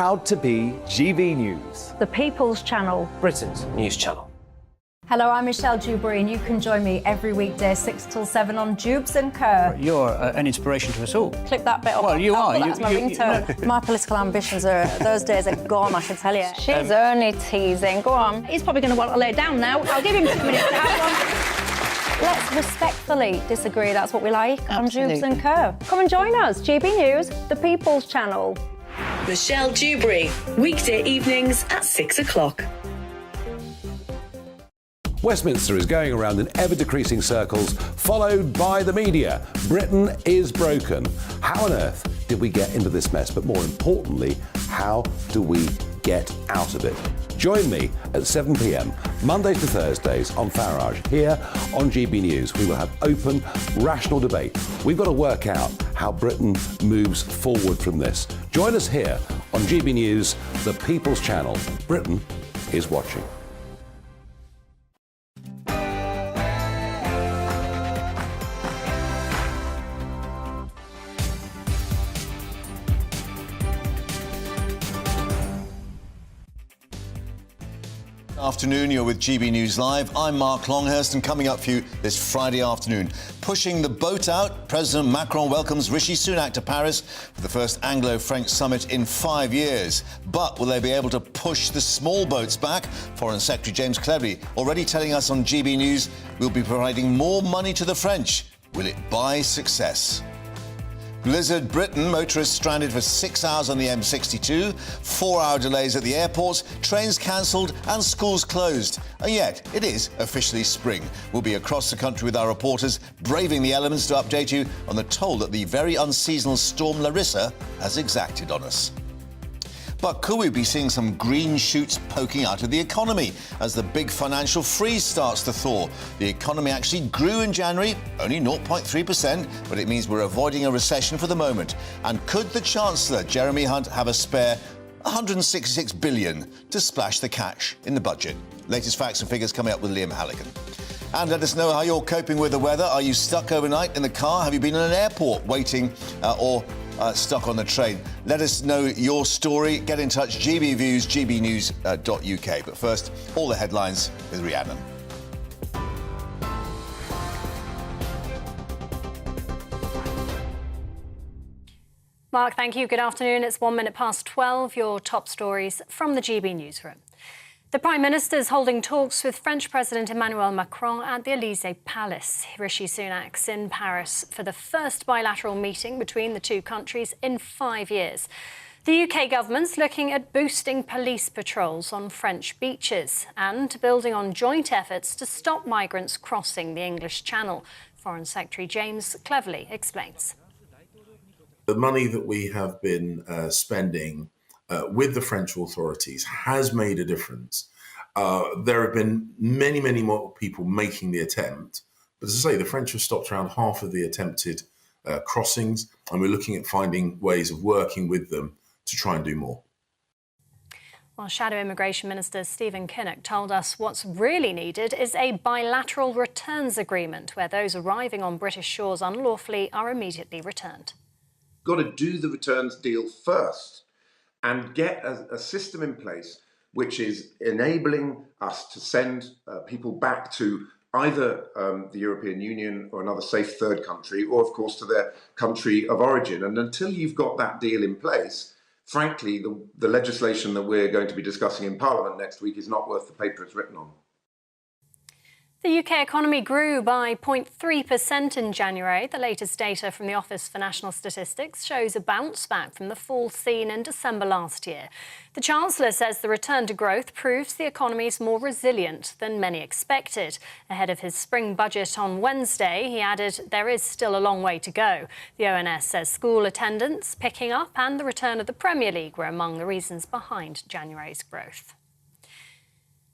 proud to be GB News, the People's Channel, Britain's news channel. Hello, I'm Michelle Dewberry, and you can join me every weekday 6 till 7 on Jubes and Kerr. You're an inspiration to us all. Clip that bit up. Well, you are. That's my ringtone. My political ambitions those days are gone, I can tell you. She's only teasing. Go on. He's probably going to want to lay down now. I'll give him 2 minutes to have one. Let's respectfully disagree. That's what we like on Jubes and Kerr. Come and join us. GB News, the People's Channel. Michelle Dewberry, weekday evenings at 6 o'clock. Westminster is going around in ever-decreasing circles, followed by the media. Britain is broken. How on earth did we get into this mess? But more importantly, how do we get out of it? Join me at 7 p.m, Mondays to Thursdays on Farage, here on GB News. We will have open, rational debate. We've got to work out how Britain moves forward from this. Join us here on GB News, the People's Channel. Britain is watching. Afternoon, you're with GB News Live. I'm Mark Longhurst, and coming up for you this Friday afternoon. Pushing the boat out, President Macron welcomes Rishi Sunak to Paris for the first Anglo-French summit in 5 years. But will they be able to push the small boats back? Foreign Secretary James Cleverly already telling us on GB News we'll be providing more money to the French. Will it buy success? Blizzard Britain, motorists stranded for 6 hours on the M62, 4-hour delays at the airports, trains cancelled and schools closed. And yet, it is officially spring. We'll be across the country with our reporters, braving the elements to update you on the toll that the very unseasonal storm Larissa has exacted on us. But could we be seeing some green shoots poking out of the economy as the big financial freeze starts to thaw? The economy actually grew in January, only 0.3%, but it means we're avoiding a recession for the moment. And could the Chancellor, Jeremy Hunt, have a spare 166 billion to splash the cash in the budget? Latest facts and figures coming up with Liam Halligan. And let us know how you're coping with the weather. Are you stuck overnight in the car? Have you been in an airport waiting or stuck on the train? Let us know your story. Get in touch, GB Views, gbnews.uk. But first, all the headlines with Rhiannon. Mark, thank you. Good afternoon. It's 1 minute past 12. Your top stories from the GB newsroom. The Prime Minister is holding talks with French President Emmanuel Macron at the Élysée Palace. Rishi Sunak's in Paris for the first bilateral meeting between the two countries in 5 years. The UK government's looking at boosting police patrols on French beaches and building on joint efforts to stop migrants crossing the English Channel. Foreign Secretary James Cleverly explains. The money that we have been spending with the French authorities has made a difference. There have been many, many more people making the attempt. But as I say, the French have stopped around half of the attempted crossings, and we're looking at finding ways of working with them to try and do more. Well, Shadow Immigration Minister Stephen Kinnock told us what's really needed is a bilateral returns agreement where those arriving on British shores unlawfully are immediately returned. Got to do the returns deal first and get a system in place which is enabling us to send people back to either the European Union or another safe third country, or of course to their country of origin. And until you've got that deal in place, frankly, the legislation that we're going to be discussing in Parliament next week is not worth the paper it's written on. The UK economy grew by 0.3% in January. The latest data from the Office for National Statistics shows a bounce back from the fall seen in December last year. The Chancellor says the return to growth proves the economy is more resilient than many expected. Ahead of his spring budget on Wednesday, he added there is still a long way to go. The ONS says school attendance picking up and the return of the Premier League were among the reasons behind January's growth.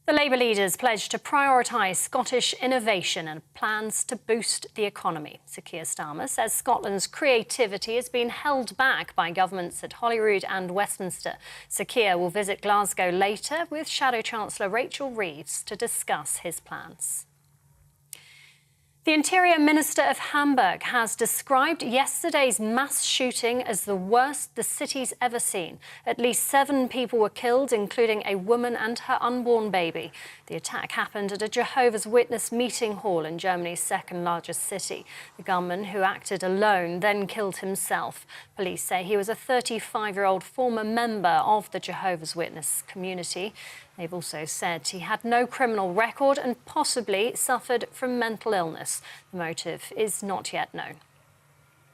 The Labour leaders pledged to prioritise Scottish innovation and plans to boost the economy. Sir Keir Starmer says Scotland's creativity has been held back by governments at Holyrood and Westminster. Sir Keir will visit Glasgow later with Shadow Chancellor Rachel Reeves to discuss his plans. The Interior Minister of Hamburg has described yesterday's mass shooting as the worst the city's ever seen. At least 7 people were killed, including a woman and her unborn baby. The attack happened at a Jehovah's Witness meeting hall in Germany's second largest city. The gunman, who acted alone, then killed himself. Police say he was a 35-year-old former member of the Jehovah's Witness community. They've also said he had no criminal record and possibly suffered from mental illness. The motive is not yet known.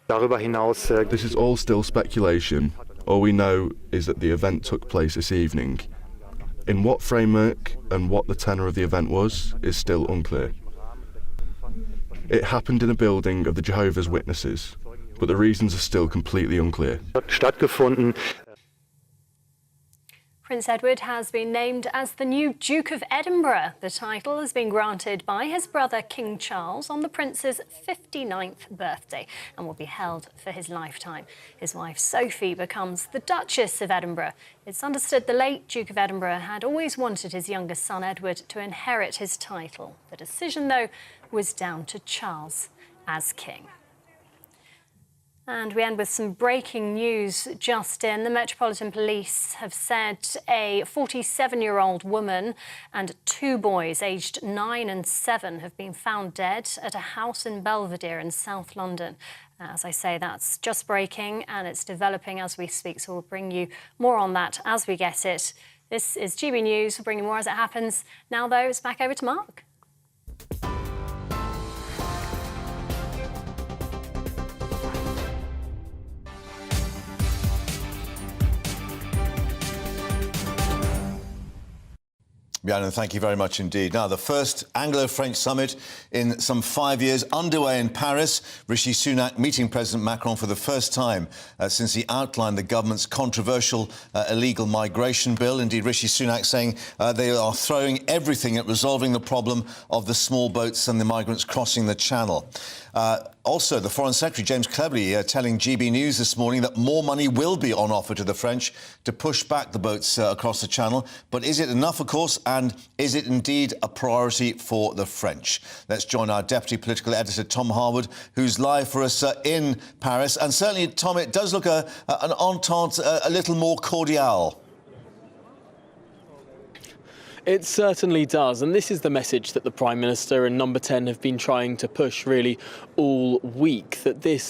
This is all still speculation. All we know is that the event took place this evening. In what framework and what the tenor of the event was is still unclear. It happened in a building of the Jehovah's Witnesses, but the reasons are still completely unclear. Prince Edward has been named as the new Duke of Edinburgh. The title has been granted by his brother King Charles on the Prince's 59th birthday and will be held for his lifetime. His wife Sophie becomes the Duchess of Edinburgh. It's understood the late Duke of Edinburgh had always wanted his youngest son Edward to inherit his title. The decision, though, was down to Charles as king. And we end with some breaking news just in. The Metropolitan Police have said a 47-year-old woman and 2 boys aged 9 and 7 have been found dead at a house in Belvedere in South London. As I say, that's just breaking and it's developing as we speak, so we'll bring you more on that as we get it. This is GB News. We'll bring you more as it happens. Now, though, it's back over to Mark. Rhiannon, thank you very much indeed. Now, the first Anglo-French summit in some 5 years underway in Paris. Rishi Sunak meeting President Macron for the first time since he outlined the government's controversial illegal migration bill. Indeed, Rishi Sunak saying they are throwing everything at resolving the problem of the small boats and the migrants crossing the channel. Also, the Foreign Secretary, James Cleverly, telling GB News this morning that more money will be on offer to the French to push back the boats across the channel. But is it enough, of course, and is it indeed a priority for the French? Let's join our Deputy Political Editor, Tom Harwood, who's live for us in Paris. And certainly, Tom, it does look an entente a little more cordial. It certainly does, and this is the message that the Prime Minister and Number 10 have been trying to push really all week, that this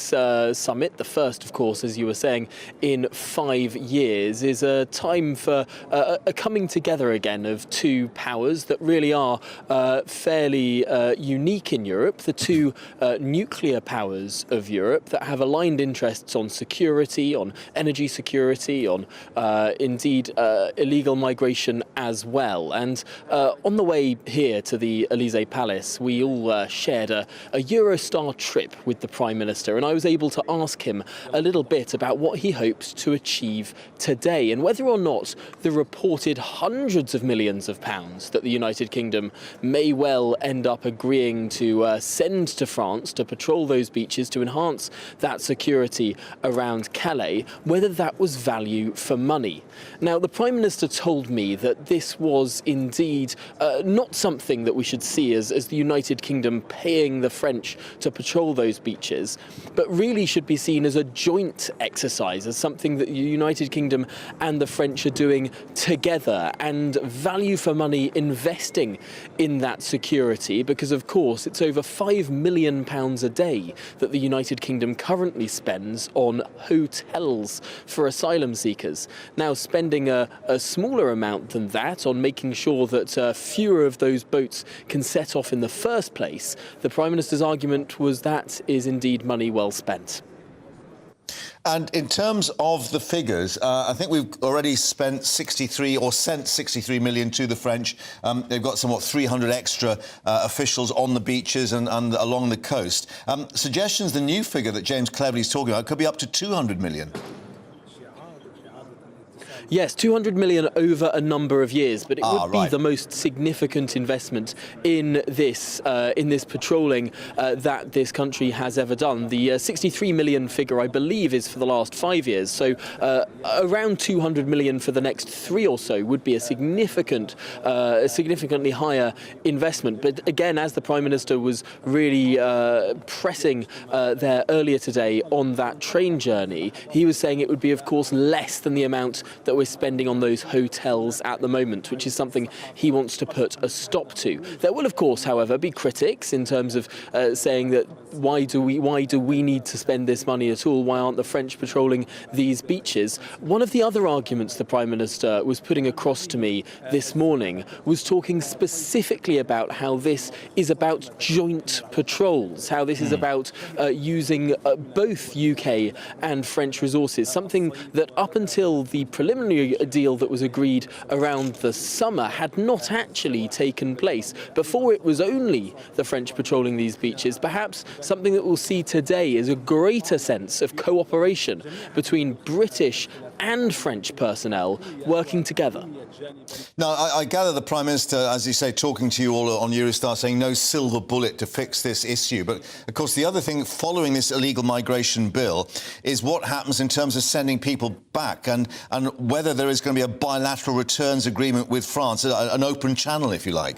summit, the first, of course, as you were saying, in 5 years, is a time for a coming together again of 2 powers that really are fairly unique in Europe, the 2 nuclear powers of Europe that have aligned interests on security, on energy security, on indeed illegal migration as well. And on the way here to the Elysee Palace, we all shared a Eurostar trip with the Prime Minister, and I was able to ask him a little bit about what he hoped to achieve today and whether or not the reported hundreds of millions of pounds that the United Kingdom may well end up agreeing to send to France to patrol those beaches to enhance that security around Calais, whether that was value for money. Now, the Prime Minister told me that this was indeed not something that we should see as the United Kingdom paying the French to patrol those beaches, but really should be seen as a joint exercise, as something that the United Kingdom and the French are doing together, and value for money investing in that security, because of course it's over £5 million a day that the United Kingdom currently spends on hotels for asylum seekers. Now, spending a smaller amount than that on making sure that fewer of those boats can set off in the first place, the Prime Minister's argument was that is indeed money well spent. And in terms of the figures, I think we've already spent 63 or sent 63 million to the French. They've got somewhat 300 extra officials on the beaches and along the coast. Suggestions, the new figure that James Cleverly is talking about, could be up to 200 million. Yes, 200 million over a number of years, but it would be right. the most significant investment in this patrolling that this country has ever done. The 63 million figure, I believe, is for the last 5 years, so around 200 million for the next 3 or so would be a significantly higher investment. But again, as the Prime Minister was really pressing there earlier today on that train journey, he was saying it would be, of course, less than the amount that we're spending on those hotels at the moment, which is something he wants to put a stop to. There will, of course, however, be critics in terms of saying that why do we need to spend this money at all? Why aren't the French patrolling these beaches? One of the other arguments the Prime Minister was putting across to me this morning was talking specifically about how this is about joint patrols, how this is about using both UK and French resources, something that up until the preliminary deal that was agreed around the summer had not actually taken place. Before, it was only the French patrolling these beaches. Perhaps something that we'll see today is a greater sense of cooperation between British and French personnel working together. Now, I gather the Prime Minister, as you say, talking to you all on Eurostar, saying no silver bullet to fix this issue. But, of course, the other thing following this illegal migration bill is what happens in terms of sending people back and whether there is going to be a bilateral returns agreement with France, an open channel, if you like.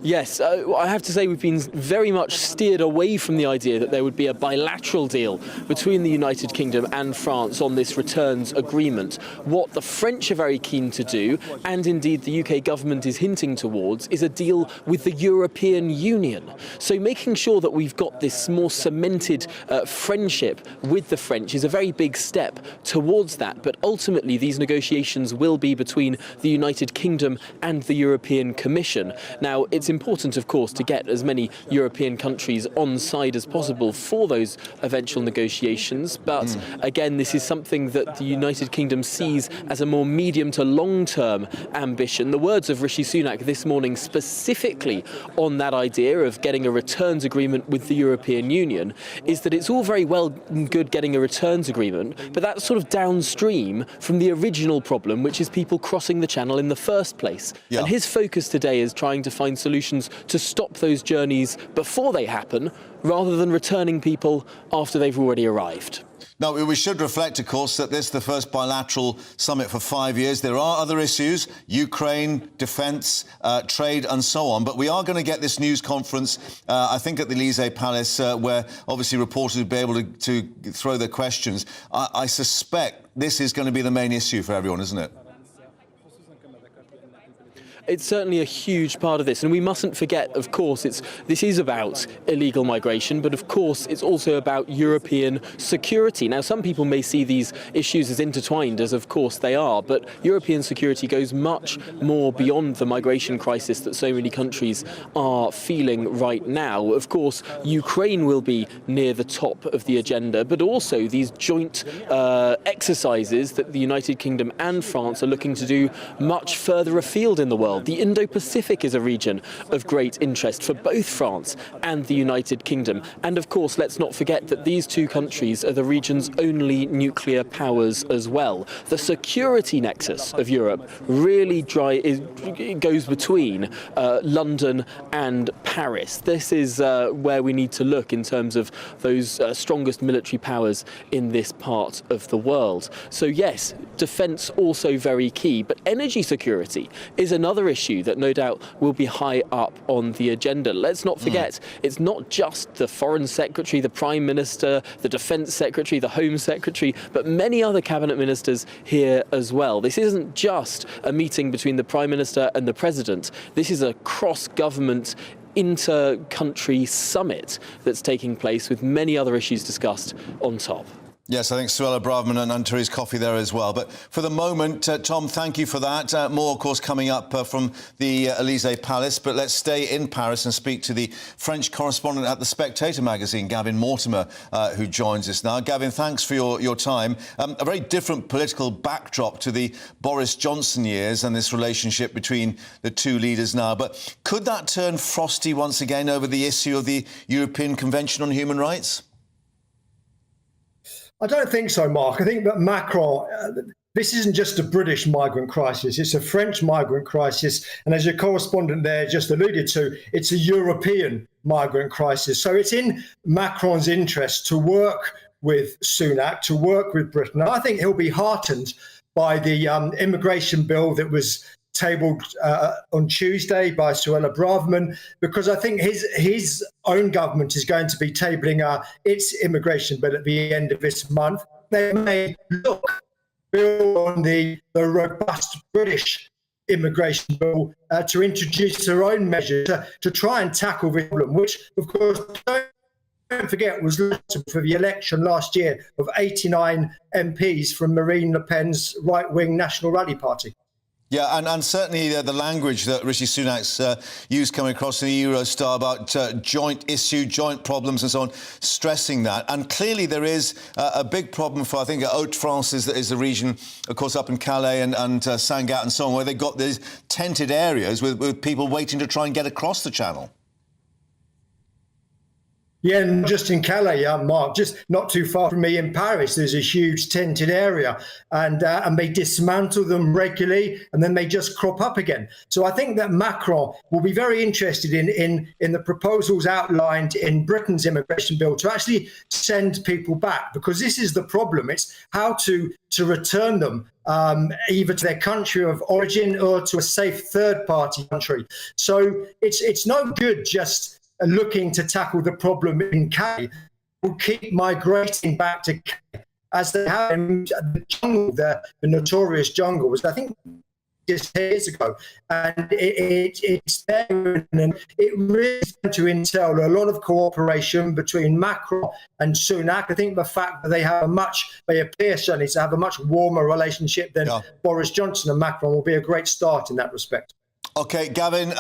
Yes, I have to say we've been very much steered away from the idea that there would be a bilateral deal between the United Kingdom and France on this returns agreement. What the French are very keen to do, and indeed the UK government is hinting towards, is a deal with the European Union. So making sure that we've got this more cemented friendship with the French is a very big step towards that. But ultimately these negotiations will be between the United Kingdom and the European Commission. Now, it's important, of course, to get as many European countries on side as possible for those eventual negotiations. But again, this is something that the United Kingdom sees as a more medium to long-term ambition. The words of Rishi Sunak this morning specifically on that idea of getting a returns agreement with the European Union is that it's all very well and good getting a returns agreement, but that's sort of downstream from the original problem, which is people crossing the channel in the first place. Yeah. And his focus today is trying to find solutions to stop those journeys before they happen, rather than returning people after they've already arrived. Now, we should reflect, of course, that this is the first bilateral summit for 5 years. There are other issues, Ukraine, defence, trade and so on. But we are going to get this news conference, I think, at the Elysee Palace, where obviously reporters will be able to throw their questions. I suspect this is going to be the main issue for everyone, isn't it? It's certainly a huge part of this, and we mustn't forget, of course, this is about illegal migration, but of course it's also about European security. Now, some people may see these issues as intertwined, as of course they are, but European security goes much more beyond the migration crisis that so many countries are feeling right now. Of course, Ukraine will be near the top of the agenda, but also these joint exercises that the United Kingdom and France are looking to do much further afield in the world. The Indo-Pacific is a region of great interest for both France and the United Kingdom. And of course, let's not forget that these two countries are the region's only nuclear powers as well. The security nexus of Europe really goes between London and Paris. This is where we need to look in terms of those strongest military powers in this part of the world. So yes, defence also very key, but energy security is another issue that no doubt will be high up on the agenda. Let's not forget, it's not just the Foreign Secretary, the Prime Minister, the Defence Secretary, the Home Secretary, but many other cabinet ministers here as well. This isn't just a meeting between the Prime Minister and the President. This is a cross-government inter-country summit that's taking place with many other issues discussed on top. Yes, I think Suella Braverman and Therese Coffey there as well. But for the moment, Tom, thank you for that. More, of course, coming up from the Elysee Palace. But let's stay in Paris and speak to the French correspondent at The Spectator magazine, Gavin Mortimer, who joins us now. Gavin, thanks for your time. A very different political backdrop to the Boris Johnson years and this relationship between the two leaders now. But could that turn frosty once again over the issue of the European Convention on Human Rights? I don't think so, Mark. I think that Macron, this isn't just a British migrant crisis, it's a French migrant crisis. And as your correspondent there just alluded to, it's a European migrant crisis. So it's in Macron's interest to work with Sunak, to work with Britain. I think he'll be heartened by the immigration bill that was tabled on Tuesday by Suella Braverman, because I think his own government is going to be tabling its immigration bill at the end of this month. They may build on the robust British immigration bill to introduce their own measures to try and tackle the problem, which, of course, don't forget, was for the election last year of 89 MPs from Marine Le Pen's right-wing National Rally Party. Yeah, and certainly the language that Rishi Sunak's used coming across in the Eurostar about joint issue, joint problems and so on, stressing that. And clearly there is a big problem for, I think, Haute-France is the region, of course, up in Calais and Sangatte and so on, where they've got these tented areas with people waiting to try and get across the channel. Yeah, and just in Calais, Mark, just not too far from me in Paris, there's a huge tented area, and they dismantle them regularly, and then they just crop up again. So I think that Macron will be very interested in the proposals outlined in Britain's immigration bill to actually send people back, because this is the problem. It's how to return them either to their country of origin or to a safe third-party country. So it's no good just looking to tackle the problem in Calais. Will keep migrating back to Calais as they have in the jungle, the notorious jungle was, I think, just 10 years ago. And it's there, and it really is going to entail a lot of cooperation between Macron and Sunak. I think the fact that they appear certainly to have a much warmer relationship than Boris Johnson and Macron will be a great start in that respect. OK, Gavin,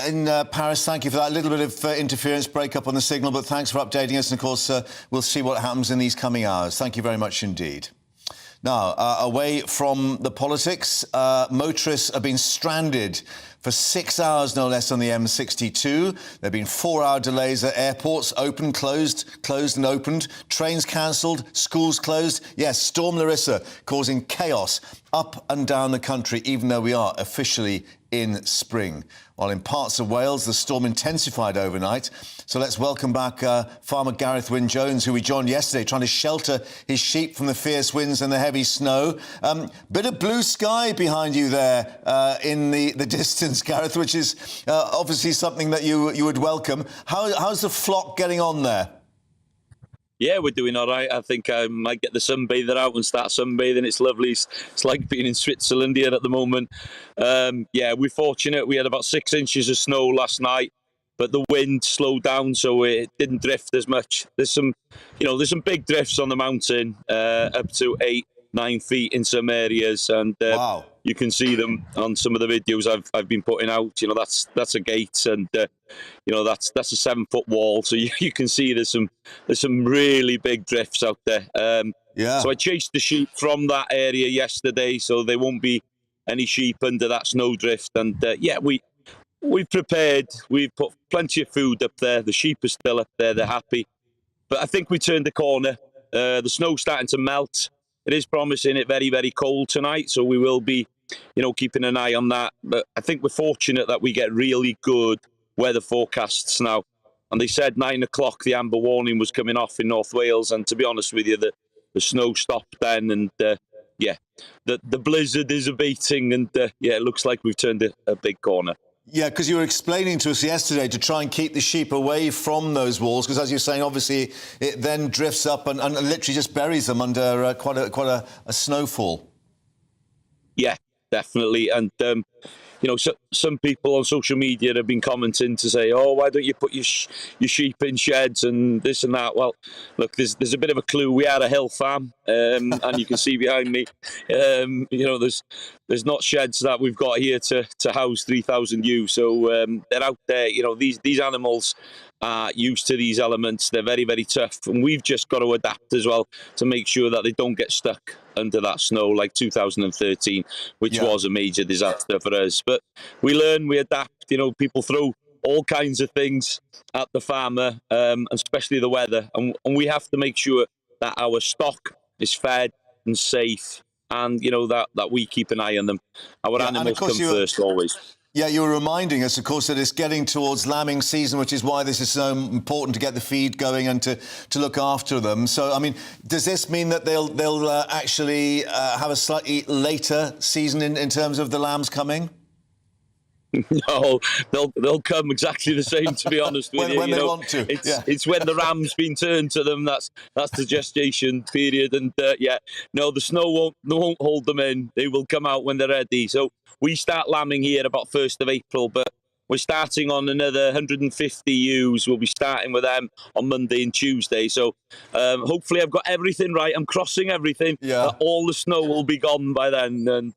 in Paris, thank you for that. A little bit of interference, break-up on the signal, but thanks for updating us. And, of course, we'll see what happens in these coming hours. Thank you very much indeed. Now, away from the politics, motorists have been stranded for 6 hours, no less, on the M62. There have been 4-hour delays at airports, opened, closed and opened, trains cancelled, schools closed. Yes, Storm Larissa causing chaos up and down the country, even though we are officially in spring. While in parts of Wales, the storm intensified overnight. So let's welcome back farmer Gareth Wyn-Jones, who we joined yesterday, trying to shelter his sheep from the fierce winds and the heavy snow. Bit of blue sky behind you there in the distance, Gareth, which is obviously something that you would welcome. How's the flock getting on there? Yeah, we're doing all right. I think I might get the sunbather out and start sunbathing. It's lovely. It's like being in Switzerland here at the moment. Yeah, we're fortunate. We had about 6 inches of snow last night, but the wind slowed down, so it didn't drift as much. There's some big drifts on the mountain, up to 8-9 feet in some areas, and wow. You can see them on some of the videos I've been putting out. You know, that's a gate, and that's a 7-foot wall, so you can see there's some really big drifts out there. Yeah. So I chased the sheep from that area yesterday, so there won't be any sheep under that snowdrift. And yeah, we've prepared. We've put plenty of food up there. The sheep are still up there. They're happy. But I think we turned the corner. The snow's starting to melt. It is promising it very, very cold tonight, so we will be, keeping an eye on that. But I think we're fortunate that we get really good weather forecasts now. And they said 9 o'clock the amber warning was coming off in North Wales, and to be honest with you, the snow stopped then, and yeah, the blizzard is abating, and yeah, it looks like we've turned a big corner. Yeah, because you were explaining to us yesterday to try and keep the sheep away from those walls, because as you're saying, obviously it then drifts up and literally just buries them under quite a snowfall. Yeah, definitely. And some people on social media have been commenting to say, "Oh, why don't you put your sheep in sheds and this and that?" Well, look, there's a bit of a clue. We are a hill farm, and you can see behind me, there's not sheds that we've got here to house 3,000 ewes. So they're out there. These animals are used to these elements. They're very, very tough, and we've just got to adapt as well to make sure that they don't get stuck under that snow like 2013, which was a major disaster for us. But we learn, we adapt. People throw all kinds of things at the farmer, especially the weather, and we have to make sure that our stock is fed and safe, and that we keep an eye on them. Our animals come first always. Yeah, you were reminding us, of course, that it's getting towards lambing season, which is why this is so important to get the feed going and to look after them. So, I mean, does this mean that they'll actually have a slightly later season in terms of the lambs coming? No, they'll come exactly the same. To be honest with you, when they want to. It's when the ram's been turned to them. That's the gestation period, and the snow won't hold them in. They will come out when they're ready. So we start lambing here about 1st of April, but we're starting on another 150 ewes. We'll be starting with them on Monday and Tuesday. So hopefully I've got everything right. I'm crossing everything. Yeah. All the snow will be gone by then, and.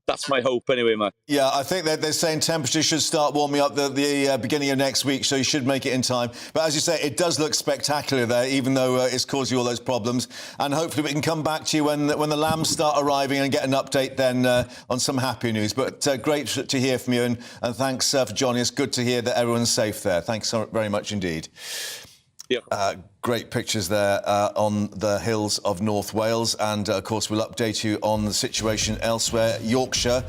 That's my hope anyway, man. Yeah, I think that they're saying temperatures should start warming up the beginning of next week, so you should make it in time. But as you say, it does look spectacular there, even though it's caused you all those problems. And hopefully we can come back to you when the lambs start arriving and get an update then on some happy news. But great to hear from you, and thanks for joining us. Good to hear that everyone's safe there. Thanks so very much indeed. Yeah. Great pictures there on the hills of North Wales, and of course we'll update you on the situation elsewhere. Yorkshire,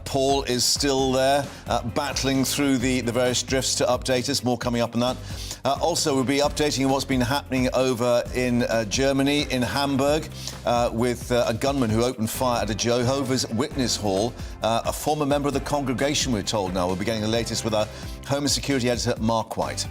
Paul is still there, battling through the various drifts to update us. More coming up on that. Also, we'll be updating you what's been happening over in Germany, in Hamburg, with a gunman who opened fire at a Jehovah's Witness hall. A former member of the congregation, we're told now. We'll be getting the latest with our Home and Security editor, Mark White.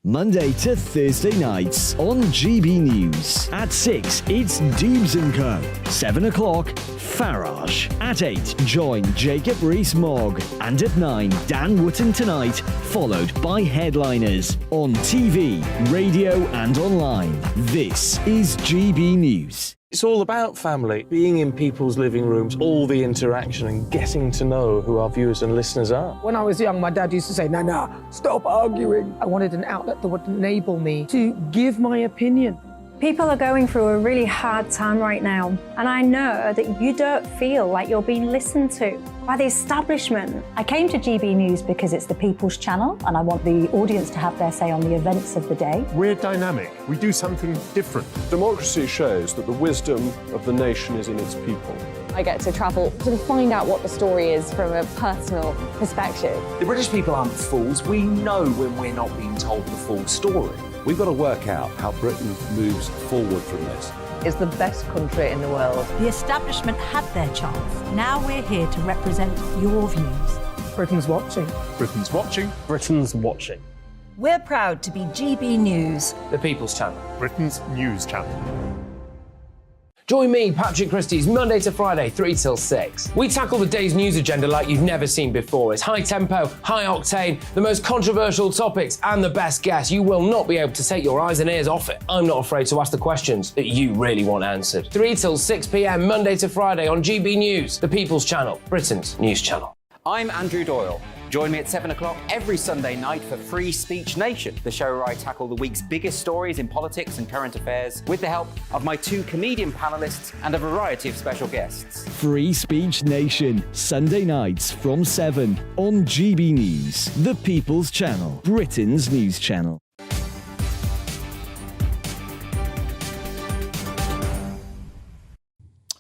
Monday to Thursday nights on GB News. At 6, it's Dubes & Co. 7 o'clock, Farage. At 8, join Jacob Rees-Mogg. And at 9, Dan Wootton Tonight, followed by Headliners. On TV, radio and online. This is GB News. It's all about family, being in people's living rooms, all the interaction and getting to know who our viewers and listeners are. When I was young, my dad used to say, Nana, stop arguing. I wanted an outlet that would enable me to give my opinion. People are going through a really hard time right now, and I know that you don't feel like you're being listened to by the establishment. I came to GB News because it's the People's Channel, and I want the audience to have their say on the events of the day. We're dynamic. We do something different. Democracy shows that the wisdom of the nation is in its people. I get to travel to find out what the story is from a personal perspective. The British people aren't fools. We know when we're not being told the full story. We've got to work out how Britain moves forward from this. It's the best country in the world. The establishment had their chance. Now we're here to represent your views. Britain's watching. Britain's watching. Britain's watching. We're proud to be GB News. The People's Channel. Britain's news channel. Join me, Patrick Christie's Monday to Friday, 3 till 6. We tackle the day's news agenda like you've never seen before. It's high tempo, high octane, the most controversial topics, and the best guests. You will not be able to take your eyes and ears off it. I'm not afraid to ask the questions that you really want answered. 3 till 6 p.m, Monday to Friday on GB News, the People's Channel, Britain's news channel. I'm Andrew Doyle. Join me at 7 o'clock every Sunday night for Free Speech Nation, the show where I tackle the week's biggest stories in politics and current affairs with the help of my 2 comedian panellists and a variety of special guests. Free Speech Nation, Sunday nights from 7 on GB News, the People's Channel, Britain's news channel.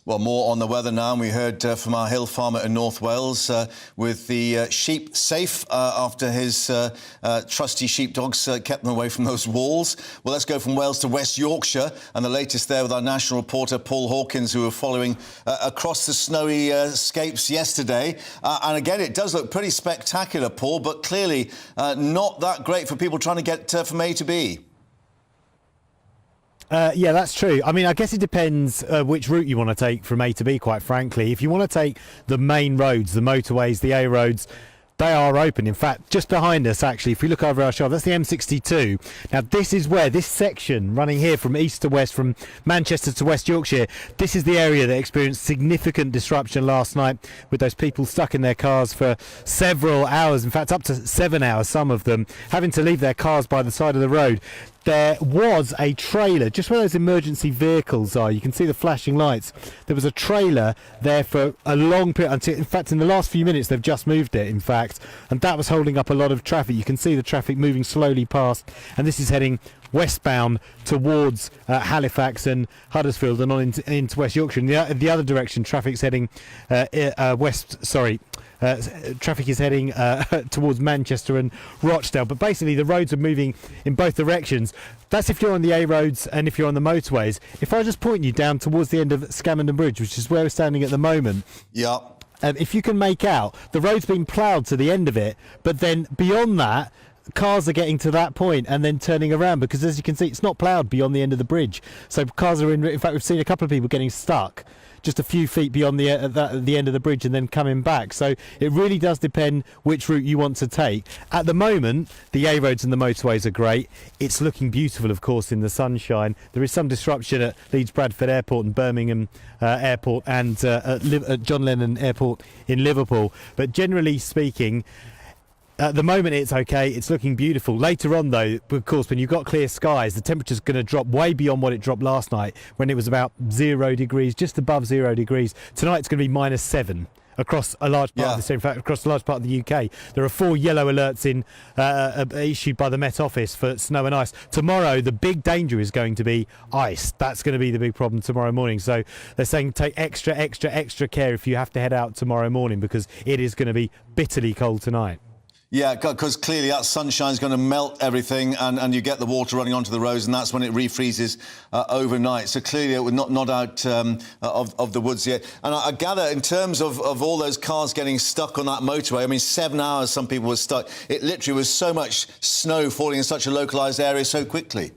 Well, more on the weather now. And we heard from our hill farmer in North Wales with the sheep safe after his trusty sheepdogs kept them away from those walls. Well, let's go from Wales to West Yorkshire, and the latest there with our national reporter Paul Hawkins, who were following across the snowy scapes yesterday. And again, it does look pretty spectacular, Paul, but clearly not that great for people trying to get from A to B. Yeah, that's true. I mean, I guess it depends which route you want to take from A to B, quite frankly. If you want to take the main roads, the motorways, the A roads, they are open. In fact, just behind us, actually, if we look over our shoulder, that's the M62. Now, this is where this section running here from east to west, from Manchester to West Yorkshire, this is the area that experienced significant disruption last night with those people stuck in their cars for several hours, in fact, up to 7 hours, some of them, having to leave their cars by the side of the road. there was a trailer just where those emergency vehicles are. You can see the flashing lights. There was a trailer there for a long period until, in fact, in the last few minutes they've just moved it, in fact, and that was holding up a lot of traffic. You can see the traffic moving slowly past, and this is heading westbound towards Halifax and Huddersfield and on into West Yorkshire. In the other direction, traffic's heading traffic is heading towards Manchester and Rochdale, but basically the roads are moving in both directions. That's if you're on the A roads and if you're on the motorways. If I just point you down towards the end of Scamandon Bridge, which is where we're standing at the moment, if you can make out, the road's been ploughed to the end of it, but then beyond that, cars are getting to that point and then turning around, because as you can see, it's not ploughed beyond the end of the bridge. So cars are in fact, we've seen a couple of people getting stuck just a few feet beyond the end of the bridge and then coming back. So it really does depend which route you want to take. At the moment, the A roads and the motorways are great. It's looking beautiful, of course, in the sunshine. There is some disruption at Leeds Bradford Airport and Birmingham Airport and at John Lennon Airport in Liverpool. But generally speaking, at the moment it's okay, it's looking beautiful. Later on though, of course, when you've got clear skies, the temperature's going to drop way beyond what it dropped last night when it was about 0 degrees, just above 0 degrees. Tonight it's going to be -7 across a large part of the state. In fact, across a large part of the UK. There are 4 yellow alerts issued by the Met Office for snow and ice. Tomorrow, the big danger is going to be ice. That's going to be the big problem tomorrow morning. So they're saying take extra care if you have to head out tomorrow morning, because it is going to be bitterly cold tonight. Yeah, because clearly that sunshine's going to melt everything and you get the water running onto the roads, and that's when it refreezes overnight. So clearly we're not out of the woods yet. And I gather in terms of all those cars getting stuck on that motorway, I mean, 7 hours some people were stuck. It literally was so much snow falling in such a localised area so quickly.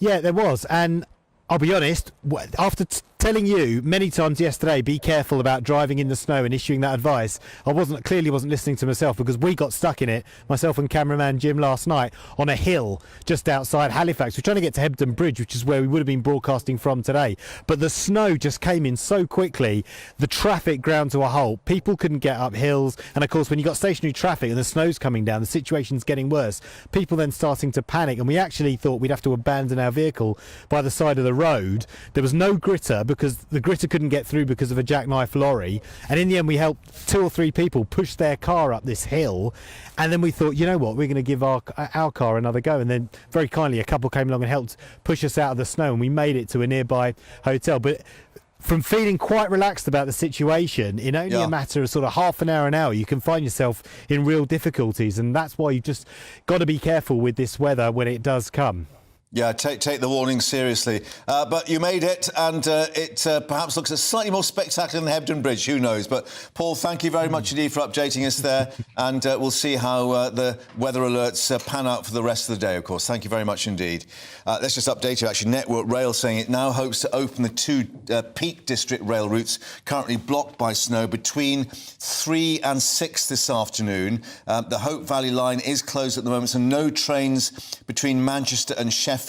Yeah, there was. And I'll be honest, after telling you many times yesterday, be careful about driving in the snow and issuing that advice, I clearly wasn't listening to myself, because we got stuck in it, myself and cameraman Jim, last night on a hill just outside Halifax. We're trying to get to Hebden Bridge, which is where we would have been broadcasting from today, but the snow just came in so quickly, the traffic ground to a halt. People couldn't get up hills, and of course when you've got stationary traffic and the snow's coming down, the situation's getting worse. People then starting to panic, and we actually thought we'd have to abandon our vehicle by the side of the road. There was no gritter, because the gritter couldn't get through because of a jackknife lorry, and in the end we helped 2 or 3 people push their car up this hill, and then we thought, you know what, we're going to give our car another go, and then very kindly a couple came along and helped push us out of the snow, and we made it to a nearby hotel. But from feeling quite relaxed about the situation, in only a matter of sort of half an hour, you can find yourself in real difficulties, and that's why you've just got to be careful with this weather when it does come. Yeah, take the warning seriously. But you made it, and it perhaps looks slightly more spectacular than Hebden Bridge. Who knows? But, Paul, thank you very much indeed for updating us there, and we'll see how the weather alerts pan out for the rest of the day, of course. Thank you very much indeed. Let's just update you, actually. Network Rail saying it now hopes to open the 2 Peak District rail routes currently blocked by snow between 3 and 6 this afternoon. The Hope Valley line is closed at the moment, so no trains between Manchester and Sheffield,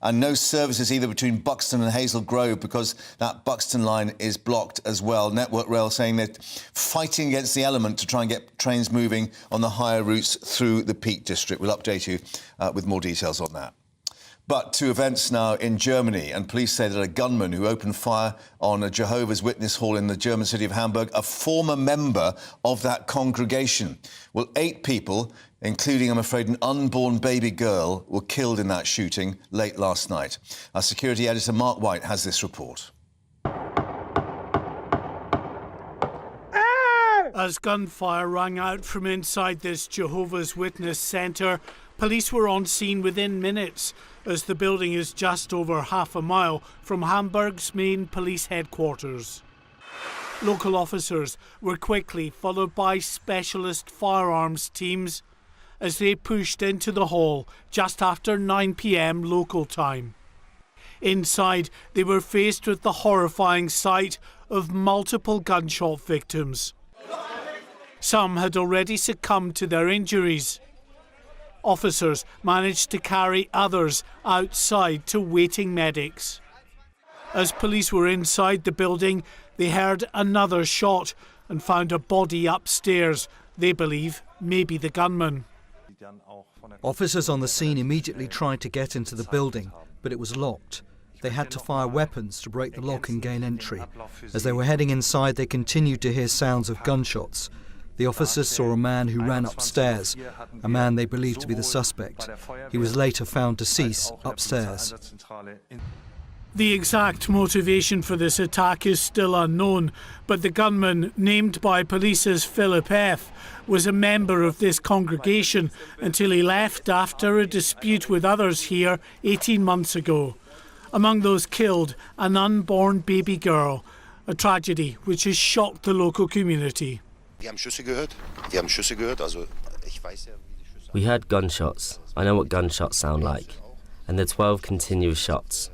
and no services either between Buxton and Hazel Grove, because that Buxton line is blocked as well. Network Rail saying they're fighting against the element to try and get trains moving on the higher routes through the Peak District. We'll update you with more details on that. But to events now in Germany, and police say that a gunman who opened fire on a Jehovah's Witness hall in the German city of Hamburg, a former member of that congregation. Well, 8 people, including, I'm afraid, an unborn baby girl, were killed in that shooting late last night. Our security editor, Mark White, has this report. As gunfire rang out from inside this Jehovah's Witness centre, police were on scene within minutes, as the building is just over half a mile from Hamburg's main police headquarters. Local officers were quickly followed by specialist firearms teams as they pushed into the hall just after 9 p.m. local time. Inside, they were faced with the horrifying sight of multiple gunshot victims. Some had already succumbed to their injuries. Officers managed to carry others outside to waiting medics. As police were inside the building, they heard another shot and found a body upstairs. They believe maybe the gunman. Officers on the scene immediately tried to get into the building, but it was locked. They had to fire weapons to break the lock and gain entry. As they were heading inside, they continued to hear sounds of gunshots. The officers saw a man who ran upstairs, a man they believed to be the suspect. He was later found deceased upstairs. The exact motivation for this attack is still unknown, but the gunman, named by police as Philip F., was a member of this congregation until he left after a dispute with others here 18 months ago. Among those killed, an unborn baby girl, a tragedy which has shocked the local community. We heard gunshots. I know what gunshots sound like. And the 12 continuous shots.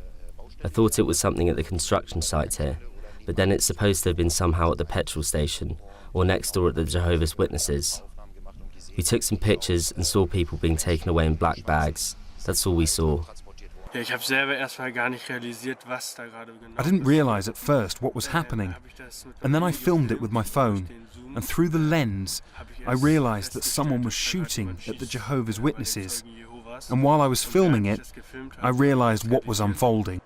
I thought it was something at the construction site here, but then it's supposed to have been somehow at the petrol station or next door at the Jehovah's Witnesses. We took some pictures and saw people being taken away in black bags. That's all we saw. I didn't realise at first what was happening, and then I filmed it with my phone, and through the lens I realised that someone was shooting at the Jehovah's Witnesses, and while I was filming it, I realised what was unfolding.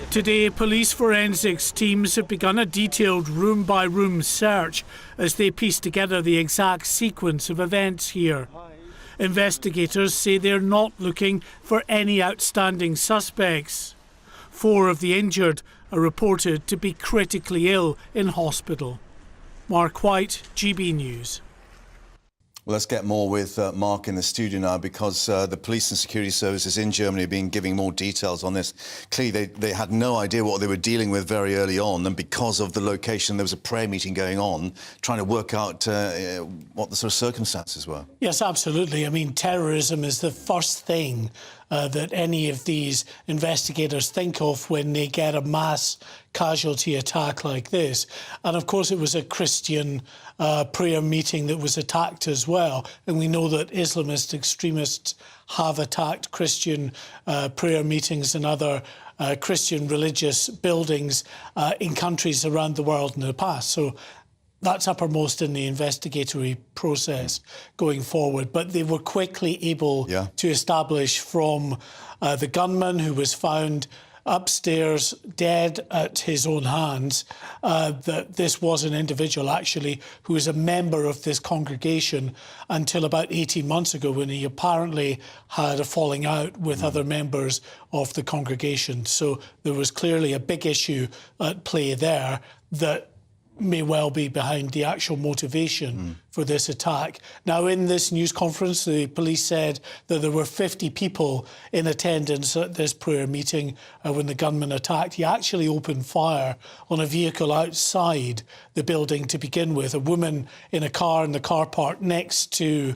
Today, police forensics teams have begun a detailed room-by-room search as they piece together the exact sequence of events here. Investigators say they're not looking for any outstanding suspects. 4 of the injured are reported to be critically ill in hospital. Mark White, GB News. Well, let's get more with Mark in the studio now, because the police and security services in Germany have been giving more details on this. Clearly, they had no idea what they were dealing with very early on, and because of the location, there was a prayer meeting going on, trying to work out what the sort of circumstances were. Yes, absolutely. I mean, terrorism is the first thing that any of these investigators think of when they get a mass casualty attack like this. And of course, it was a Christian prayer meeting that was attacked as well. And we know that Islamist extremists have attacked Christian prayer meetings and other Christian religious buildings in countries around the world in the past. So that's uppermost in the investigatory process going forward. But they were quickly able to establish from the gunman, who was found upstairs dead at his own hands, that this was an individual actually who was a member of this congregation until about 18 months ago, when he apparently had a falling out with other members of the congregation. So there was clearly a big issue at play there that may well be behind the actual motivation for this attack. Now, in this news conference, the police said that there were 50 people in attendance at this prayer meeting when the gunman attacked. He actually opened fire on a vehicle outside the building to begin with, a woman in a car in the car park next to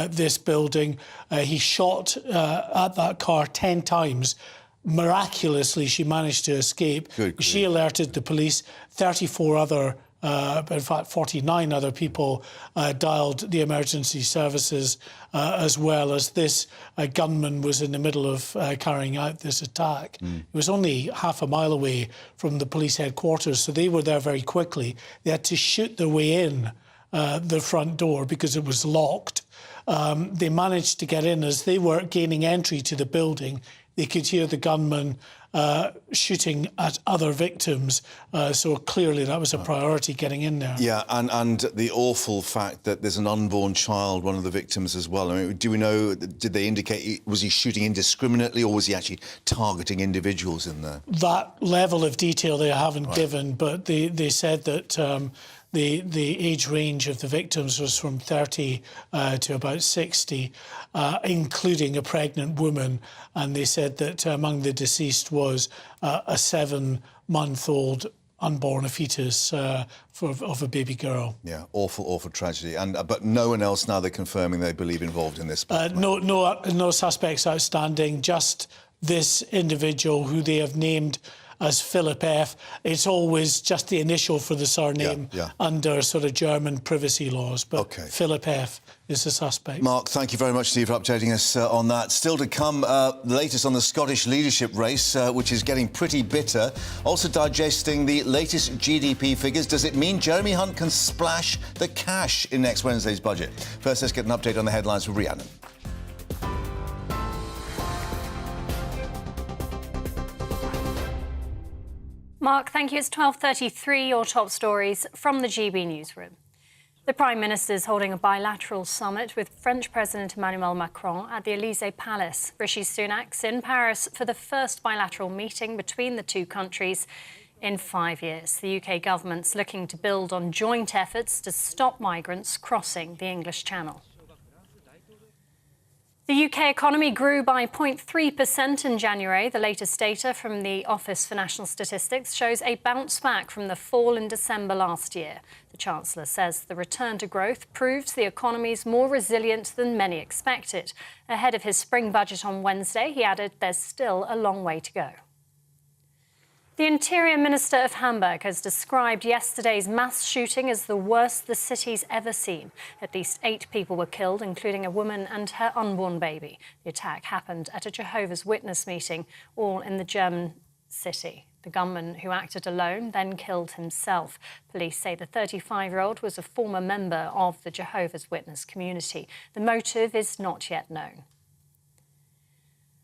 this building. He shot at that car 10 times. Miraculously, she managed to escape. She alerted the police. 34 other, in fact 49 other people dialed the emergency services, as well as this gunman was in the middle of carrying out this attack. It was only half a mile away from the police headquarters, so they were there very quickly. They had to shoot their way in the front door because it was locked. They managed to get in. As they were gaining entry to the building, they could hear the gunman shooting at other victims. So clearly that was a priority, getting in there. Yeah, and the awful fact that there's an unborn child, one of the victims as well. I mean, do we know, did they indicate, was he shooting indiscriminately, or was he actually targeting individuals in there? That level of detail they haven't given, but they said that the age range of the victims was from 30 to about 60, including a pregnant woman. And they said that among the deceased was a 7-month-old unborn, a fetus of a baby girl. Yeah, awful tragedy. And but no one else now, they're confirming they believe involved in this? No suspects outstanding, just this individual who they have named as Philip F. It's always just the initial for the surname under sort of German privacy laws. But Philip F. is the suspect. Mark, thank you very much, Steve, for updating us on that. Still to come, the latest on the Scottish leadership race, which is getting pretty bitter. Also digesting the latest GDP figures. Does it mean Jeremy Hunt can splash the cash in next Wednesday's budget? First, let's get an update on the headlines from Rhiannon. Mark, thank you. It's 12:33. Your top stories from the GB newsroom. The Prime Minister is holding a bilateral summit with French President Emmanuel Macron at the Élysée Palace. Rishi Sunak's in Paris for the first bilateral meeting between the two countries in 5 years. The UK government's looking to build on joint efforts to stop migrants crossing the English Channel. The UK economy grew by 0.3% in January. The latest data from the Office for National Statistics shows a bounce back from the fall in December last year. The Chancellor says the return to growth proves the economy is more resilient than many expected. Ahead of his spring budget on Wednesday, he added there's still a long way to go. The Interior Minister of Hamburg has described yesterday's mass shooting as the worst the city's ever seen. At least 8 people were killed, including a woman and her unborn baby. The attack happened at a Jehovah's Witness meeting, all in the German city. The gunman, who acted alone, then killed himself. Police say the 35-year-old was a former member of the Jehovah's Witness community. The motive is not yet known.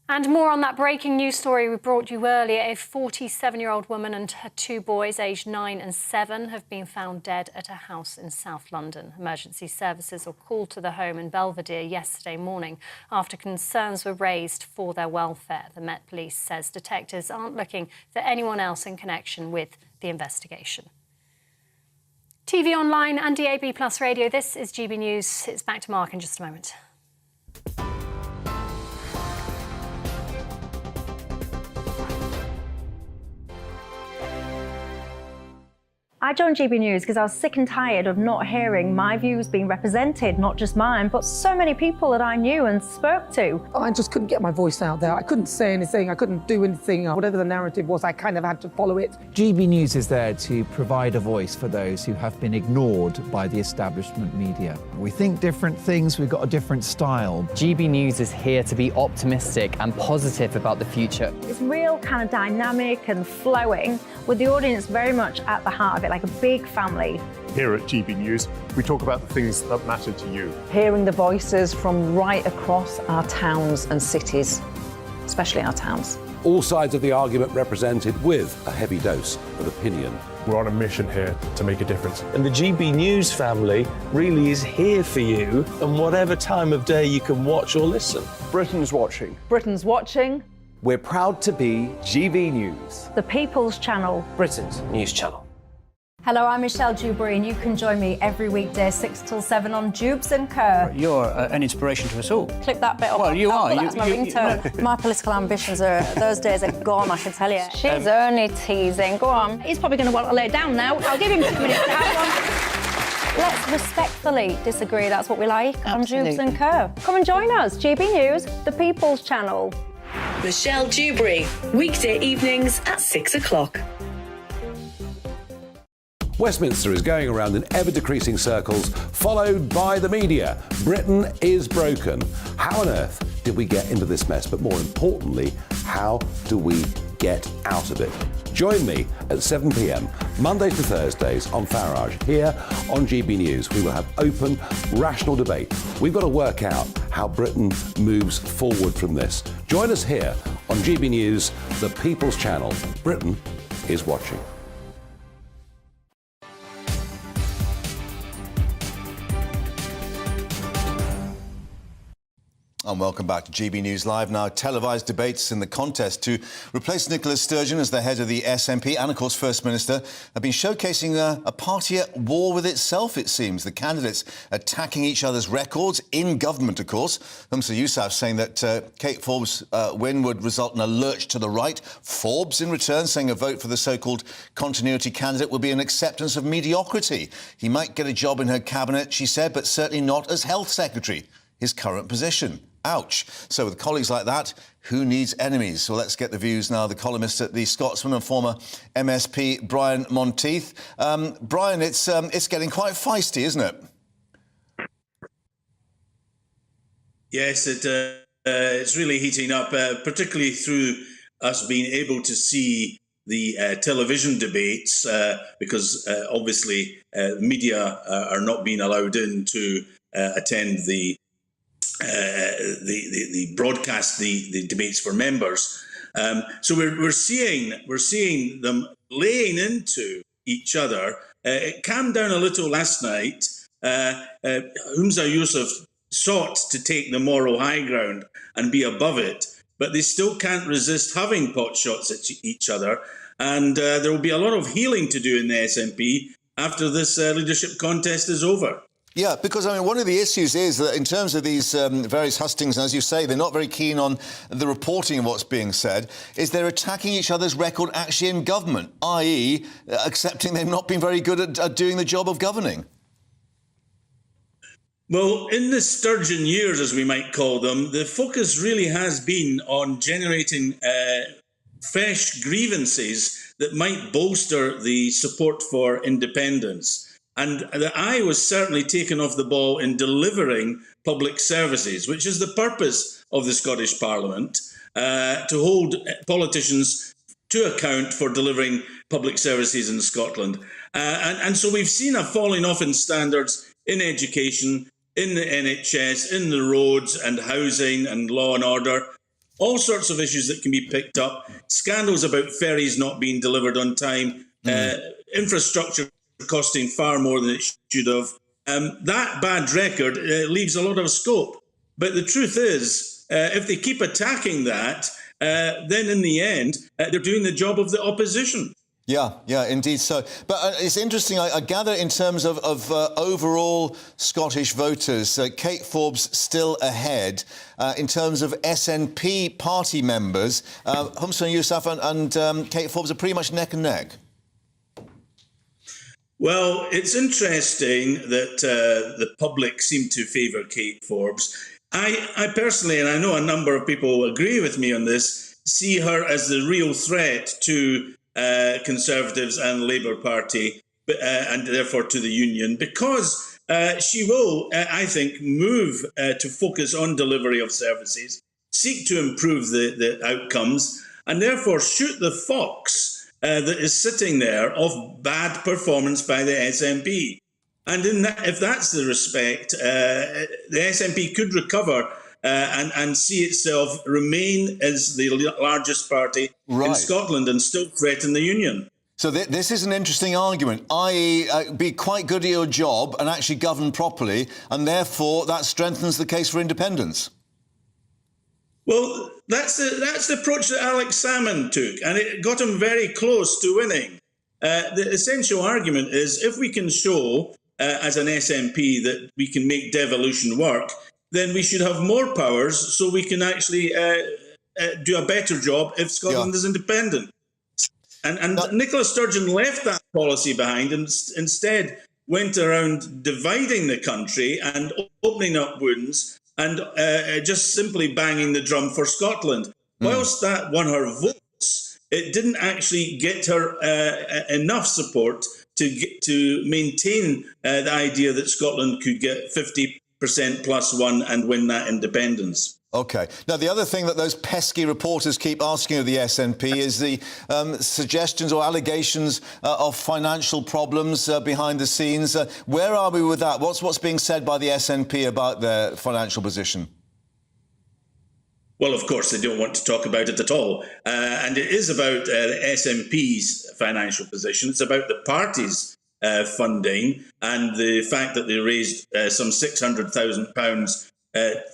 And more on that breaking news story we brought you earlier. A 47-year-old woman and her 2 boys, aged 9 and 7, have been found dead at a house in South London. Emergency services were called to the home in Belvedere yesterday morning after concerns were raised for their welfare. The Met Police says detectives aren't looking for anyone else in connection with the investigation. TV online and DAB+ radio, this is GB News. It's back to Mark in just a moment. I joined GB News because I was sick and tired of not hearing my views being represented, not just mine, but so many people that I knew and spoke to. I just couldn't get my voice out there. I couldn't say anything. I couldn't do anything. Whatever the narrative was, I kind of had to follow it. GB News is there to provide a voice for those who have been ignored by the establishment media. We think different things, we've got a different style. GB News is here to be optimistic and positive about the future. It's real kind of dynamic and flowing, with the audience very much at the heart of it, like a big family. Here at GB News, we talk about the things that matter to you. Hearing the voices from right across our towns and cities, especially our towns. All sides of the argument represented with a heavy dose of opinion. We're on a mission here to make a difference. And the GB News family really is here for you, and whatever time of day you can watch or listen. Britain's watching. Britain's watching. We're proud to be GB News. The People's Channel. Britain's news channel. Hello, I'm Michelle Dewberry, and you can join me every weekday 6 till 7 on Dubes and Kerr. You're an inspiration to us all. Clip that bit up. Well, you are. That's my ringtone. My political ambitions those days are gone, I can tell you. She's only teasing. Go on. He's probably going to want to lay down now. I'll give him 2 minutes to have one. Let's respectfully disagree. That's what we like on Dubes and Kerr. Come and join us. GB News, the People's Channel. Michelle Dewberry, weekday evenings at 6 o'clock. Westminster is going around in ever-decreasing circles, followed by the media. Britain is broken. How on earth did we get into this mess? But more importantly, how do we get out of it? Join me at 7 p.m, Mondays to Thursdays on Farage. Here on GB News, we will have open, rational debate. We've got to work out how Britain moves forward from this. Join us here on GB News, the People's Channel. Britain is watching. And welcome back to GB News Live. Now, televised debates in the contest to replace Nicola Sturgeon as the head of the SNP and, of course, First Minister have been showcasing a party at war with itself, it seems. The candidates attacking each other's records in government, of course. Mr Yousaf saying that Kate Forbes' win would result in a lurch to the right. Forbes, in return, saying a vote for the so-called continuity candidate would be an acceptance of mediocrity. He might get a job in her cabinet, she said, but certainly not as Health Secretary, his current position. Ouch. So with colleagues like that, who needs enemies? So let's get the views now. The columnist at The Scotsman and former MSP, Brian Monteith. Brian, it's getting quite feisty, isn't it? Yes, it's really heating up, particularly through us being able to see the television debates, because obviously media are not being allowed in to attend the broadcast, the debates for members. So we're seeing them laying into each other. It calmed down a little last night. Humza Yousaf sought to take the moral high ground and be above it, but they still can't resist having pot shots at each other. And there will be a lot of healing to do in the SNP after this leadership contest is over. Yeah, because, I mean, one of the issues is that in terms of these various hustings, and as you say, they're not very keen on the reporting of what's being said, is they're attacking each other's record actually in government, i.e. accepting they've not been very good at doing the job of governing. Well, in the Sturgeon years, as we might call them, the focus really has been on generating fresh grievances that might bolster the support for independence. And the eye was certainly taken off the ball in delivering public services, which is the purpose of the Scottish Parliament, to hold politicians to account for delivering public services in Scotland. And so we've seen a falling off in standards in education, in the NHS, in the roads and housing and law and order. All sorts of issues that can be picked up. Scandals about ferries not being delivered on time, infrastructure costing far more than it should have. That bad record leaves a lot of scope. But the truth is, if they keep attacking that, then in the end, they're doing the job of the opposition. Yeah, indeed so. But it's interesting, I gather, in terms of overall Scottish voters, Kate Forbes still ahead. In terms of SNP party members, Humza Yousaf and Kate Forbes are pretty much neck and neck. Well, it's interesting that the public seem to favour Kate Forbes. I personally, and I know a number of people agree with me on this, see her as the real threat to Conservatives and Labour Party, and therefore to the Union, because she will, I think, move to focus on delivery of services, seek to improve the outcomes, and therefore shoot the fox that is sitting there of bad performance by the SNP. And in that, if that's the respect, the SNP could recover and see itself remain as the largest party in Scotland and still threaten the Union. So this is an interesting argument, i.e. Be quite good at your job and actually govern properly, and therefore that strengthens the case for independence. Well, that's the approach that Alex Salmond took, and it got him very close to winning. The essential argument is if we can show, as an SNP, that we can make devolution work, then we should have more powers so we can actually do a better job if Scotland is independent. And Nicola Sturgeon left that policy behind and instead went around dividing the country and opening up wounds and just simply banging the drum for Scotland. Whilst that won her votes, it didn't actually get her enough support to maintain the idea that Scotland could get 50% +1 and win that independence. OK. Now, the other thing that those pesky reporters keep asking of the SNP is the suggestions or allegations of financial problems behind the scenes. Where are we with that? What's being said by the SNP about their financial position? Well, of course, they don't want to talk about it at all. And it is about the SNP's financial position. It's about the party's funding and the fact that they raised some £600,000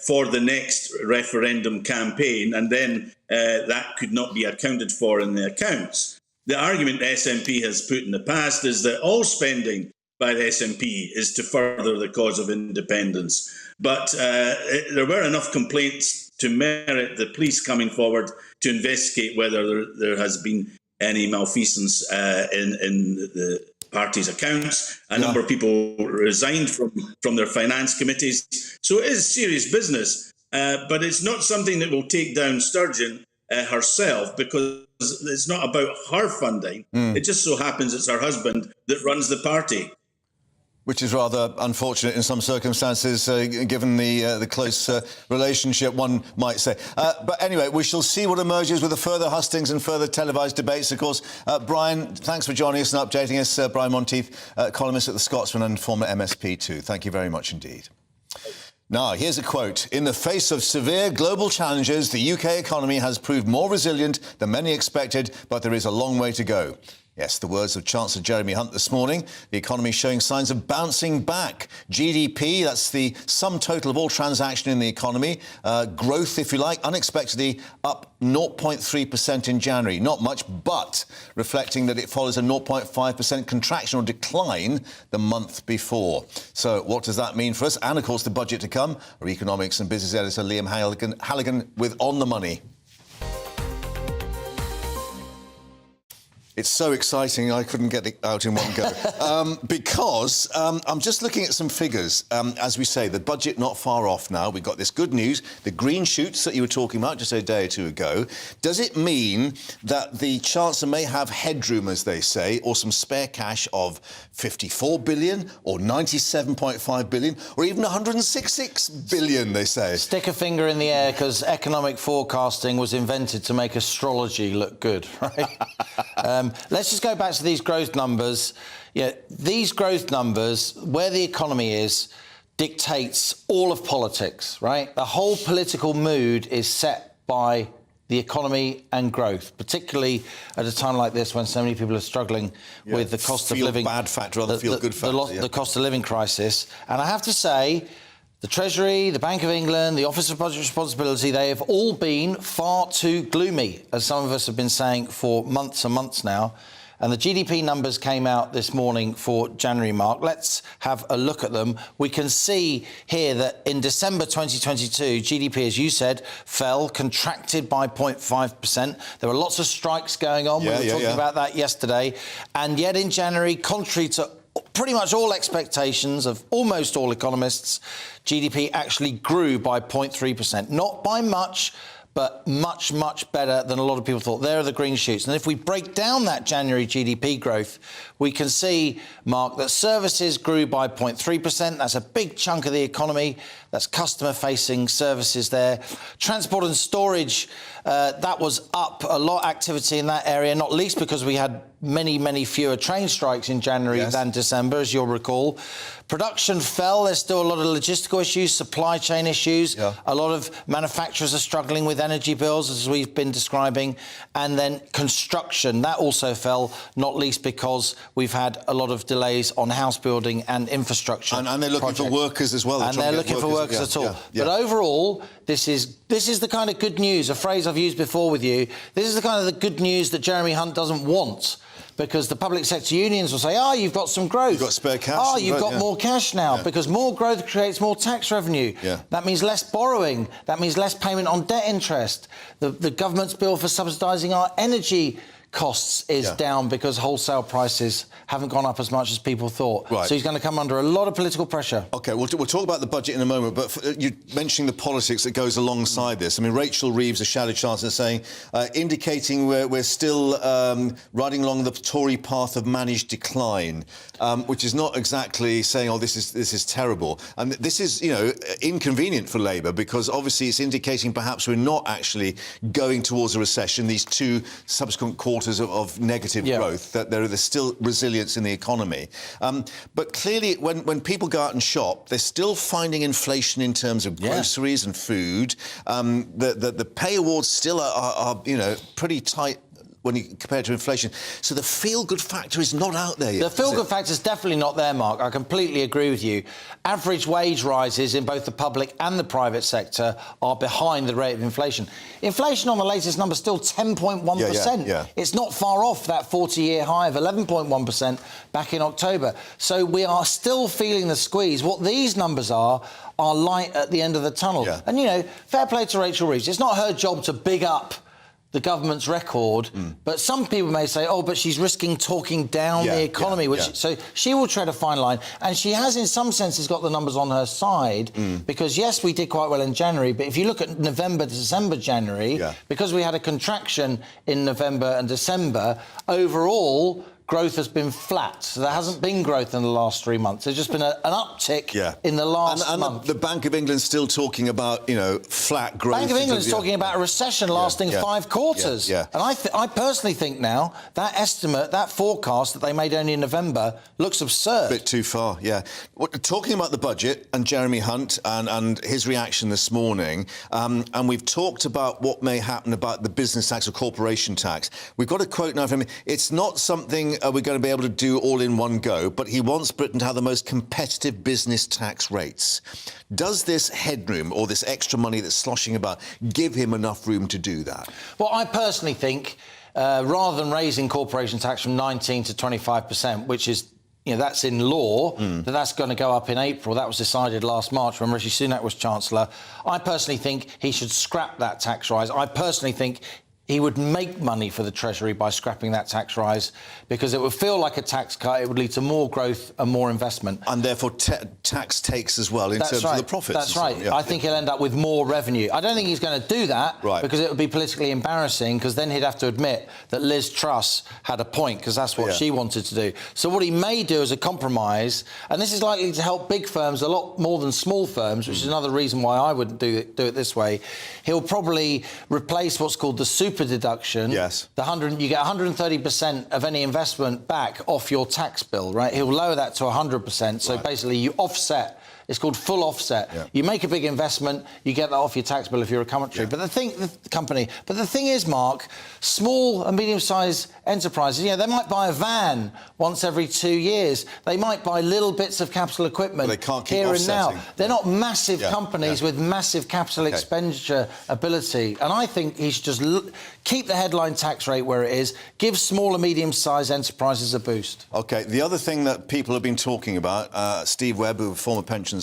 for the next referendum campaign, and then that could not be accounted for in the accounts. The argument the SNP has put in the past is that all spending by the SNP is to further the cause of independence. But there were enough complaints to merit the police coming forward to investigate whether there has been any malfeasance in the party's accounts. A number of people resigned from their finance committees. So it is serious business. but it's not something that will take down Sturgeon herself, because it's not about her funding. It just so happens it's her husband that runs the party. Which is rather unfortunate in some circumstances, given the close relationship, one might say. But anyway, we shall see what emerges with the further hustings and further televised debates, of course. Brian, thanks for joining us and updating us. Brian Monteith, columnist at The Scotsman and former MSP too. Thank you very much indeed. Now, here's a quote. In the face of severe global challenges, the UK economy has proved more resilient than many expected, but there is a long way to go. Yes, the words of Chancellor Jeremy Hunt this morning. The economy showing signs of bouncing back. GDP, that's the sum total of all transaction in the economy. Growth, if you like, unexpectedly up 0.3% in January. Not much, but reflecting that it follows a 0.5% contraction or decline the month before. So what does that mean for us? And, of course, the budget to come. Our economics and business editor Liam Halligan with On the Money. It's so exciting, I couldn't get it out in one go. Because I'm just looking at some figures. As we say, the budget not far off now. We've got this good news, the green shoots that you were talking about just a day or two ago. Does it mean that the Chancellor may have headroom, as they say, or some spare cash of 54 billion or 97.5 billion or even 166 billion, they say? Stick a finger in the air, because economic forecasting was invented to make astrology look good, right? Let's just go back to these growth numbers. Yeah, these growth numbers, where the economy is, dictates all of politics, right? The whole political mood is set by the economy and growth, particularly at a time like this when so many people are struggling with the cost of living. Bad factor, rather feel good factor. The cost of living crisis. And I have to say, the Treasury, the Bank of England, the Office of Budget Responsibility, they have all been far too gloomy, as some of us have been saying for months and months now. And the GDP numbers came out this morning for January, Mark. Let's have a look at them. We can see here that in December 2022, GDP, as you said, fell, contracted by 0.5%. There were lots of strikes going on. We were talking about that yesterday. And yet in January, contrary to pretty much all expectations of almost all economists, GDP actually grew by 0.3%. Not by much, but much, much better than a lot of people thought. There are the green shoots. And if we break down that January GDP growth, we can see, Mark, that services grew by 0.3%. That's a big chunk of the economy. That's customer-facing services there. Transport and storage, that was up a lot, activity in that area, not least because we had many, many fewer train strikes in January than December, as you'll recall. Production fell. There's still a lot of logistical issues, supply chain issues. A lot of manufacturers are struggling with energy bills, as we've been describing. And then construction, that also fell, not least because we've had a lot of delays on house building and infrastructure. And they're looking for workers as well. And they're looking for workers at all. But overall, this is the kind of good news, a phrase I've used before with you. This is the kind of the good news that Jeremy Hunt doesn't want, because the public sector unions will say, you've got some growth. You've got spare cash. You've got more cash now, because more growth creates more tax revenue. That means less borrowing. That means less payment on debt interest. The government's bill for subsidising our energy costs is down because wholesale prices haven't gone up as much as people thought. Right. So he's going to come under a lot of political pressure. OK, we'll talk about the budget in a moment, but you mentioning the politics that goes alongside this. I mean, Rachel Reeves, the Shadow Chancellor, saying, indicating we're still riding along the Tory path of managed decline, which is not exactly saying, this is terrible. And this is, inconvenient for Labour, because obviously it's indicating perhaps we're not actually going towards a recession, these two subsequent quarters of negative growth, that there's still resilience in the economy. But clearly, when people go out and shop, they're still finding inflation in terms of groceries and food. The pay awards still are pretty tight when you compare it to inflation. So the feel-good factor is not out there yet. The feel-good factor is definitely not there, Mark. I completely agree with you. Average wage rises in both the public and the private sector are behind the rate of inflation. Inflation on the latest number is still 10.1%. It's not far off that 40-year high of 11.1% back in October. So we are still feeling the squeeze. What these numbers are light at the end of the tunnel. And, fair play to Rachel Reeves. It's not her job to big up the government's record, but some people may say, oh, but she's risking talking down the economy, so she will tread a fine line, and she has in some senses got the numbers on her side, because yes, we did quite well in January, but if you look at November, December, January, because we had a contraction in November and December, overall growth has been flat. So there hasn't been growth in the last 3 months. There's just been an uptick in the last month. The Bank of England's still talking about, flat growth. Bank of England's talking about a recession lasting 5 quarters. And I personally think now that estimate, that forecast that they made only in November looks absurd. A bit too far, Talking about the budget and Jeremy Hunt and his reaction this morning, and we've talked about what may happen about the business tax or corporation tax. We've got a quote now from him. It's not something we're going to be able to do all in one go, but he wants Britain to have the most competitive business tax rates. Does this headroom or this extra money that's sloshing about give him enough room to do that? Well, I personally think rather than raising corporation tax from 19 to 25%, which is that's in law, that's going to go up in April. That was decided last March when Rishi Sunak was Chancellor. I personally think he should scrap that tax rise. I personally think he would make money for the Treasury by scrapping that tax rise, because it would feel like a tax cut. It would lead to more growth and more investment. And therefore tax takes as well in terms of the profits. That's right. I think he'll end up with more revenue. I don't think he's going to do that because it would be politically embarrassing, because then he'd have to admit that Liz Truss had a point, because that's what she wanted to do. So what he may do as a compromise, and this is likely to help big firms a lot more than small firms, which is another reason why I wouldn't do it this way, he'll probably replace what's called the super deduction. Yes. You get 130% of any investment back off your tax bill, right? He'll lower that to 100%. So basically you offset. It's called full offset. You make a big investment, you get that off your tax bill if you're a company. But the thing is, Mark, small and medium-sized enterprises, they might buy a van once every 2 years. They might buy little bits of capital equipment they can't keep here offsetting. and now. They're not massive companies with massive capital expenditure ability. And I think he should just keep the headline tax rate where it is, give small and medium-sized enterprises a boost. OK, the other thing that people have been talking about, Steve Webb, who former pensions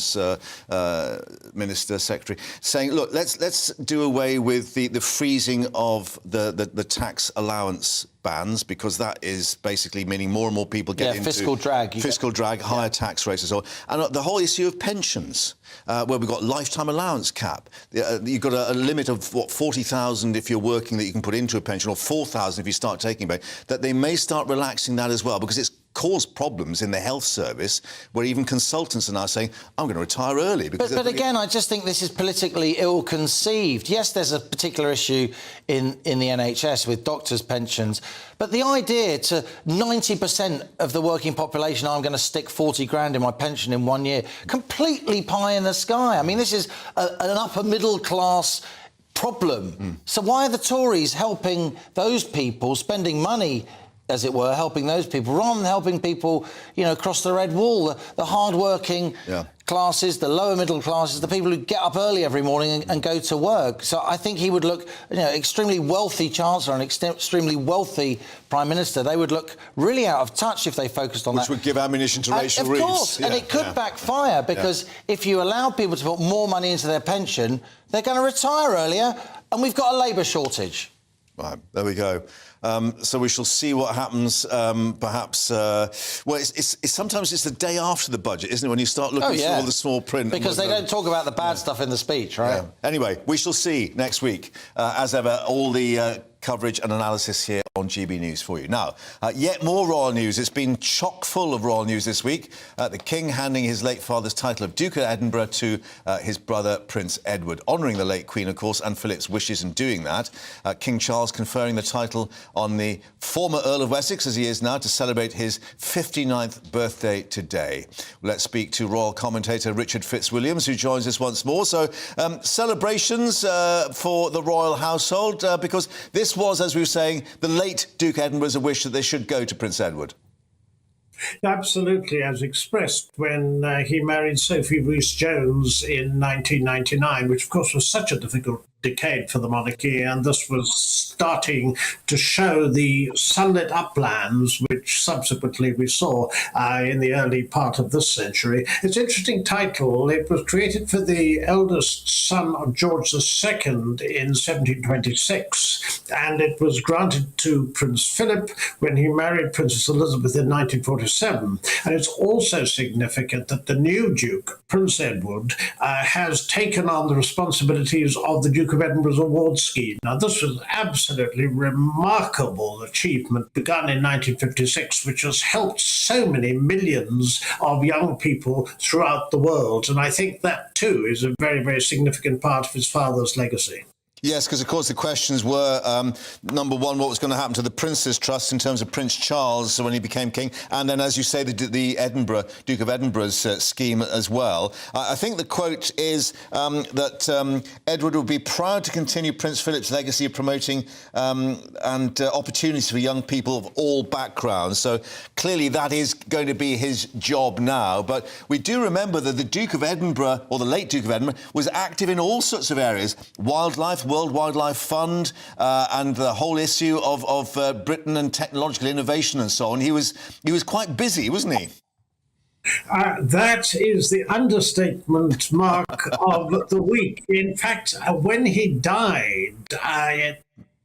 Minister, Secretary, saying, look, let's do away with the freezing of the tax allowance bans, because that is basically meaning more and more people get into fiscal drag, higher tax rates and so on. And the whole issue of pensions, where we've got lifetime allowance cap. You've got a limit of, 40,000 if you're working that you can put into a pension, or 4,000 if you start taking it, that they may start relaxing that as well, because it's caused problems in the health service where even consultants are now saying, I'm going to retire early. Because but again, I just think this is politically ill-conceived. Yes, there's a particular issue in the NHS with doctors' pensions, but the idea to 90% of the working population, I'm going to stick 40 grand in my pension in 1 year, completely pie in the sky. I mean, this is an upper middle class problem. So why are the Tories helping those people, spending money, as it were, helping those people, rather than helping people, across the red wall, the hard-working classes, the lower middle classes, the people who get up early every morning and go to work. So I think he would look, extremely wealthy Chancellor and extremely wealthy Prime Minister. They would look really out of touch if they focused on that. Which would give ammunition to Rachel Reeves. Of course, and it could backfire, because if you allow people to put more money into their pension, they're going to retire earlier, and we've got a labour shortage. Right, there we go. So we shall see what happens. Perhaps, it's sometimes it's the day after the budget, isn't it? When you start looking through all the small print, because they don't talk about the bad stuff in the speech, right? Anyway, we shall see next week. As ever, all the coverage and analysis here on GB News for you. Now, yet more royal news. It's been chock full of royal news this week. The King handing his late father's title of Duke of Edinburgh to his brother Prince Edward, honouring the late Queen, of course, and Philip's wishes in doing that. King Charles conferring the title on the former Earl of Wessex, as he is now, to celebrate his 59th birthday today. Let's speak to royal commentator Richard Fitzwilliams, who joins us once more. So, celebrations for the royal household, because this was, as we were saying, the late Duke Edinburgh's a wish that they should go to Prince Edward. Absolutely, as expressed when he married Sophie Rhys-Jones in 1999, which of course was such a difficult decade for the monarchy, and this was starting to show the sunlit uplands, which subsequently we saw in the early part of this century. It's an interesting title. It was created for the eldest son of George II in 1726, and it was granted to Prince Philip when he married Princess Elizabeth in 1947. And it's also significant that the new Duke, Prince Edward, has taken on the responsibilities of the Duke of Edinburgh's award scheme. Now, this was absolutely remarkable achievement begun in 1956, which has helped so many millions of young people throughout the world. And I think that, too, is a very, very significant part of his father's legacy. Yes, because, of course, the questions were, number one, what was going to happen to the Prince's Trust in terms of Prince Charles when he became king, and then, as you say, the Duke of Edinburgh's scheme as well. I think the quote is that Edward would be proud to continue Prince Philip's legacy of promoting and opportunities for young people of all backgrounds. So clearly that is going to be his job now. But we do remember that the Duke of Edinburgh, or the late Duke of Edinburgh, was active in all sorts of areas: wildlife, World Wildlife Fund, and the whole issue of Britain and technological innovation and so on. He was quite busy, wasn't he? That is the understatement, Mark, of the week. In fact, when he died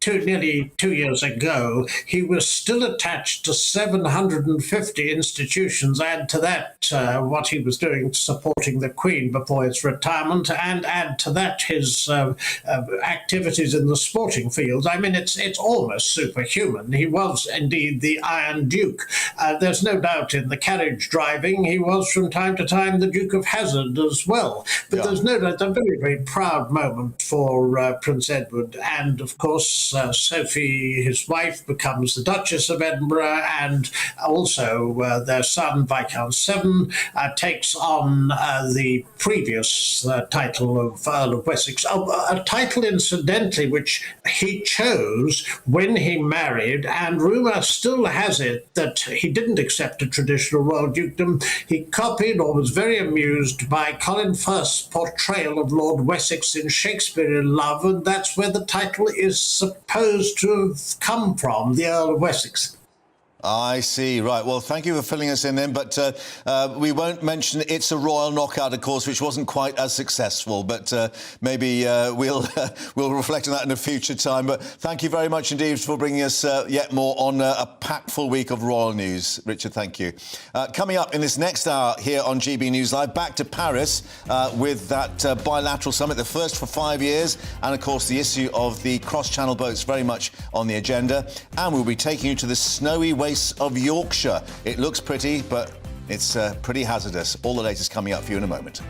nearly 2 years ago, he was still attached to 750 institutions. Add to that what he was doing supporting the Queen before his retirement, and add to that his activities in the sporting field. I mean, it's almost superhuman. He was indeed the Iron Duke. There's no doubt in the carriage driving, he was from time to time the Duke of Hazard as well. But there's no doubt a very, very proud moment for Prince Edward. And, of course, Sophie, his wife, becomes the Duchess of Edinburgh, and also their son, Viscount Severn, takes on the previous title of Earl of Wessex, a title, incidentally, which he chose when he married, and rumour still has it that he didn't accept a traditional royal dukedom. He copied or was very amused by Colin Firth's portrayal of Lord Wessex in Shakespeare in Love, and that's where the title is supposed to have come from, the Earl of Wessex. I see. Right. Well, thank you for filling us in then. But we won't mention It's a Royal Knockout, of course, which wasn't quite as successful. But maybe we'll reflect on that in a future time. But thank you very much indeed for bringing us yet more on a packed full week of royal news. Richard, thank you. Coming up in this next hour here on GB News Live, back to Paris with that bilateral summit, the first for 5 years. And, of course, the issue of the cross-channel boats very much on the agenda. And we'll be taking you to the snowy waste of Yorkshire. It looks pretty, but it's pretty hazardous. All the latest coming up for you in a moment.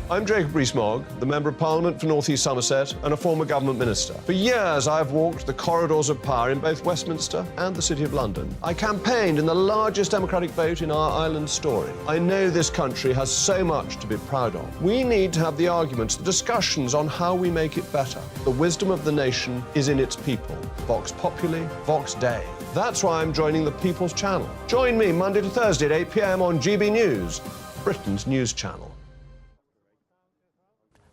I'm Jacob Rees-Mogg, the Member of Parliament for North East Somerset and a former government minister. For years, I've walked the corridors of power in both Westminster and the City of London. I campaigned in the largest democratic vote in our island story. I know this country has so much to be proud of. We need to have the arguments, the discussions on how we make it better. The wisdom of the nation is in its people. Vox Populi, Vox Dei. That's why I'm joining the People's Channel. Join me Monday to Thursday at 8 p.m. on GB News, Britain's news channel.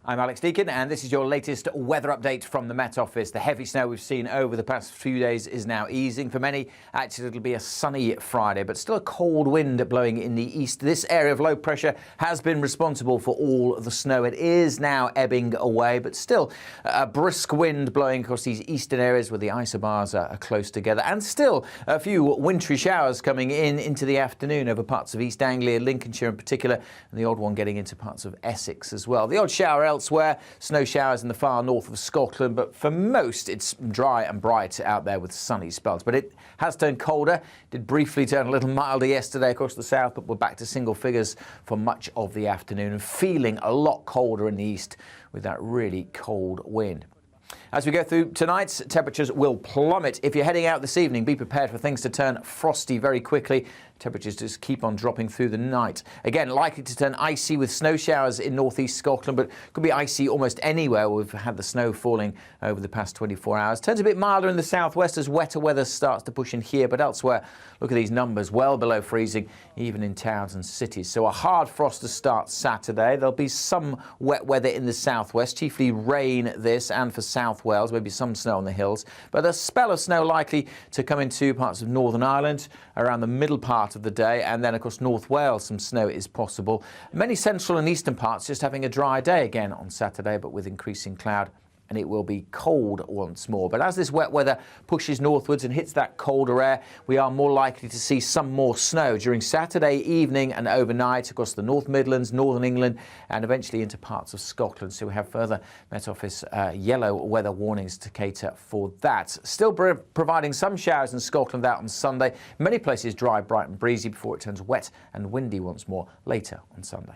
I'm Alex Deakin, and this is your latest weather update from the Met Office. The heavy snow we've seen over the past few days is now easing. For many, actually, it'll be a sunny Friday, but still a cold wind blowing in the east. This area of low pressure has been responsible for all the snow. It is now ebbing away, but still a brisk wind blowing across these eastern areas where the isobars are close together. And still a few wintry showers coming into the afternoon over parts of East Anglia, Lincolnshire in particular, and the odd one getting into parts of Essex as well. The odd shower elsewhere, snow showers in the far north of Scotland, but for most it's dry and bright out there with sunny spells. But it has turned colder. Did briefly turn a little milder yesterday across the south, but we're back to single figures for much of the afternoon and feeling a lot colder in the east with that really cold wind. As we go through tonight, temperatures will plummet. If you're heading out this evening, be prepared for things to turn frosty very quickly. Temperatures just keep on dropping through the night. Again, likely to turn icy with snow showers in northeast Scotland, but could be icy almost anywhere. We've had the snow falling over the past 24 hours. Turns a bit milder in the southwest as wetter weather starts to push in here, but elsewhere, look at these numbers, well below freezing, even in towns and cities. So a hard frost to start Saturday. There'll be some wet weather in the southwest, chiefly rain this and for South Wales, maybe some snow on the hills. But a spell of snow likely to come into parts of Northern Ireland around the middle part of the day, and then across North Wales some snow is possible. Many central and eastern parts just having a dry day again on Saturday, but with increasing cloud. And it will be cold once more. But as this wet weather pushes northwards and hits that colder air, we are more likely to see some more snow during Saturday evening and overnight across the North Midlands, Northern England, and eventually into parts of Scotland. So we have further Met Office yellow weather warnings to cater for that. Still providing some showers in Scotland out on Sunday. Many places dry, bright and breezy before it turns wet and windy once more later on Sunday.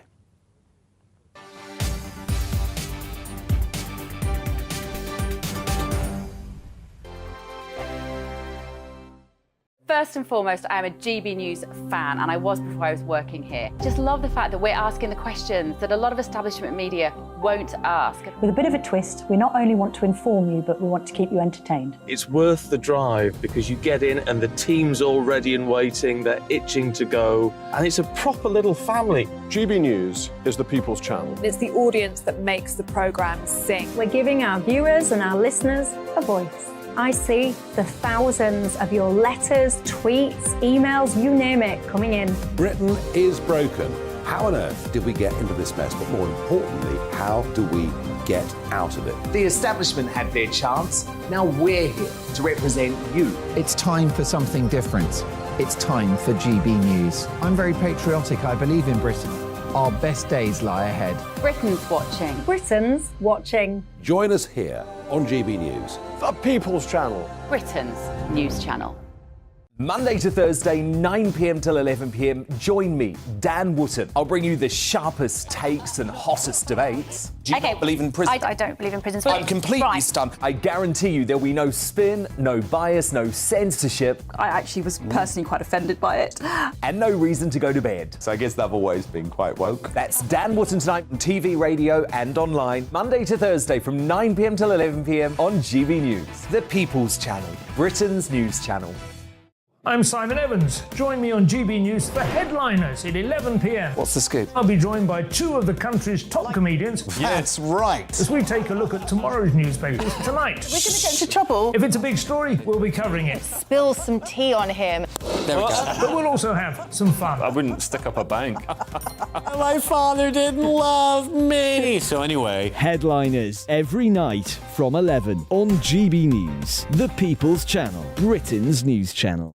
First and foremost, I am a GB News fan, and I was before I was working here. Just love the fact that we're asking the questions that a lot of establishment media won't ask. With a bit of a twist, we not only want to inform you, but we want to keep you entertained. It's worth the drive because you get in and the team's all ready and waiting, they're itching to go, and it's a proper little family. GB News is the people's channel. It's the audience that makes the programme sing. We're giving our viewers and our listeners a voice. I see the thousands of your letters, tweets, emails, you name it, coming in. Britain is broken. How on earth did we get into this mess? But more importantly, how do we get out of it? The establishment had their chance. Now we're here to represent you. It's time for something different. It's time for GB News. I'm very patriotic. I believe in Britain. Our best days lie ahead. Britain's watching. Britain's watching. Join us here on GB News. The people's channel. Britain's news channel. Monday to Thursday, 9 p.m. till 11 p.m. Join me, Dan Wootton. I'll bring you the sharpest takes and hottest debates. Do you not believe in prison? I don't believe in prisons. I'm completely stunned. I guarantee you there'll be no spin, no bias, no censorship. I actually was personally quite offended by it. And no reason to go to bed. So I guess they've always been quite woke. That's Dan Wootton tonight on TV, radio and online. Monday to Thursday from 9 p.m. till 11 p.m. on GB News. The People's Channel, Britain's news channel. I'm Simon Evans. Join me on GB News for Headliners at 11 p.m. What's the scoop? I'll be joined by two of the country's top comedians. That's right. As we take a look at tomorrow's newspapers tonight. We're going to get into trouble. If it's a big story, we'll be covering it. Spill some tea on him. There we go. But we'll also have some fun. I wouldn't stick up a bank. My father didn't love me. So anyway. Headliners every night from 11 on GB News, the People's Channel, Britain's news channel.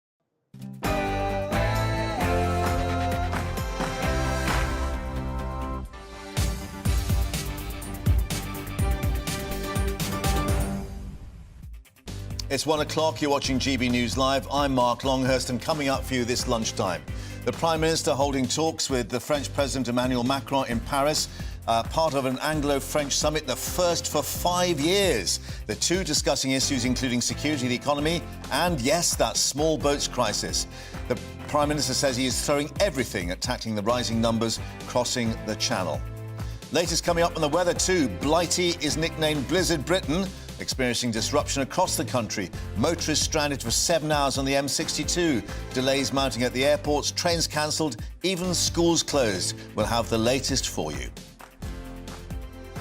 It's 1 o'clock, you're watching GB News Live. I'm Mark Longhurst, and coming up for you this lunchtime, the Prime Minister holding talks with the French President Emmanuel Macron in Paris, part of an Anglo-French summit, the first for 5 years. The two discussing issues including security, the economy, and yes, that small boats crisis. The Prime Minister says he is throwing everything at tackling the rising numbers crossing the Channel. Latest coming up on the weather too. Blighty is nicknamed Blizzard Britain, experiencing disruption across the country. Motorists stranded for 7 hours on the M62. Delays mounting at the airports, trains cancelled, even schools closed. We'll have the latest for you.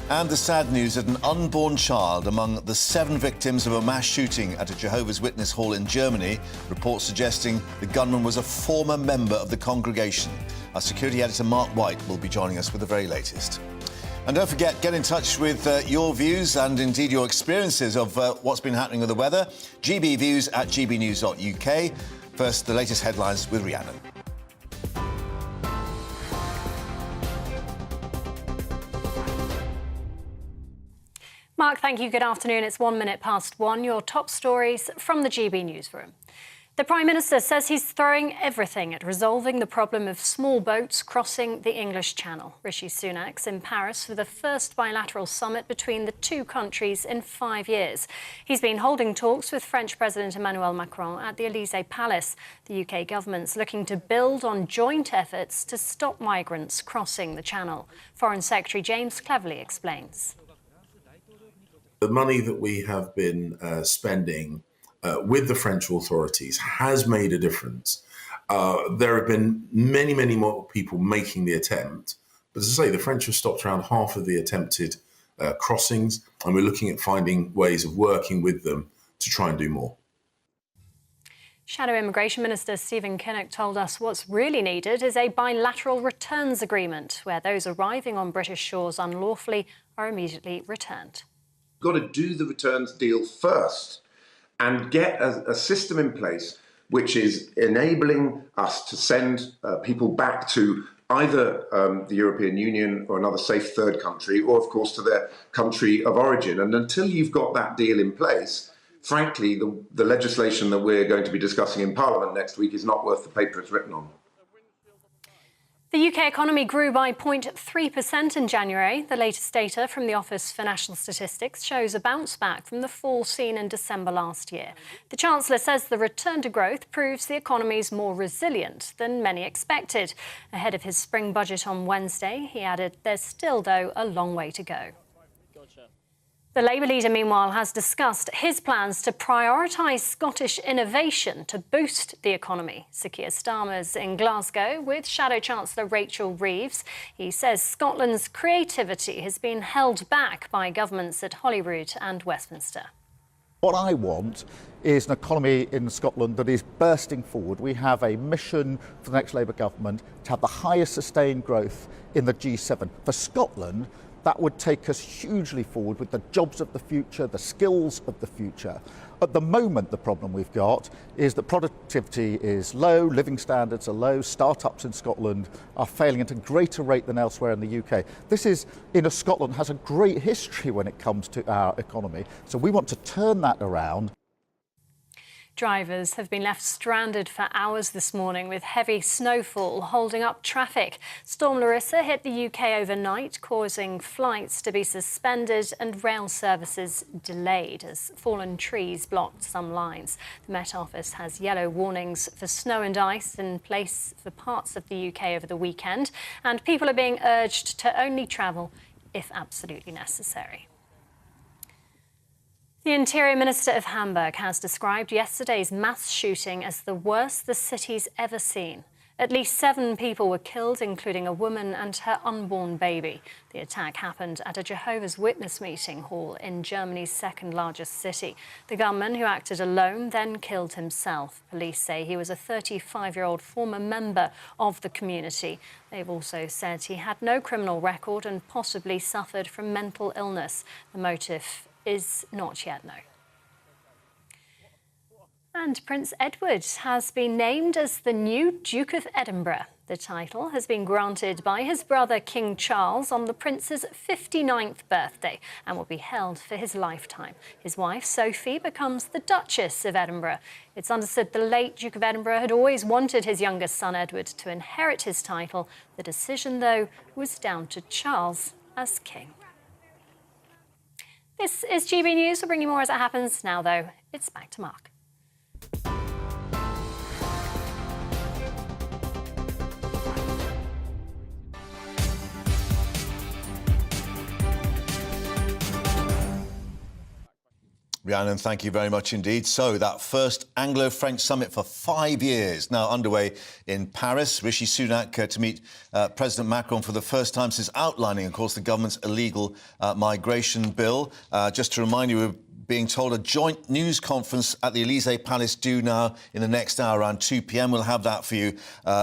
And the sad news that an unborn child among the 7 victims of a mass shooting at a Jehovah's Witness hall in Germany, reports suggesting the gunman was a former member of the congregation. Our security editor Mark White will be joining us with the very latest. And don't forget, get in touch with your views and indeed your experiences of what's been happening with the weather. GB Views at gbnews.uk. First, the latest headlines with Rhiannon. Mark, thank you. Good afternoon. It's 1 minute past 1. Your top stories from the GB newsroom. The Prime Minister says he's throwing everything at resolving the problem of small boats crossing the English Channel. Rishi Sunak's in Paris for the first bilateral summit between the two countries in 5 years. He's been holding talks with French President Emmanuel Macron at the Elysee Palace. The UK government's looking to build on joint efforts to stop migrants crossing the Channel. Foreign Secretary James Cleverly explains. The money that we have been spending with the French authorities has made a difference. There have been many, many more people making the attempt. But as I say, the French have stopped around half of the attempted crossings, and we're looking at finding ways of working with them to try and do more. Shadow Immigration Minister Stephen Kinnock told us what's really needed is a bilateral returns agreement, where those arriving on British shores unlawfully are immediately returned. Got to do the returns deal first and get a system in place which is enabling us to send people back to either the European Union or another safe third country, or of course to their country of origin. And until you've got that deal in place, frankly, the legislation that we're going to be discussing in Parliament next week is not worth the paper it's written on. The UK economy grew by 0.3% in January. The latest data from the Office for National Statistics shows a bounce back from the fall seen in December last year. The Chancellor says the return to growth proves the economy is more resilient than many expected. Ahead of his spring budget on Wednesday, he added there's still, though, a long way to go. The Labour leader, meanwhile, has discussed his plans to prioritise Scottish innovation to boost the economy. Sir Keir Starmer's in Glasgow with Shadow Chancellor Rachel Reeves. He says Scotland's creativity has been held back by governments at Holyrood and Westminster. What I want is an economy in Scotland that is bursting forward. We have a mission for the next Labour government to have the highest sustained growth in the G7. For Scotland, that would take us hugely forward with the jobs of the future, the skills of the future. At the moment, the problem we've got is that productivity is low, living standards are low, start-ups in Scotland are failing at a greater rate than elsewhere in the UK. This is, Scotland has a great history when it comes to our economy, so we want to turn that around. Drivers have been left stranded for hours this morning with heavy snowfall holding up traffic. Storm Larissa hit the UK overnight, causing flights to be suspended and rail services delayed as fallen trees blocked some lines. The Met Office has yellow warnings for snow and ice in place for parts of the UK over the weekend, and people are being urged to only travel if absolutely necessary. The Interior Minister of Hamburg has described yesterday's mass shooting as the worst the city's ever seen. At least 7 people were killed, including a woman and her unborn baby. The attack happened at a Jehovah's Witness meeting hall in Germany's second largest city. The gunman, who acted alone, then killed himself. Police say he was a 35-year-old former member of the community. They've also said he had no criminal record and possibly suffered from mental illness. The motive is not yet known. And Prince Edward has been named as the new Duke of Edinburgh. The title has been granted by his brother King Charles on the prince's 59th birthday and will be held for his lifetime. His wife Sophie becomes the Duchess of Edinburgh. It's understood the late Duke of Edinburgh had always wanted his youngest son Edward to inherit his title. The decision, though, was down to Charles as king. This is GB News. We'll bring you more as it happens. Now, though, it's back to Mark. Rhiannon, thank you very much indeed. So that first Anglo-French summit for 5 years now underway in Paris. Rishi Sunak to meet President Macron for the first time since outlining, of course, the government's illegal migration bill. Just to remind you, we're being told a joint news conference at the Elysee Palace due now in the next hour around 2 p.m. We'll have that for you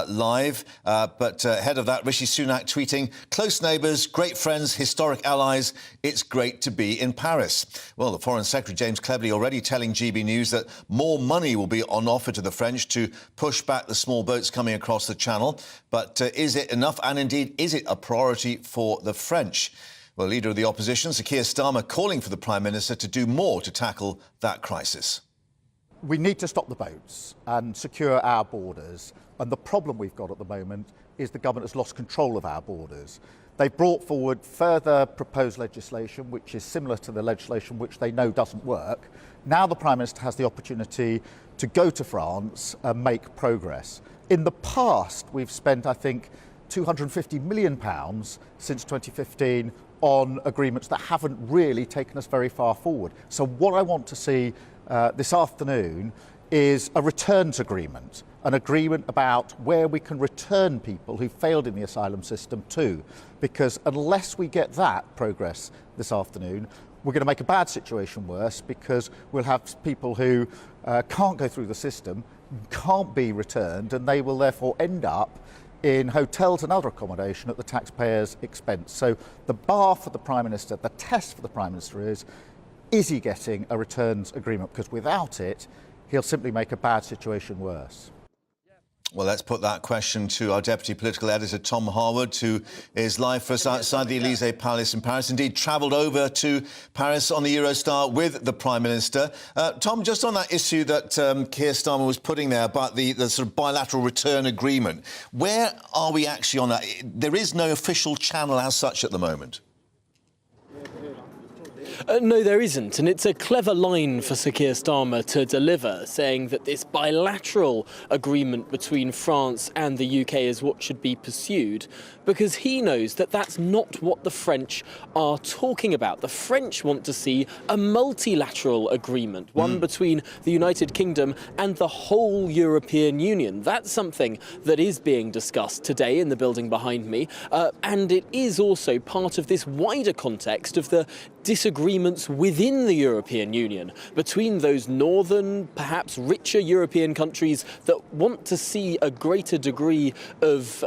live. But ahead of that, Rishi Sunak tweeting, "Close neighbours, great friends, historic allies. It's great to be in Paris." Well, the Foreign Secretary James Cleverly already telling GB News that more money will be on offer to the French to push back the small boats coming across the Channel. But is it enough? And indeed, is it a priority for the French? Well, Leader of the Opposition, Sir Keir Starmer, calling for the Prime Minister to do more to tackle that crisis. we need to stop the boats and secure our borders. And the problem we've got at the moment is the government has lost control of our borders. They've brought forward further proposed legislation, which is similar to the legislation which they know doesn't work. Now the Prime Minister has the opportunity to go to France and make progress. In the past, we've spent, I think, £250 million since 2015 on agreements that haven't really taken us very far forward. So what I want to see this afternoon is a returns agreement, an agreement about where we can return people who failed in the asylum system to, because unless we get that progress this afternoon, we're going to make a bad situation worse, because we'll have people who can't go through the system, can't be returned, and they will therefore end up in hotels and other accommodation at the taxpayers' expense. So the bar for the Prime Minister, the test for the Prime Minister is he getting a returns agreement? Because without it, he'll simply make a bad situation worse. Well, let's put that question to our Deputy Political Editor, Tom Harwood, who is live for us outside the Élysée Palace in Paris. Indeed, travelled over to Paris on the Eurostar with the Prime Minister. Tom, just on that issue that Keir Starmer was putting there about the sort of bilateral return agreement, where are we actually on that? There is no official channel as such at the moment. No, there isn't, and it's a clever line for Sir Keir Starmer to deliver, saying that this bilateral agreement between France and the UK is what should be pursued, because he knows that that's not what the French are talking about. The French want to see a multilateral agreement, one between the United Kingdom and the whole European Union. That's something that is being discussed today in the building behind me, and it is also part of this wider context of the disagreements within the European Union between those northern, perhaps richer European countries that want to see a greater degree of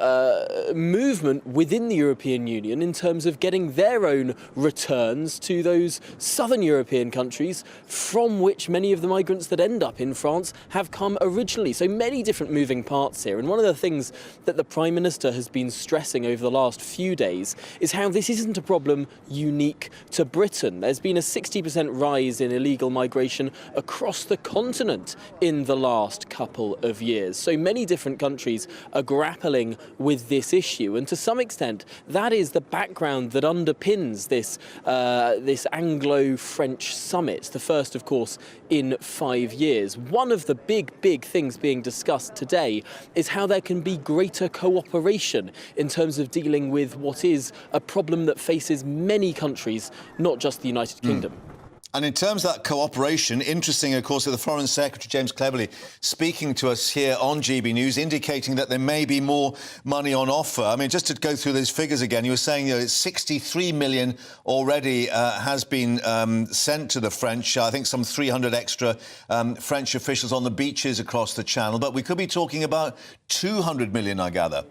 movement within the European Union in terms of getting their own returns to those southern European countries from which many of the migrants that end up in France have come originally. So many different moving parts here. And one of the things that the Prime Minister has been stressing over the last few days is how this isn't a problem unique to Britain. There's been a 60% rise in illegal migration across the continent in the last couple of years. So many different countries are grappling with this issue, and to some extent that is the background that underpins this this Anglo-French summit, the first, of course, in 5 years. One of the big things being discussed today is how there can be greater cooperation in terms of dealing with what is a problem that faces many countries, not just the United Kingdom. And in terms of that cooperation, interesting, of course, that the Foreign Secretary, James Cleverly, speaking to us here on GB News, indicating that there may be more money on offer. I mean, just to go through those figures again, you were saying, you know, it's 63 million already has been sent to the French. I think some 300 extra French officials on the beaches across the Channel. But we could be talking about 200 million, I gather.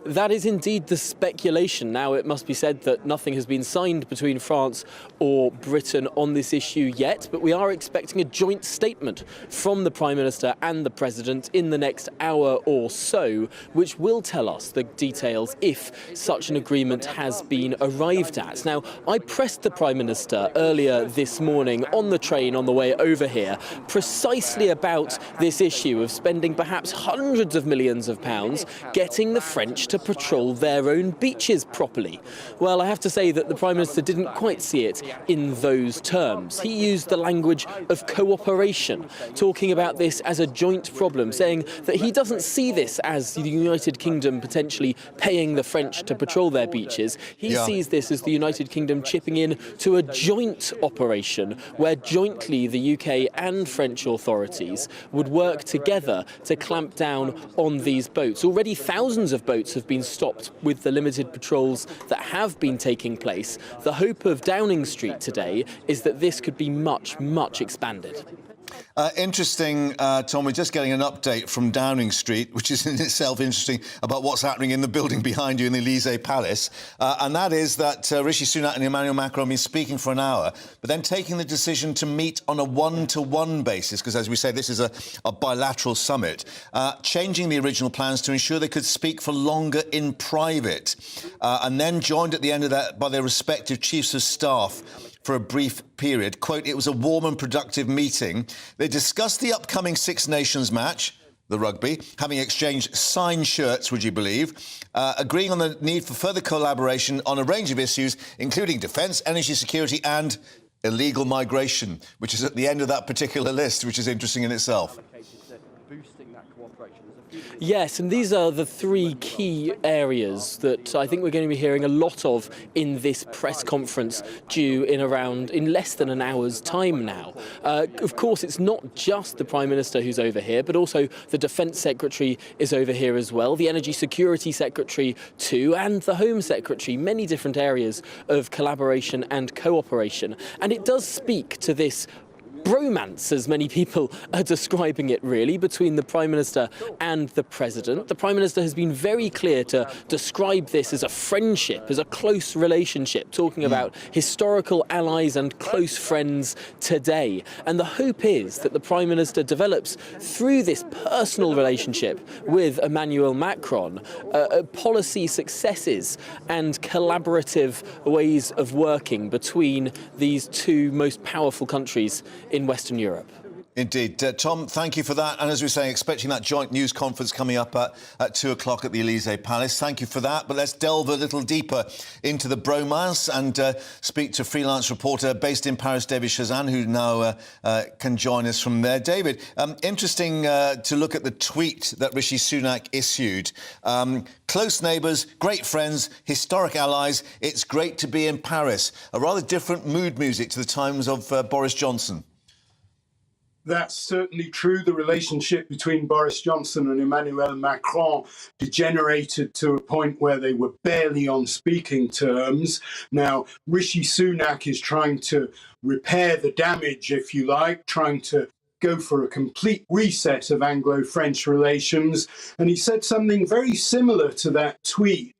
That is indeed the speculation. Now, it must be said that nothing has been signed between France or Britain on this issue yet, but we are expecting a joint statement from the Prime Minister and the President in the next hour or so, which will tell us the details if such an agreement has been arrived at. Now, I pressed the Prime Minister earlier this morning on the train on the way over here precisely about this issue of spending perhaps hundreds of millions of pounds getting the French to patrol their own beaches properly. Well, I have to say that the Prime Minister didn't quite see it in those terms. He used the language of cooperation, talking about this as a joint problem, saying that he doesn't see this as the United Kingdom potentially paying the French to patrol their beaches. He sees this as the United Kingdom chipping in to a joint operation where jointly the UK and French authorities would work together to clamp down on these boats. Already thousands of boats have been stopped with the limited patrols that have been taking place. The hope of Downing Street today is that this could be much expanded. Interesting, Tom, we're just getting an update from Downing Street, which is in itself interesting, about what's happening in the building behind you in the Élysée Palace. And that is that Rishi Sunak and Emmanuel Macron have been speaking for an hour, but then taking the decision to meet on a one-to-one basis, because, as we say, this is a bilateral summit, changing the original plans to ensure they could speak for longer in private, and then joined at the end of that by their respective chiefs of staff for a brief period. Quote, it was a warm and productive meeting. They discussed the upcoming Six Nations match, the rugby, having exchanged signed shirts, would you believe, agreeing on the need for further collaboration on a range of issues, including defence, energy security and illegal migration, which is at the end of that particular list, which is interesting in itself. Yes, and these are the three key areas that I think we're going to be hearing a lot of in this press conference due in less than an hour's time now. Of course, it's not just the Prime Minister who's over here, but also the Defence Secretary is over here as well, the Energy Security Secretary too, and the Home Secretary. Many different areas of collaboration and cooperation. And it does speak to this bromance, as many people are describing it, really, between the Prime Minister and the President. The Prime Minister has been very clear to describe this as a friendship, as a close relationship, talking about historical allies and close friends today. And the hope is that the Prime Minister develops, through this personal relationship with Emmanuel Macron, policy successes and collaborative ways of working between these two most powerful countries in Western Europe. Indeed. Tom, thank you for that. And as we were saying, expecting that joint news conference coming up at 2 o'clock at the Élysée Palace. Thank you for that. But let's delve a little deeper into the bromance and speak to freelance reporter based in Paris, David Chazan, who now can join us from there. David, interesting to look at the tweet that Rishi Sunak issued. Close neighbours, great friends, historic allies. It's great to be in Paris. A rather different mood music to the times of Boris Johnson. That's certainly true. The relationship between Boris Johnson and Emmanuel Macron degenerated to a point where they were barely on speaking terms. Now, Rishi Sunak is trying to repair the damage, if you like, trying to go for a complete reset of Anglo-French relations. And he said something very similar to that tweet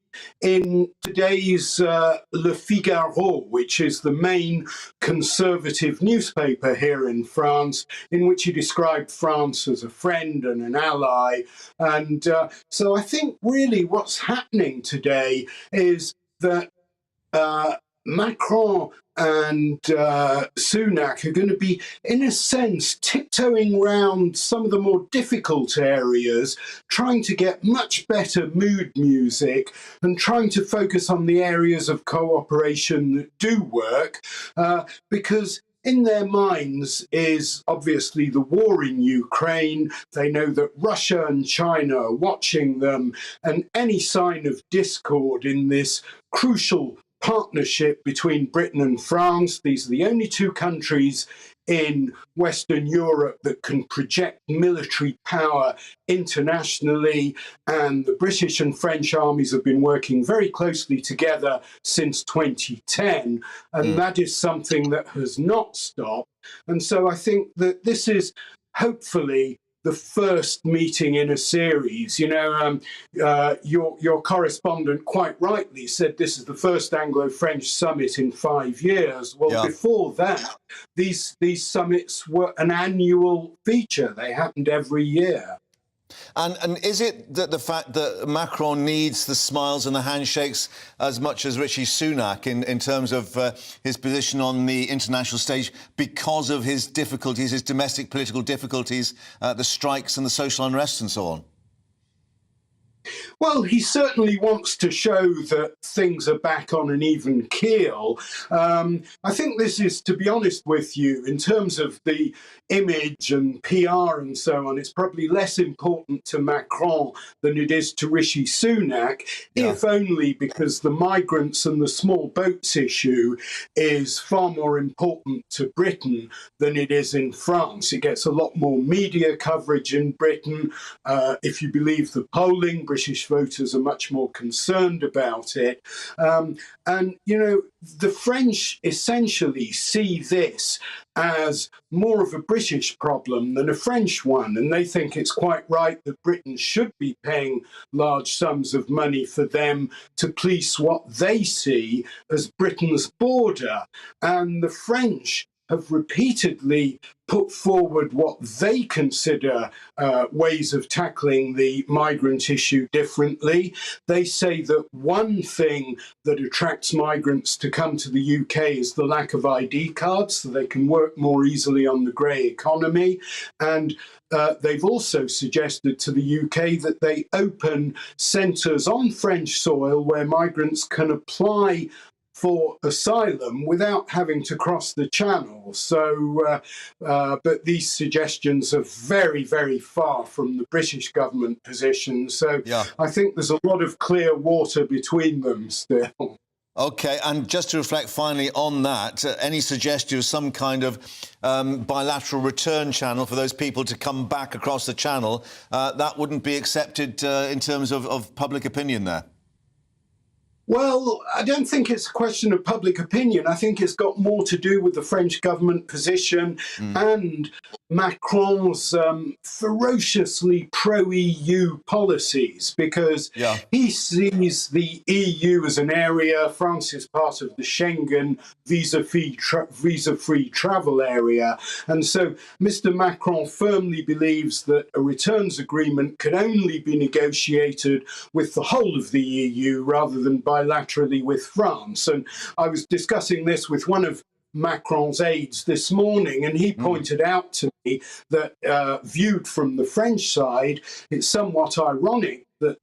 in today's Le Figaro, which is the main conservative newspaper here in France, in which he described France as a friend and an ally. And so I think really what's happening today is that Macron and Sunak are going to be, in a sense, tiptoeing around some of the more difficult areas, trying to get much better mood music and trying to focus on the areas of cooperation that do work, because in their minds is obviously the war in Ukraine. They know that Russia and China are watching them, and any sign of discord in this crucial partnership between Britain and France. These are the only two countries in Western Europe that can project military power internationally, and the British and French armies have been working very closely together since 2010, and that is something that has not stopped. And so I think that this is hopefully the first meeting in a series. You know, your correspondent quite rightly said this is the first Anglo-French summit in 5 years. Well, before that, these summits were an annual feature. They happened every year. And is it that the fact that Macron needs the smiles and the handshakes as much as Rishi Sunak in terms of his position on the international stage because of his difficulties, his domestic political difficulties, the strikes and the social unrest and so on? Well, he certainly wants to show that things are back on an even keel. I think this is, to be honest with you, in terms of the image and PR and so on, it's probably less important to Macron than it is to Rishi Sunak, if only because the migrants and the small boats issue is far more important to Britain than it is in France. It gets a lot more media coverage in Britain. If you believe the polling, British voters are much more concerned about it. And, you know, the French essentially see this as more of a British problem than a French one. And they think it's quite right that Britain should be paying large sums of money for them to police what they see as Britain's border. And the French have repeatedly put forward what they consider ways of tackling the migrant issue differently. They say that one thing that attracts migrants to come to the UK is the lack of ID cards, so they can work more easily on the grey economy. And they've also suggested to the UK that they open centres on French soil where migrants can apply for asylum without having to cross the channel. So, but these suggestions are very, very far from the British government position. So I think there's a lot of clear water between them still. OK, and just to reflect finally on that, any suggestion of some kind of bilateral return channel for those people to come back across the channel, that wouldn't be accepted in terms of public opinion there? Well, I don't think it's a question of public opinion. I think it's got more to do with the French government position and Macron's ferociously pro-EU policies, because he sees the EU as an area, France is part of the Schengen visa-free travel area. And so Mr. Macron firmly believes that a returns agreement can only be negotiated with the whole of the EU rather than bilaterally with France. And I was discussing this with one of Macron's aides this morning, and he pointed out to me that viewed from the French side, it's somewhat ironic that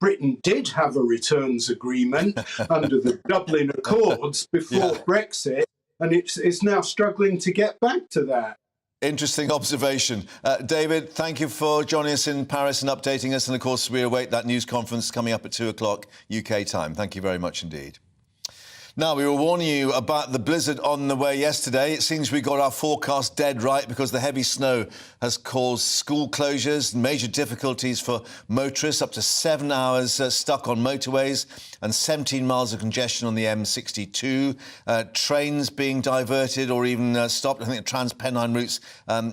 Britain did have a returns agreement under the Dublin Accords before Brexit, and it's now struggling to get back to that. Interesting observation. David, thank you for joining us in Paris and updating us. And, of course, we await that news conference coming up at 2 o'clock UK time. Thank you very much indeed. Now, we were warning you about the blizzard on the way yesterday. It seems we got our forecast dead right, because the heavy snow has caused school closures, major difficulties for motorists, up to 7 hours stuck on motorways and 17 miles of congestion on the M62. Trains being diverted or even stopped. I think the Trans-Pennine route's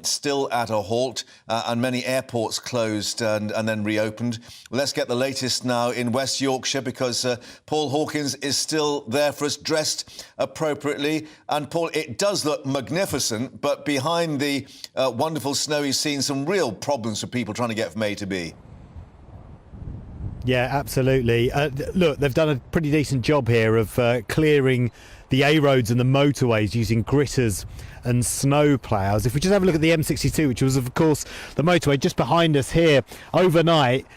still at a halt, and many airports closed and then reopened. Well, let's get the latest now in West Yorkshire, because Paul Hawkins is still there for us, dressed appropriately. And Paul, it does look magnificent, but behind the wonderful snow he's seen some real problems for people trying to get from A to B. Yeah, absolutely. Look, they've done a pretty decent job here of clearing the A roads and the motorways using gritters and snow ploughs. If we just have a look at the M62, which was, of course, the motorway just behind us here, overnight,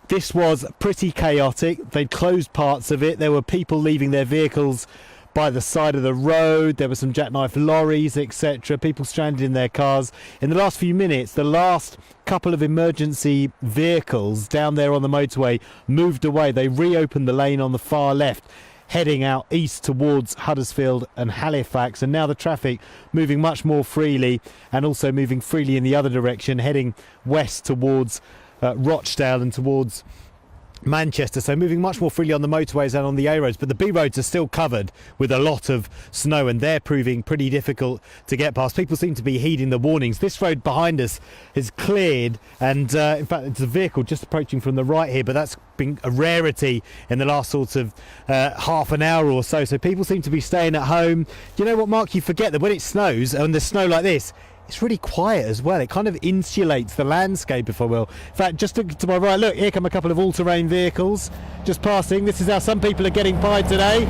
this was pretty chaotic. They'd closed parts of it. There were people leaving their vehicles by the side of the road. There were some jackknife lorries, etc. People stranded in their cars. In the last few minutes, the last couple of emergency vehicles down there on the motorway moved away. They reopened the lane on the far left, heading out east towards Huddersfield and Halifax. And now the traffic moving much more freely, and also moving freely in the other direction, heading west towards Rochdale and towards Manchester, so moving much more freely on the motorways and on the A roads. But the B roads are still covered with a lot of snow, and they're proving pretty difficult to get past. People seem to be heeding the warnings. This road behind us is cleared, and in fact it's a vehicle just approaching from the right here, but that's been a rarity in the last sort of half an hour or so. So people seem to be staying at home. You know what, Mark, you forget that when it snows, and there's snow like this, it's really quiet as well. It kind of insulates the landscape, if I will. In fact, just to my right, look, here come a couple of all-terrain vehicles just passing. This is how some people are getting by today.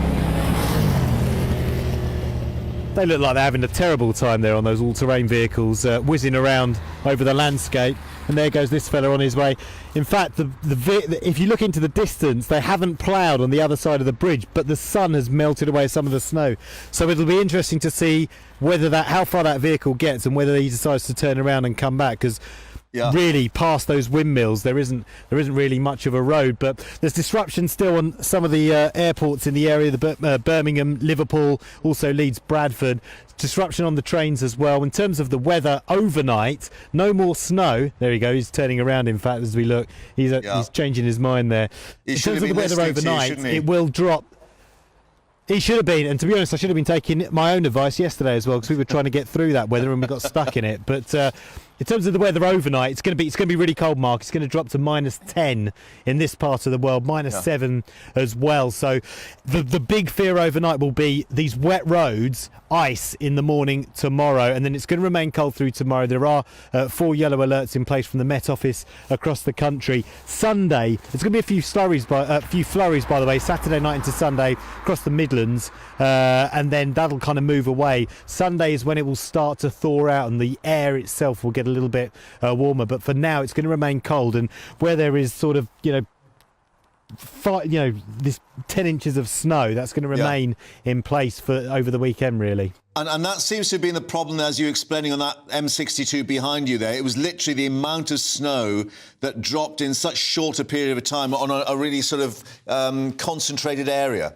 They look like they're having a terrible time there on those all-terrain vehicles, whizzing around over the landscape. And there goes this fella on his way. In fact, if you look into the distance, they haven't ploughed on the other side of the bridge, but the sun has melted away some of the snow. So it'll be interesting to see how far that vehicle gets, and whether he decides to turn around and come back, because really past those windmills there isn't really much of a road. But there's disruption still on some of the airports in the area, the Birmingham, Liverpool, also Leeds, Bradford. Disruption on the trains as well. In terms of the weather overnight, no more snow. There he goes, he's turning around. In fact, as we look, he's changing his mind there. In terms of the weather overnight, it will drop. He should have been, and to be honest, I should have been taking my own advice yesterday as well, because we were trying to get through that weather and we got stuck in it. But In terms of the weather overnight, it's going to be really cold, Mark. It's going to drop to -10 in this part of the world, -7 as well. So the big fear overnight will be these wet roads, ice in the morning tomorrow, and then it's going to remain cold through tomorrow. There are 4 yellow alerts in place from the Met Office across the country. Sunday, there's going to be a few flurries by the way, Saturday night into Sunday across the Midlands, and then that'll kind of move away. Sunday is when it will start to thaw out and the air itself will get a little bit warmer, but for now it's going to remain cold, and where there is sort of this 10 inches of snow, that's going to remain in place for over the weekend really. And that seems to have been the problem, as you were explaining on that M62 behind you there. It was literally the amount of snow that dropped in such short a period of time on a really sort of concentrated area.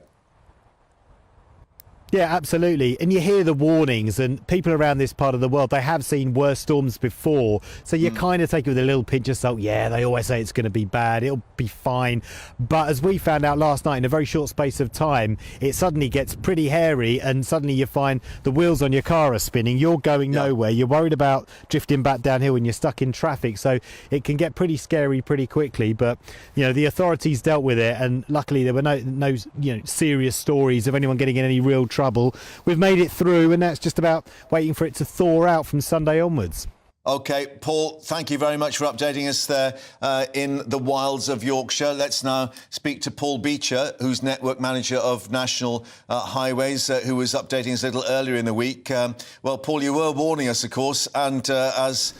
Yeah, absolutely. And you hear the warnings, and people around this part of the world, they have seen worse storms before. So you kind of take it with a little pinch of salt. Yeah, they always say it's going to be bad. It'll be fine. But as we found out last night, in a very short space of time, it suddenly gets pretty hairy, and suddenly you find the wheels on your car are spinning. You're going nowhere. You're worried about drifting back downhill and you're stuck in traffic. So it can get pretty scary pretty quickly. But, the authorities dealt with it, and luckily there were no serious stories of anyone getting in any real trouble. We've made it through, and that's just about waiting for it to thaw out from Sunday onwards. OK, Paul, thank you very much for updating us there in the wilds of Yorkshire. Let's now speak to Paul Beecher, who's Network Manager of National Highways, who was updating us a little earlier in the week. Well, Paul, you were warning us, of course, and as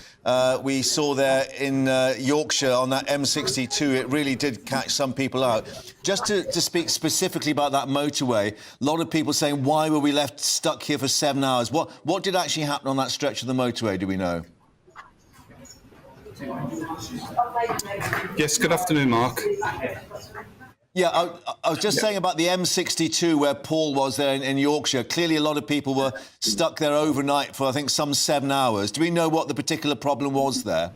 we saw there in Yorkshire on that M62, it really did catch some people out. Just to speak specifically about that motorway, a lot of people saying, why were we left stuck here for 7 hours? What did actually happen on that stretch of the motorway, do we know? Yes, good afternoon, Mark. Yeah, I was just saying about the M62 where Paul was there in Yorkshire. Clearly a lot of people were stuck there overnight for, I think, some 7 hours. Do we know what the particular problem was there?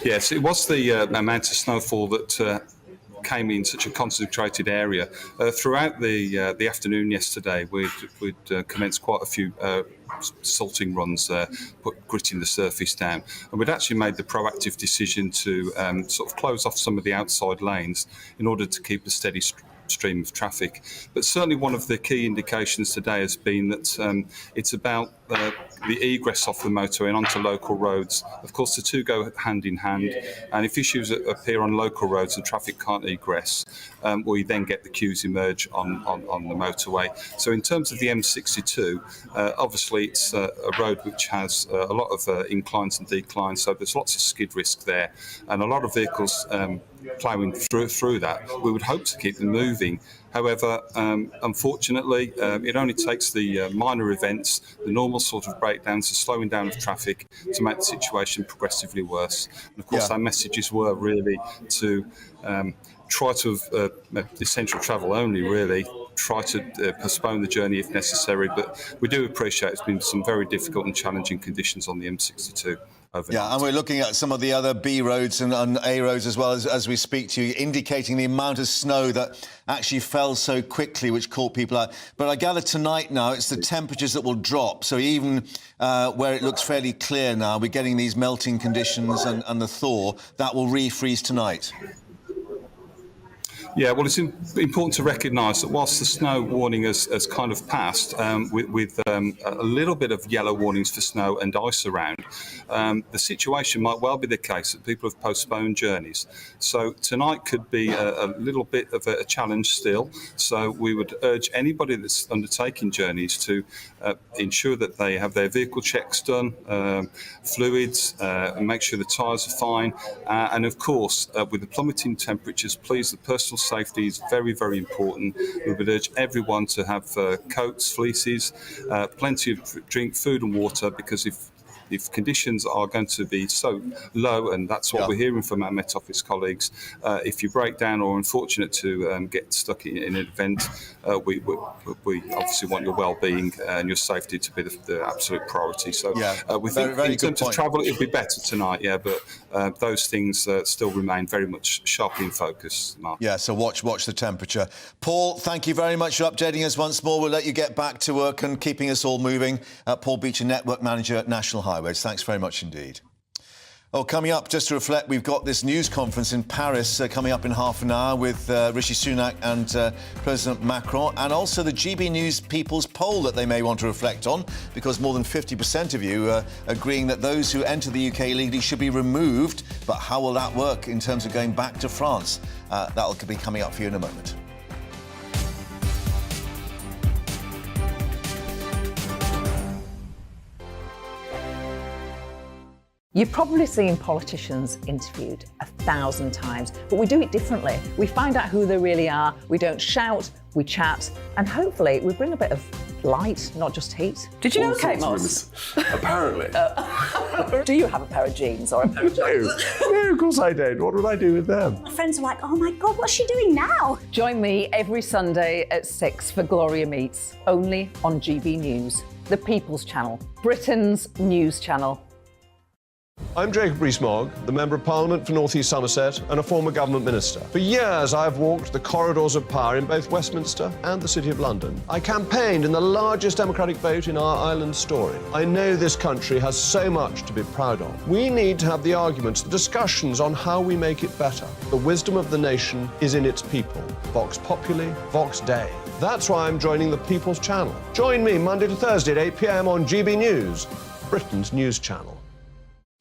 Yes, it was the amount of snowfall that came in such a concentrated area. Throughout the afternoon yesterday, we'd commenced quite a few salting runs, gritting the surface down, and we'd actually made the proactive decision to sort of close off some of the outside lanes in order to keep a steady stream of traffic. But certainly one of the key indications today has been that it's about the egress off the motorway and onto local roads. Of course, the two go hand in hand, and if issues appear on local roads and traffic can't egress, we then get the queues emerge on the motorway. So in terms of the M62, obviously it's a road which has a lot of inclines and declines, so there's lots of skid risk there, and a lot of vehicles ploughing through that. We would hope to keep them moving. However, unfortunately, it only takes the minor events, the normal sort of breakdowns, the slowing down of traffic to make the situation progressively worse. And of course, our messages were really to try to essential travel only, really. Try to postpone the journey if necessary, but we do appreciate it's been some very difficult and challenging conditions on the M62. Yeah, and we're looking at some of the other B roads and A roads as well as we speak to you, indicating the amount of snow that actually fell so quickly, which caught people out. But I gather tonight now it's the temperatures that will drop. So even where it looks fairly clear now, we're getting these melting conditions and the thaw, that will refreeze tonight. Yeah, well, it's important to recognise that whilst the snow warning has kind of passed, with a little bit of yellow warnings for snow and ice around, the situation might well be the case that people have postponed journeys. So tonight could be a little bit of a challenge still. So we would urge anybody that's undertaking journeys to ensure that they have their vehicle checks done, fluids, and make sure the tyres are fine. And of course, with the plummeting temperatures, please, the personal safety is very, very important. We would urge everyone to have coats, fleeces, plenty of drink, food and water, because if conditions are going to be so low, and that's what we're hearing from our Met Office colleagues, if you break down or are unfortunate to get stuck in an event, we obviously want your well-being and your safety to be the absolute priority. So we think in terms of travel, it'll be better tonight, but those things still remain very much sharply in focus, Mark. Yeah, so watch the temperature. Paul, thank you very much for updating us once more. We'll let you get back to work and keeping us all moving. Paul Beecher, Network Manager at National Highways. highways. Thanks very much indeed. Oh, coming up, just to reflect, we've got this news conference in Paris coming up in half an hour with Rishi Sunak and President Macron, and also the GB News People's Poll that they may want to reflect on, because more than 50% of you are agreeing that those who enter the UK illegally should be removed. But how will that work in terms of going back to France? That'll be coming up for you in a moment. You've probably seen politicians interviewed 1,000 times, but we do it differently. We find out who they really are, we don't shout, we chat, and hopefully we bring a bit of light, not just heat. Did you know Kate Moss? Apparently. Do you have a pair of jeans or a pair of jeans? No, of course I don't. What would I do with them? My friends are like, oh my God, what's she doing now? Join me every Sunday at 6 for Gloria Meets, only on GB News, the People's Channel, Britain's news channel. I'm Jacob Rees-Mogg, the Member of Parliament for North East Somerset and a former government minister. For years, I have walked the corridors of power in both Westminster and the City of London. I campaigned in the largest democratic vote in our island story. I know this country has so much to be proud of. We need to have the arguments, the discussions on how we make it better. The wisdom of the nation is in its people. Vox Populi, Vox Dei. That's why I'm joining the People's Channel. Join me Monday to Thursday at 8 p.m. on GB News, Britain's news channel.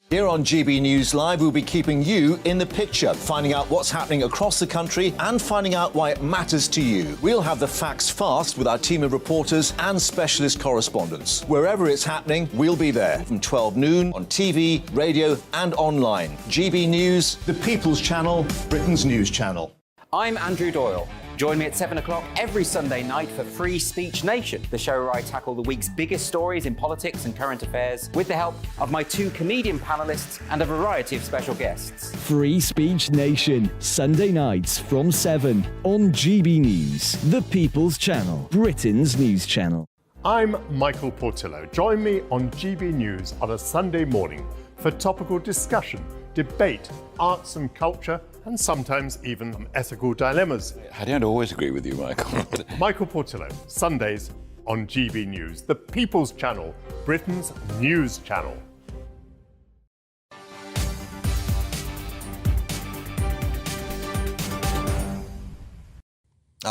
Here on GB News Live, we'll be keeping you in the picture, finding out what's happening across the country and finding out why it matters to you. We'll have the facts fast with our team of reporters and specialist correspondents. Wherever it's happening, we'll be there from 12 noon on TV, radio and online. GB News, the People's Channel, Britain's news channel. I'm Andrew Doyle. Join me at 7 o'clock every Sunday night for Free Speech Nation, the show where I tackle the week's biggest stories in politics and current affairs with the help of my 2 comedian panellists and a variety of special guests. Free Speech Nation, Sunday nights from 7 on GB News, the People's Channel, Britain's news channel. I'm Michael Portillo. Join me on GB News on a Sunday morning for topical discussion, debate, arts and culture, and sometimes even ethical dilemmas. I don't always agree with you, Michael. Michael Portillo, Sundays on GB News, the People's Channel, Britain's news channel.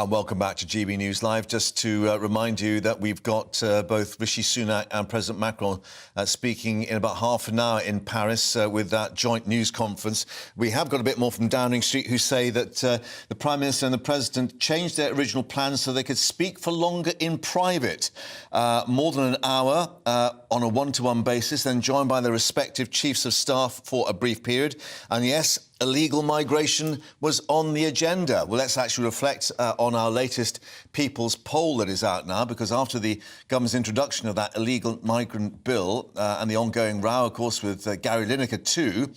Welcome back to GB News Live. Just to remind you that we've got both Rishi Sunak and President Macron speaking in about half an hour in Paris with that joint news conference. We have got a bit more from Downing Street, who say that the Prime Minister and the President changed their original plans so they could speak for longer in private, more than an hour on a one-to-one basis, then joined by their respective chiefs of staff for a brief period. And yes, illegal migration was on the agenda. Well, let's actually reflect on our latest People's Poll that is out now, because after the government's introduction of that illegal migrant bill and the ongoing row, of course, with Gary Lineker too,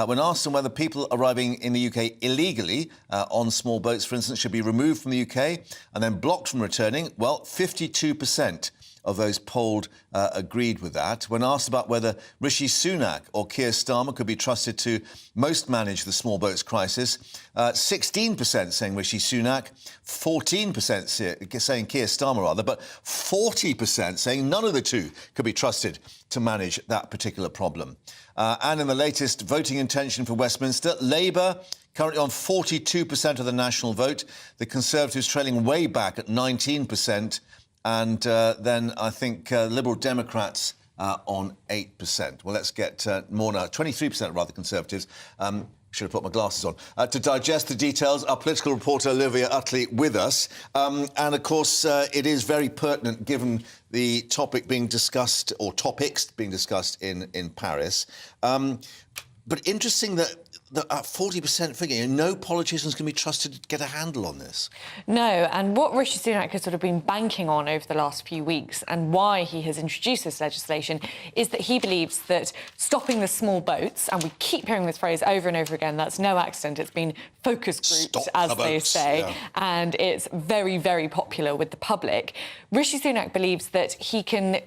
when asked on whether people arriving in the UK illegally on small boats, for instance, should be removed from the UK and then blocked from returning, well, 52% of those polled agreed with that. When asked about whether Rishi Sunak or Keir Starmer could be trusted to most manage the small boats crisis, 16% saying Rishi Sunak, 14% saying Keir Starmer rather, but 40% saying none of the two could be trusted to manage that particular problem. And in the latest voting intention for Westminster, Labour currently on 42% of the national vote, the Conservatives trailing way back at 19%, and then I think Liberal Democrats on 8%. Well, let's get more now. 23% rather, Conservatives. Should have put my glasses on. To digest the details, our political reporter Olivia Utley with us. And, of course, it is very pertinent given the topic being discussed, or topics being discussed in Paris. But interesting that at 40% figure, no politicians can be trusted to get a handle on this. No, and what Rishi Sunak has sort of been banking on over the last few weeks and why he has introduced this legislation is that he believes that stopping the small boats, and we keep hearing this phrase over and over again, that's no accident, it's been focus grouped, as they say, yeah. And it's very, very popular with the public. Rishi Sunak believes that he can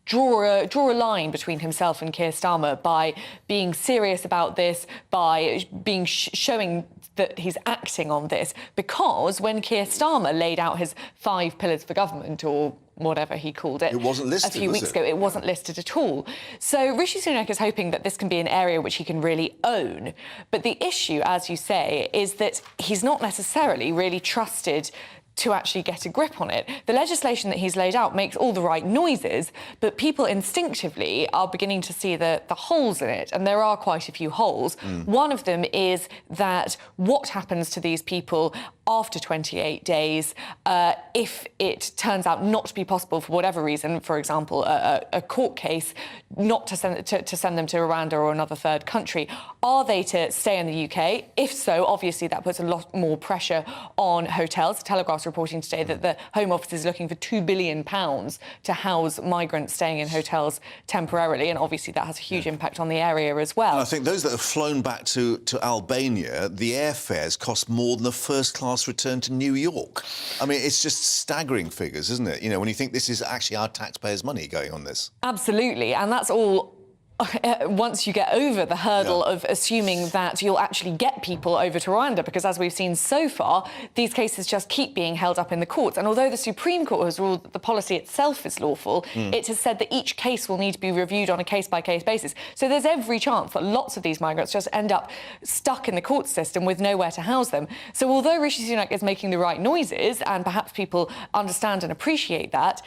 draw a line between himself and Keir Starmer by being serious about this, by being showing that he's acting on this, because when Keir Starmer laid out his 5 pillars for government, or whatever he called it, it wasn't listed, a few weeks ago, it wasn't listed at all. So Rishi Sunak is hoping that this can be an area which he can really own. But the issue, as you say, is that he's not necessarily really trusted to actually get a grip on it. The legislation that he's laid out makes all the right noises, but people instinctively are beginning to see the holes in it, and there are quite a few holes. One of them is that what happens to these people after 28 days if it turns out not to be possible for whatever reason, for example, a court case, not to send them to Rwanda or another third country. Are they to stay in the UK? If so, obviously that puts a lot more pressure on hotels. The Telegraph's reporting today that the Home Office is looking for £2 billion to house migrants staying in hotels temporarily, and obviously that has a huge impact on the area as well. And I think those that have flown back to Albania, the airfares cost more than a first-class return to New York. I mean, it's just staggering figures, isn't it? You know, when you think this is actually our taxpayers' money going on this. Absolutely, and that's all once you get over the hurdle of assuming that you'll actually get people over to Rwanda, because as we've seen so far, these cases just keep being held up in the courts. And although the Supreme Court has ruled that the policy itself is lawful, it has said that each case will need to be reviewed on a case-by-case basis. So there's every chance that lots of these migrants just end up stuck in the court system with nowhere to house them. So although Rishi Sunak is making the right noises, and perhaps people understand and appreciate that,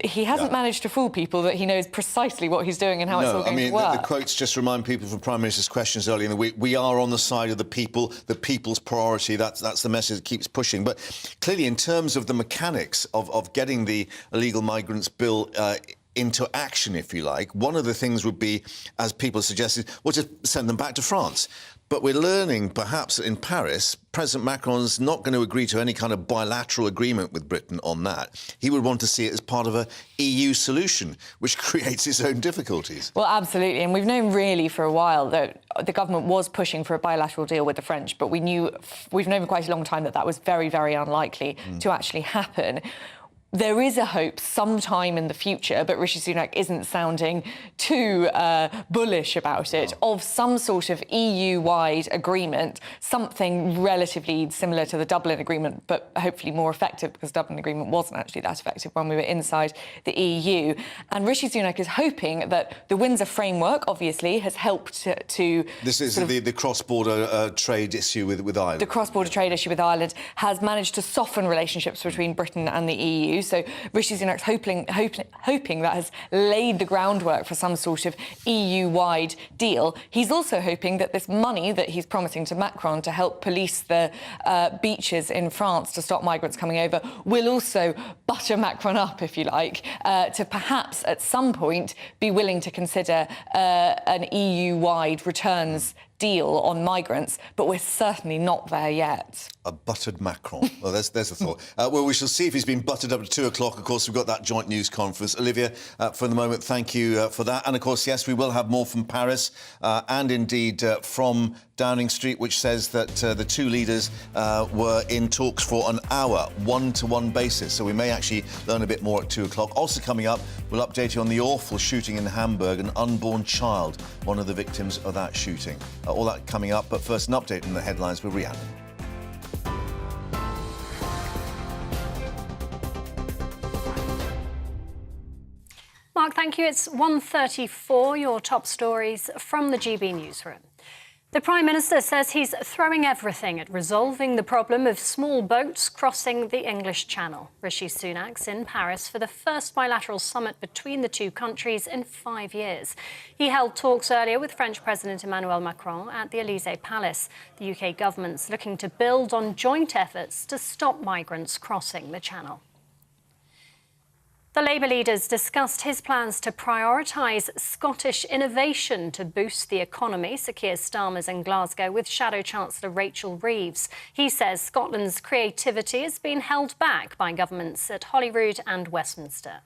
he hasn't managed to fool people that he knows precisely what he's doing and how it's all going to work. The quotes just remind people from Prime Minister's questions earlier in the week. We are on the side of the people, the people's priority. That's the message that keeps pushing. But clearly, in terms of the mechanics of getting the illegal migrants bill into action, if you like, one of the things would be, as people suggested, well, just send them back to France. But we're learning, perhaps, in Paris, President Macron's not going to agree to any kind of bilateral agreement with Britain on that. He would want to see it as part of an EU solution, which creates its own difficulties. Well, absolutely. And we've known really for a while that the government was pushing for a bilateral deal with the French, but we've known for quite a long time that that was very, very unlikely to actually happen. There is a hope sometime in the future, but Rishi Sunak isn't sounding too bullish about it, of some sort of EU-wide agreement, something relatively similar to the Dublin Agreement, but hopefully more effective, because the Dublin Agreement wasn't actually that effective when we were inside the EU. And Rishi Sunak is hoping that the Windsor Framework, obviously, has helped to... This is the cross-border trade issue with Ireland. The cross-border trade issue with Ireland has managed to soften relationships between Britain and the EU. So Rishi Sunak's hoping that has laid the groundwork for some sort of EU-wide deal. He's also hoping that this money that he's promising to Macron to help police the beaches in France to stop migrants coming over will also butter Macron up, if you like, to perhaps at some point be willing to consider an EU-wide returns deal on migrants, but we're certainly not there yet. A buttered Macron. Well, there's a thought. Well, we shall see if he's been buttered up to 2 o'clock. Of course, we've got that joint news conference. Olivia, for the moment, thank you for that. And, of course, yes, we will have more from Paris and, indeed, from Downing Street, which says that the two leaders were in talks for an hour, one-to-one basis. So we may actually learn a bit more at 2 o'clock. Also coming up, we'll update you on the awful shooting in Hamburg, an unborn child, one of the victims of that shooting. All that coming up, but first an update on the headlines with Rhiannon. Mark, thank you. It's 1:34, your top stories from the GB newsroom. The Prime Minister says he's throwing everything at resolving the problem of small boats crossing the English Channel. Rishi Sunak's in Paris for the first bilateral summit between the two countries in 5 years. He held talks earlier with French President Emmanuel Macron at the Élysée Palace. The UK government's looking to build on joint efforts to stop migrants crossing the Channel. The Labour leaders discussed his plans to prioritise Scottish innovation to boost the economy. Sir Keir Starmer's in Glasgow with Shadow Chancellor Rachel Reeves. He says Scotland's creativity has been held back by governments at Holyrood and Westminster.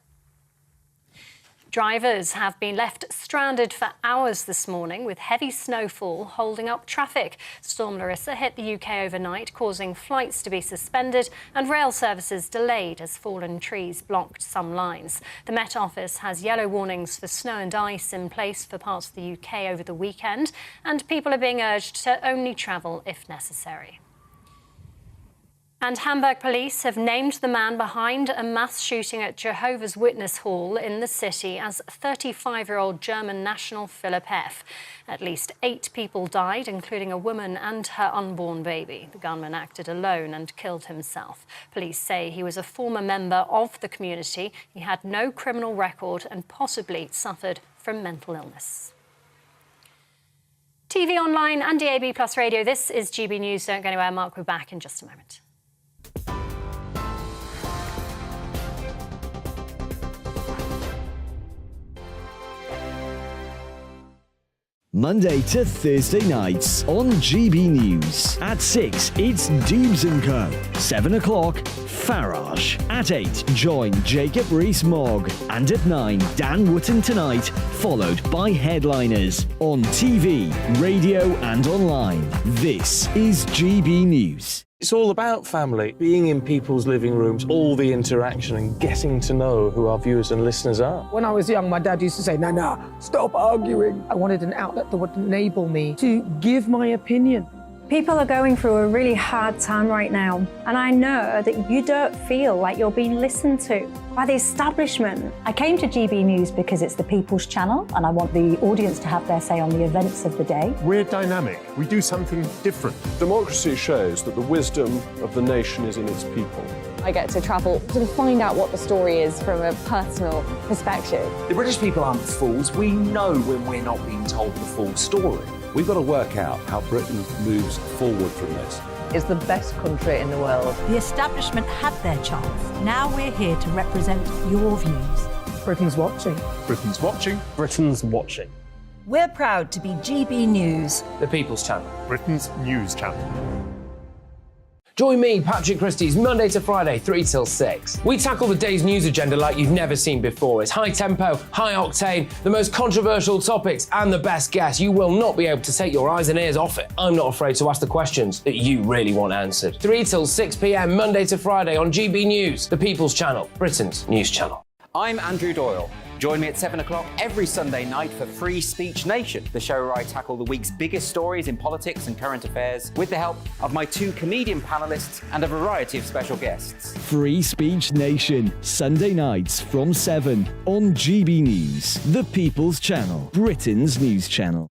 Drivers have been left stranded for hours this morning with heavy snowfall holding up traffic. Storm Larissa hit the UK overnight, causing flights to be suspended and rail services delayed as fallen trees blocked some lines. The Met Office has yellow warnings for snow and ice in place for parts of the UK over the weekend, and people are being urged to only travel if necessary. And Hamburg police have named the man behind a mass shooting at Jehovah's Witness Hall in the city as 35-year-old German national Philipp F. At least 8 people died, including a woman and her unborn baby. The gunman acted alone and killed himself. Police say he was a former member of the community. He had no criminal record and possibly suffered from mental illness. TV, online and DAB+ radio, this is GB News. Don't go anywhere. Mark, we're back in just a moment. Monday to Thursday nights on GB News. At 6, it's Dubes & Co. 7 o'clock, Farage. At 8, join Jacob Rees-Mogg. And at 9, Dan Wootton Tonight, followed by Headliners. On TV, radio and online. This is GB News. It's all about family, being in people's living rooms, all the interaction and getting to know who our viewers and listeners are. When I was young, my dad used to say, Nana, stop arguing. I wanted an outlet that would enable me to give my opinion. People are going through a really hard time right now, and I know that you don't feel like you're being listened to by the establishment. I came to GB News because it's the People's Channel, and I want the audience to have their say on the events of the day. We're dynamic. We do something different. Democracy shows that the wisdom of the nation is in its people. I get to travel to find out what the story is from a personal perspective. The British people aren't fools. We know when we're not being told the full story. We've got to work out how Britain moves forward from this. It's the best country in the world. The establishment had their chance. Now we're here to represent your views. Britain's watching. Britain's watching. Britain's watching. We're proud to be GB News. The People's Channel. Britain's news channel. Join me, Patrick Christie's Monday to Friday, 3 till 6. We tackle the day's news agenda like you've never seen before. It's high tempo, high octane, the most controversial topics, and the best guests. You will not be able to take your eyes and ears off it. I'm not afraid to ask the questions that you really want answered. 3 till 6 p.m, Monday to Friday on GB News, the People's Channel, Britain's news channel. I'm Andrew Doyle. Join me at 7 o'clock every Sunday night for Free Speech Nation, the show where I tackle the week's biggest stories in politics and current affairs with the help of my 2 comedian panellists and a variety of special guests. Free Speech Nation, Sunday nights from 7 on GB News, the People's Channel, Britain's news channel.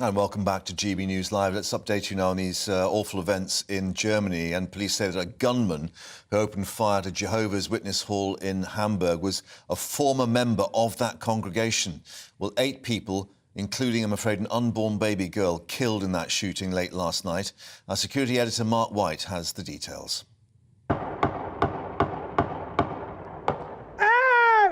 And welcome back to GB News Live. Let's update you now on these awful events in Germany. And police say that a gunman who opened fire at Jehovah's Witness Hall in Hamburg was a former member of that congregation. Well, 8 people, including, I'm afraid, an unborn baby girl, killed in that shooting late last night. Our security editor, Mark White, has the details.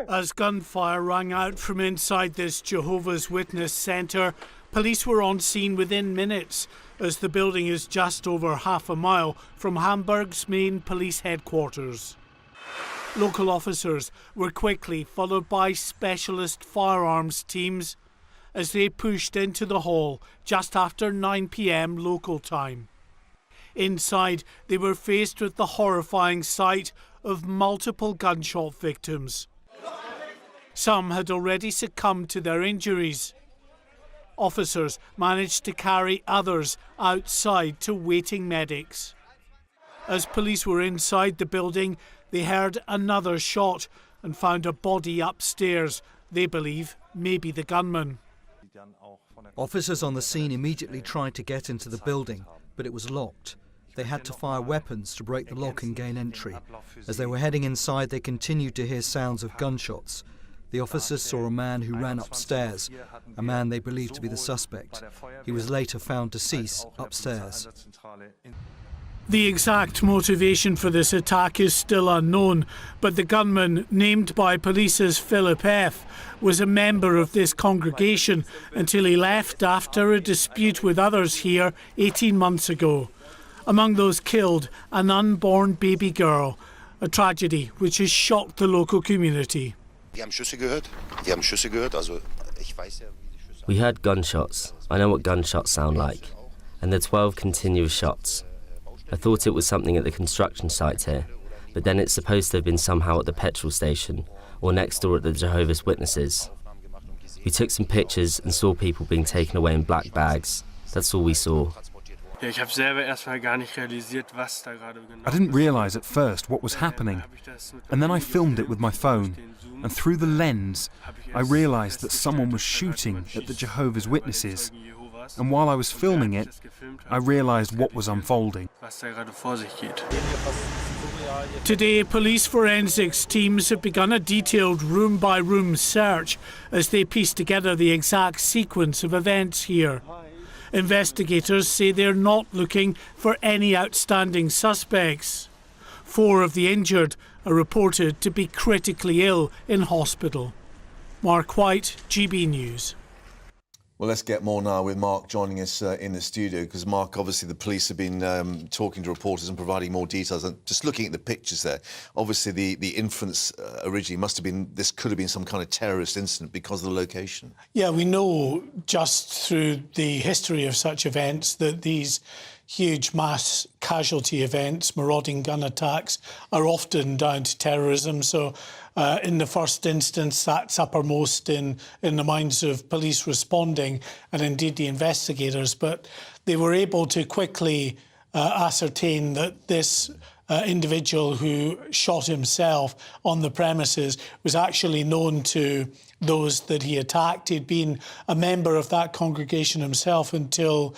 As gunfire rang out from inside this Jehovah's Witness centre, police were on scene within minutes, as the building is just over half a mile from Hamburg's main police headquarters. Local officers were quickly followed by specialist firearms teams as they pushed into the hall just after 9 p.m. local time. Inside, they were faced with the horrifying sight of multiple gunshot victims. Some had already succumbed to their injuries. Officers managed to carry others outside to waiting medics. As police were inside the building, they heard another shot and found a body upstairs. They believe maybe the gunman. Officers on the scene immediately tried to get into the building, but it was locked. They had to fire weapons to break the lock and gain entry. As they were heading inside, they continued to hear sounds of gunshots. The officers saw a man who ran upstairs, a man they believed to be the suspect. He was later found deceased upstairs. The exact motivation for this attack is still unknown, but the gunman, named by police as Philipp F., was a member of this congregation until he left after a dispute with others here 18 months ago. Among those killed, an unborn baby girl, a tragedy which has shocked the local community. We heard gunshots. I know what gunshots sound like. And the 12 continuous shots. I thought it was something at the construction site here, but then it's supposed to have been somehow at the petrol station or next door at the Jehovah's Witnesses. We took some pictures and saw people being taken away in black bags. That's all we saw. I didn't realise at first what was happening, and then I filmed it with my phone, and through the lens I realised that someone was shooting at the Jehovah's Witnesses, and while I was filming it, I realised what was unfolding. Today, police forensics teams have begun a detailed room-by-room search as they piece together the exact sequence of events here. Investigators say they're not looking for any outstanding suspects. 4 of the injured are reported to be critically ill in hospital. Mark White, GB News. Well, let's get more now with Mark joining us in the studio, because Mark, obviously the police have been talking to reporters and providing more details. And just looking at the pictures there, obviously the inference originally must have been this could have been some kind of terrorist incident because of the location. Yeah, we know just through the history of such events that these huge mass casualty events, marauding gun attacks, are often down to terrorism. So in the first instance, that's uppermost in the minds of police responding and indeed the investigators. But they were able to quickly ascertain that this individual who shot himself on the premises was actually known to those that he attacked. He'd been a member of that congregation himself until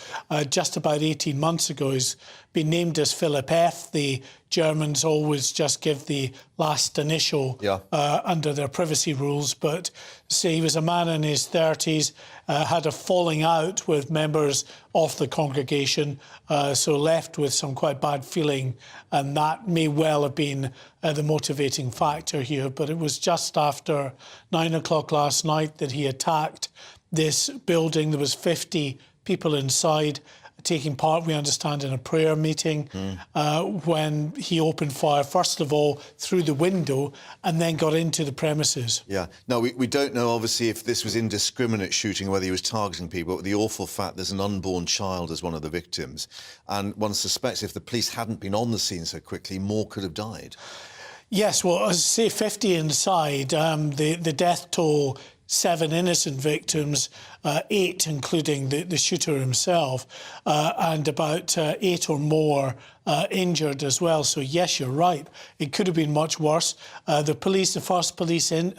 just about 18 months ago. He's been named as Philip F. The Germans always just give the last initial under their privacy rules, but say he was a man in his 30s, had a falling out with members of the congregation, so left with some quite bad feeling, and that may well have been the motivating factor here. But it was just after 9 o'clock last night that he attacked this building. There was 50 people inside taking part, we understand, in a prayer meeting when he opened fire, first of all, through the window and then got into the premises. Yeah. No, we don't know, obviously, if this was indiscriminate shooting, whether he was targeting people, but the awful fact there's an unborn child as one of the victims. And one suspects if the police hadn't been on the scene so quickly, more could have died. Yes, well, as I say, 50 inside. The death toll, 7 innocent victims, 8 including the shooter himself, and about 8 or more injured as well. So yes, you're right. It could have been much worse. The first police in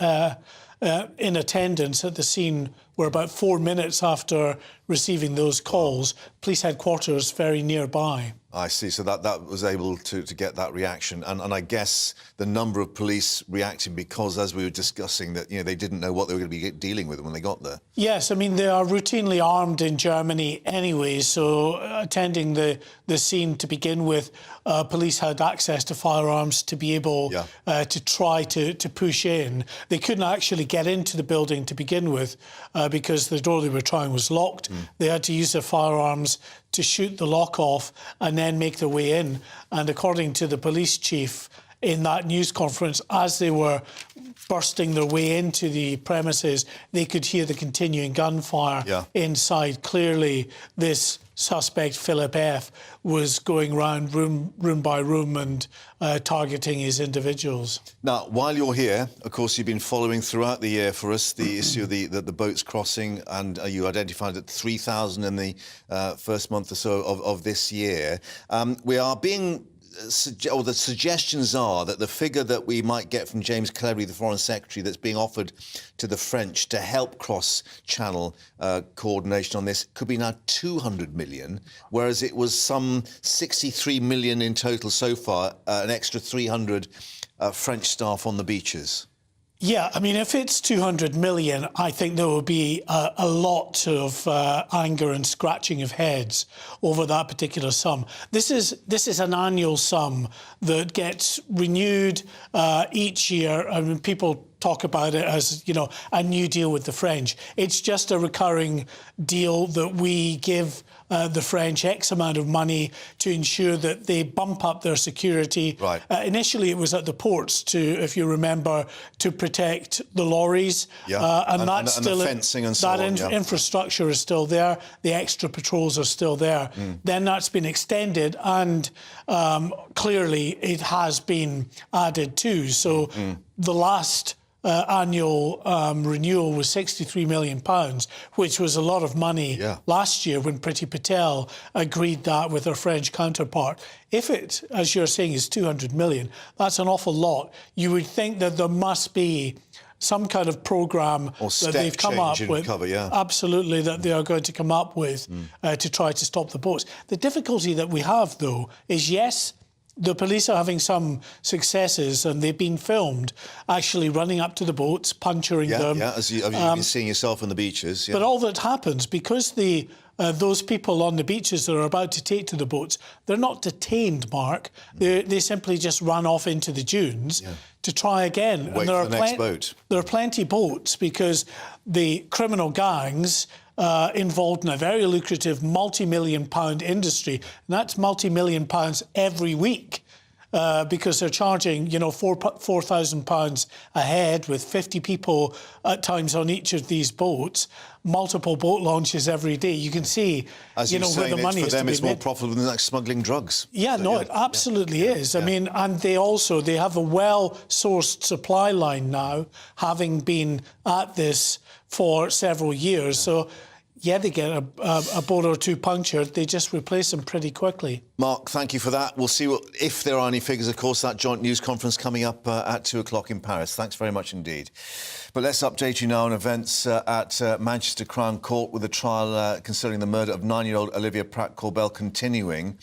attendance at the scene were about 4 minutes after receiving those calls. Police headquarters very nearby. I see. So that was able to get that reaction. And I guess the number of police reacting because, as we were discussing, that they didn't know what they were going to be dealing with when they got there. Yes, I mean, they are routinely armed in Germany anyway, so attending the scene to begin with, police had access to firearms to be able to try to push in. They couldn't actually get into the building to begin with because the door they were trying was locked. They had to use their firearms to shoot the lock off and then make their way in. And according to the police chief in that news conference, as they were bursting their way into the premises, they could hear the continuing gunfire inside. Clearly, this suspect, Philip F., was going round room by room and targeting his individuals. Now, while you're here, of course, you've been following throughout the year for us the issue of the boats crossing, and you identified that 3,000 in the first month or so of this year. We are being... the suggestions are that the figure that we might get from James Cleverly, the Foreign Secretary, that's being offered to the French to help cross-channel coordination on this could be now 200 million, whereas it was some 63 million in total so far, an extra 300 French staff on the beaches. Yeah, I mean, if it's 200 million, I think there will be a lot of anger and scratching of heads over that particular sum. This is an annual sum that gets renewed each year. I mean, people talk about it as, you know, a new deal with the French. It's just a recurring deal that we give the French X amount of money to ensure that they bump up their security. Right. Initially, it was at the ports to, if you remember, to protect the lorries. Yeah. And that's and still the fencing and so on. Infrastructure is still there. The extra patrols are still there. Then that's been extended, and clearly it has been added too. So the last annual renewal was £63 million, which was a lot of money last year when Priti Patel agreed that with her French counterpart. If it, as you're saying, is 200 million, that's an awful lot. You would think that there must be some kind of programme that they've come up with. Absolutely, that they are going to come up with to try to stop the boats. The difficulty that we have, though, is yes, the police are having some successes, and they've been filmed actually running up to the boats, puncturing them. Yeah, as you've been seeing yourself on the beaches. But all that happens, because those people on the beaches that are about to take to the boats, they're not detained, Mark. They simply just run off into the dunes to try again. Wait for the next boat. There are plenty of boats because the criminal gangs involved in a very lucrative multi-million-pound industry, and that's multi-million pounds every week. Because they're charging, you know, £4,000 a head with 50 people at times on each of these boats, multiple boat launches every day. You can see, As you know, where the money is to be made. For them, it's more profitable than like smuggling drugs. Yeah, so, it absolutely is. I mean, and they have a well-sourced supply line now, having been at this for several years. So, yeah, they get a boat or two punctured, they just replace them pretty quickly. Mark, thank you for that. We'll see if there are any figures. Of course, that joint news conference coming up at 2 o'clock in Paris. Thanks very much indeed. But let's update you now on events at Manchester Crown Court, with the trial concerning the murder of 9-year-old Olivia Pratt-Corbell continuing.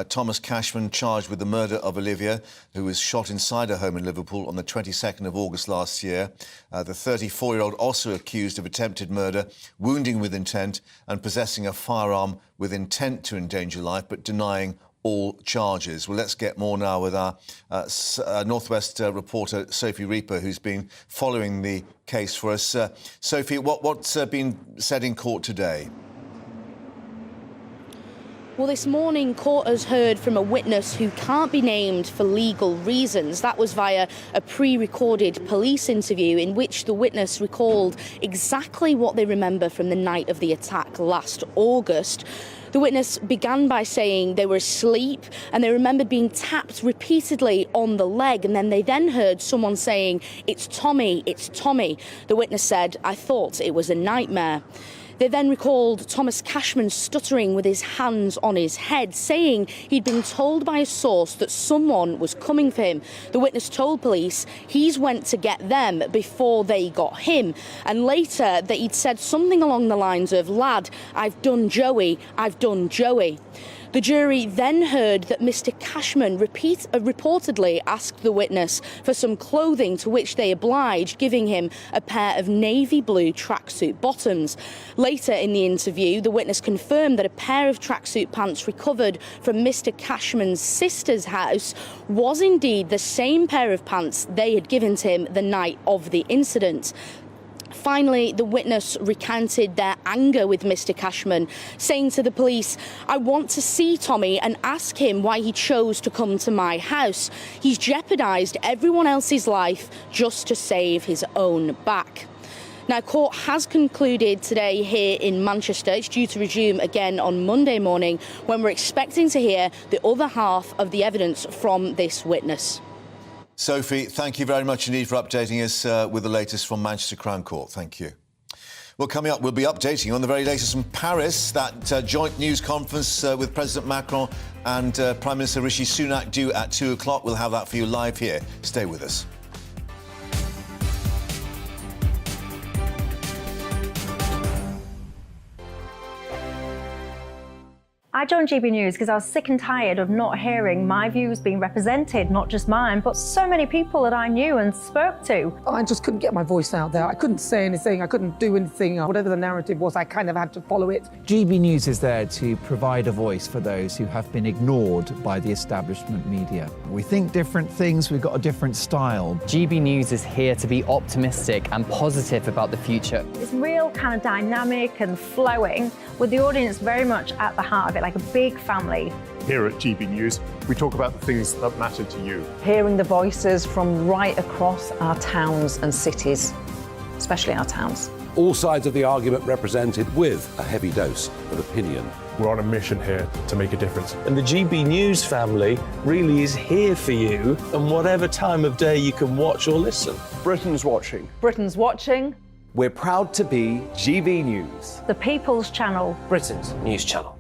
Thomas Cashman charged with the murder of Olivia, who was shot inside her home in Liverpool on the 22nd of August last year. The 34-year-old also accused of attempted murder, wounding with intent, and possessing a firearm with intent to endanger life, but denying all charges. Well, let's get more now with our Northwest reporter, Sophie Reaper, who's been following the case for us. Sophie, what's been said in court today? Well, this morning, court has heard from a witness who can't be named for legal reasons. That was via a pre-recorded police interview in which the witness recalled exactly what they remember from the night of the attack last August. The witness began by saying they were asleep and they remembered being tapped repeatedly on the leg, and then they heard someone saying, "It's Tommy, it's Tommy." The witness said, "I thought it was a nightmare." They then recalled Thomas Cashman stuttering with his hands on his head, saying he'd been told by a source that someone was coming for him. The witness told police he's went to get them before they got him, and later that he'd said something along the lines of, "Lad, I've done Joey, I've done Joey." The jury then heard that Mr. Cashman reportedly asked the witness for some clothing, to which they obliged, giving him a pair of navy blue tracksuit bottoms. Later in the interview, the witness confirmed that a pair of tracksuit pants recovered from Mr. Cashman's sister's house was indeed the same pair of pants they had given to him the night of the incident. Finally, the witness recounted their anger with Mr. Cashman, saying to the police, "I want to see Tommy and ask him why he chose to come to my house. He's jeopardised everyone else's life just to save his own back." Now, court has concluded today here in Manchester. It's due to resume again on Monday morning, when we're expecting to hear the other half of the evidence from this witness. Sophie, thank you very much indeed for updating us with the latest from Manchester Crown Court. Thank you. Well, coming up, we'll be updating on the very latest from Paris, that joint news conference with President Macron and Prime Minister Rishi Sunak due at 2 o'clock. We'll have that for you live here. Stay with us. I joined GB News because I was sick and tired of not hearing my views being represented, not just mine, but so many people that I knew and spoke to. I just couldn't get my voice out there. I couldn't say anything. I couldn't do anything. Whatever the narrative was, I kind of had to follow it. GB News is there to provide a voice for those who have been ignored by the establishment media. We think different things, we've got a different style. GB News is here to be optimistic and positive about the future. It's real kind of dynamic and flowing, with the audience very much at the heart of it, like a big family. Here at GB News, we talk about the things that matter to you. Hearing the voices from right across our towns and cities, especially our towns. All sides of the argument represented with a heavy dose of opinion. We're on a mission here to make a difference. And the GB News family really is here for you, and whatever time of day you can watch or listen. Britain's watching. Britain's watching. We're proud to be GB News, The People's Channel. Britain's news channel.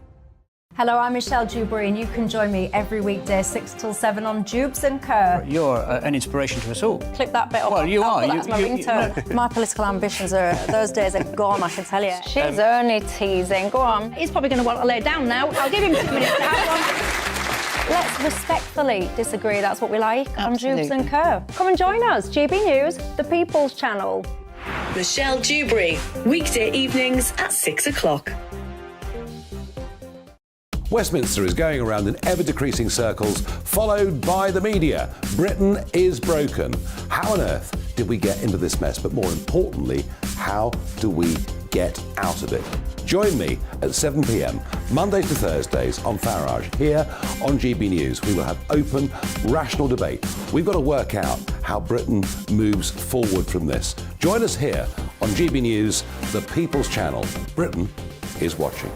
Hello, I'm Michelle Dewberry, and you can join me every weekday 6 till 7 on Jubes and Kerr. You're an inspiration to us all. Clip that bit up. Well, you are. That's my ringtone. My political ambitions those days are gone, I can tell you. She's only teasing. Go on. He's probably going to want to lay down now. I'll give him 2 minutes to have one. Let's respectfully disagree. That's what we like on Jubes and Kerr. Come and join us. GB News, The People's Channel. Michelle Dewberry, weekday evenings at 6 o'clock. Westminster is going around in ever-decreasing circles, followed by the media. Britain is broken. How on earth did we get into this mess? But more importantly, how do we get out of it? Join me at 7 p.m, Mondays to Thursdays on Farage. Here on GB News, we will have open, rational debate. We've got to work out how Britain moves forward from this. Join us here on GB News, the People's Channel. Britain is watching.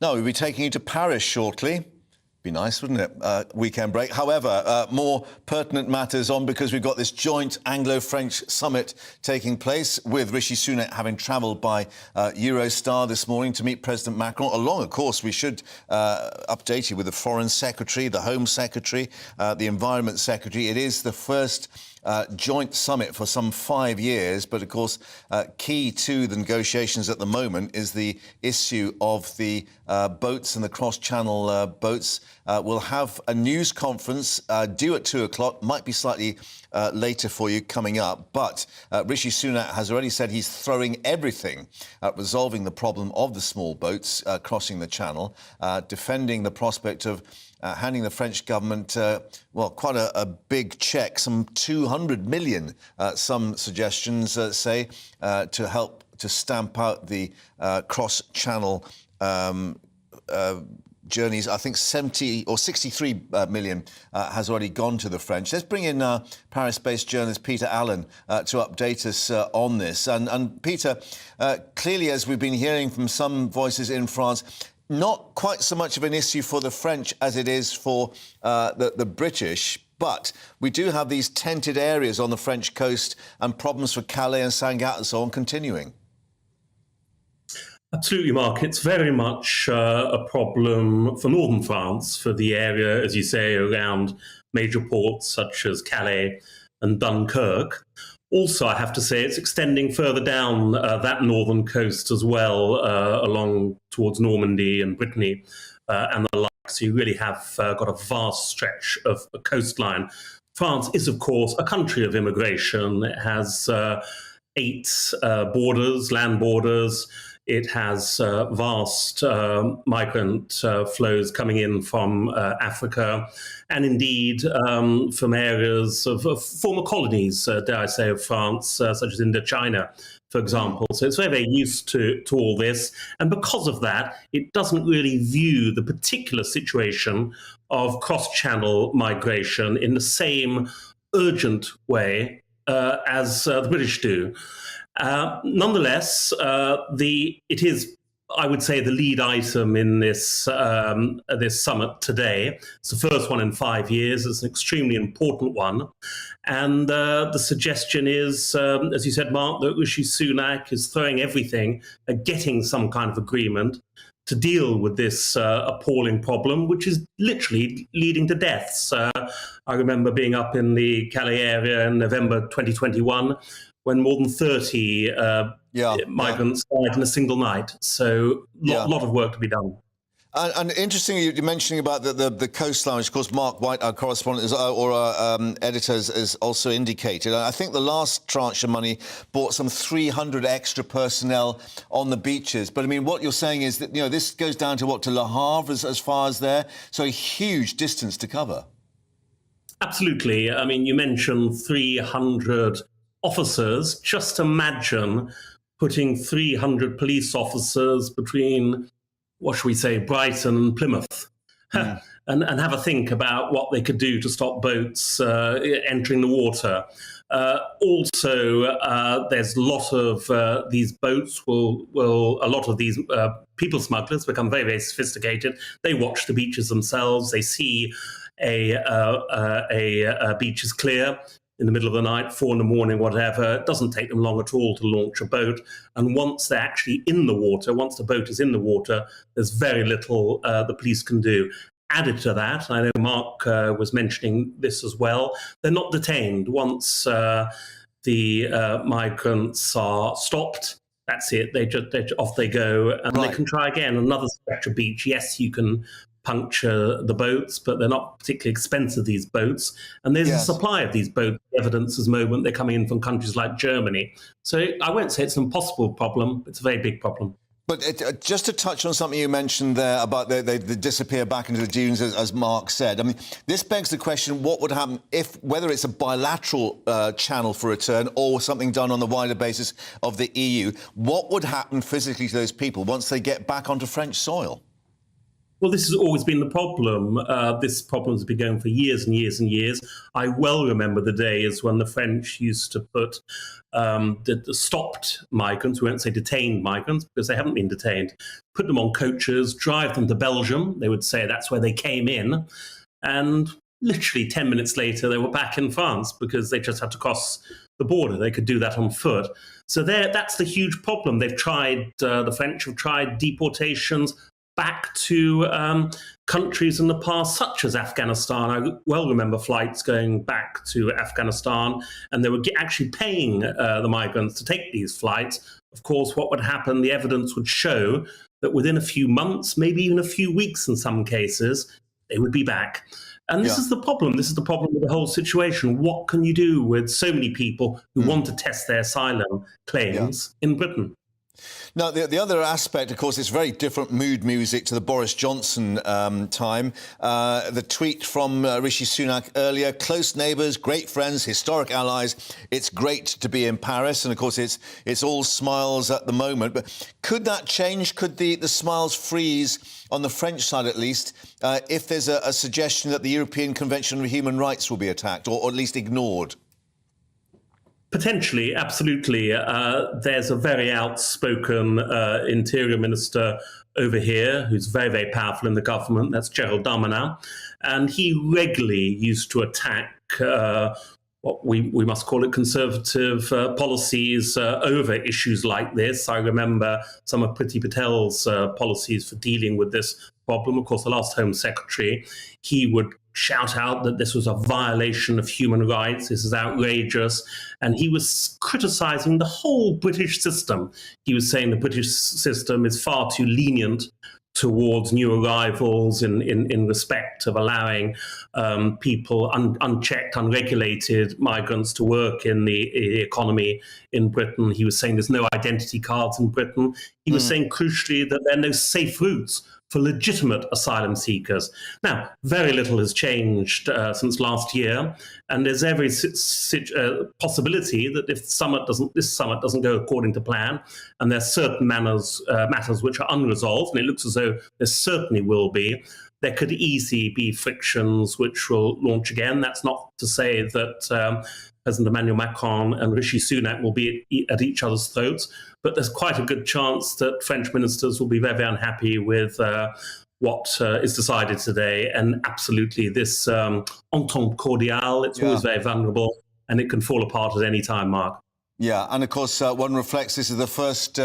No, we'll be taking you to Paris shortly. Be nice, wouldn't it? Weekend break. However, more pertinent matters on, because we've got this joint Anglo-French summit taking place, with Rishi Sunak having travelled by Eurostar this morning to meet President Macron. Along, of course, we should update you with the Foreign Secretary, the Home Secretary, the Environment Secretary. It is the first joint summit for some 5 years, but of course key to the negotiations at the moment is the issue of the boats and the cross-channel boats. We'll have a news conference due at 2 o'clock, might be slightly later for you coming up, but Rishi Sunak has already said he's throwing everything at resolving the problem of the small boats crossing the channel, defending the prospect of handing the French government, well, quite a big cheque, some 200 million, some suggestions say, to help to stamp out the cross-channel journeys. I think 70 or 63 million has already gone to the French. Let's bring in Paris-based journalist Peter Allen to update us on this. And Peter, clearly, as we've been hearing from some voices in France, not quite so much of an issue for the French as it is for the British, but we do have these tented areas on the French coast and problems for Calais and Saint-Gat and so on continuing. Absolutely, Mark. It's very much a problem for northern France, for the area, as you say, around major ports such as Calais and Dunkirk. Also, I have to say, it's extending further down that northern coast as well, along towards Normandy and Brittany and the like. So you really have got a vast stretch of coastline. France is, of course, a country of immigration. It has 8 borders, land borders. It has vast migrant flows coming in from Africa, and indeed from areas of former colonies, dare I say, of France, such as Indochina, for example. So it's very, very used to all this. And because of that, it doesn't really view the particular situation of cross-channel migration in the same urgent way as the British do. Nonetheless, it is, I would say, the lead item in this this summit today. It's the first one in 5 years. It's an extremely important one. And the suggestion is, as you said, Mark, that Rishi Sunak is throwing everything at getting some kind of agreement to deal with this appalling problem, which is literally leading to deaths. I remember being up in the Calais area in November 2021 when more than 30 migrants died in a single night. So lot of work to be done. And interestingly, you're mentioning about the coastline, which, of course, Mark White, our correspondent or our editor, has also indicated. I think the last tranche of money bought some 300 extra personnel on the beaches. But, I mean, what you're saying is that, this goes down to what, to Le Havre as far as there? So a huge distance to cover. Absolutely. I mean, you mentioned 300 officers. Just imagine putting 300 police officers between, what should we say, Brighton and Plymouth, and have a think about what they could do to stop boats entering the water. Also, there's a lot of these boats a lot of these people smugglers become very, very sophisticated. They watch the beaches themselves. They see a beach is clear in the middle of the night, 4 a.m, whatever. It doesn't take them long at all to launch a boat. And once they're actually in the water, once the boat is in the water, there's very little the police can do. Added to that, I know Mark was mentioning this as well, they're not detained. Once the migrants are stopped, that's it. They off they go, and they can try again. Another stretch of beach. Yes, you can puncture the boats, but they're not particularly expensive, these boats. And there's a supply of these boats. Evidence is moment they're coming in from countries like Germany. So I won't say it's an impossible problem. It's a very big problem. But just to touch on something you mentioned there about they disappear back into the dunes, as Mark said. I mean, this begs the question, what would happen whether it's a bilateral channel for return or something done on the wider basis of the EU, what would happen physically to those people once they get back onto French soil? Well, this has always been the problem. This problem has been going for years and years and years. I well remember the days when the French used to put the stopped migrants, we won't say detained migrants because they haven't been detained, put them on coaches, drive them to Belgium. They would say that's where they came in. And literally 10 minutes later, they were back in France because they just had to cross the border. They could do that on foot. So that's the huge problem. They've tried, the French have tried deportations back to countries in the past, such as Afghanistan. I well remember flights going back to Afghanistan, and they were actually paying the migrants to take these flights. Of course, what would happen, the evidence would show that within a few months, maybe even a few weeks in some cases, they would be back. And this is the problem. This is the problem with the whole situation. What can you do with so many people who want to test their asylum claims in Britain? Now, the other aspect, of course, is very different mood music to the Boris Johnson time. The tweet from Rishi Sunak earlier, close neighbours, great friends, historic allies. It's great to be in Paris. And, of course, it's all smiles at the moment. But could that change? Could the smiles freeze on the French side, at least, if there's a suggestion that the European Convention on Human Rights will be attacked or at least ignored? Potentially, absolutely. There's a very outspoken interior minister over here who's very, very powerful in the government. That's Gerald Darmanin. And he regularly used to attack what we must call it conservative policies over issues like this. I remember some of Priti Patel's policies for dealing with this problem. Of course, the last Home Secretary, he would shout out that this was a violation of human rights, this is outrageous, and he was criticising the whole British system. He was saying the British system is far too lenient towards new arrivals in respect of allowing people, unchecked, unregulated migrants to work in the economy in Britain. He was saying there's no identity cards in Britain. He was saying, crucially, that there are no safe routes for legitimate asylum seekers. Now, very little has changed since last year, and there's every possibility that if this summit doesn't go according to plan, and there's certain matters which are unresolved, and it looks as though there certainly will be, there could easily be frictions which will launch again. That's not to say that President Emmanuel Macron and Rishi Sunak will be at each other's throats, but there's quite a good chance that French ministers will be very, very unhappy with what is decided today. And absolutely, this entente cordiale, it's always very vulnerable, and it can fall apart at any time, Mark. Yeah, and of course, one reflects this is the first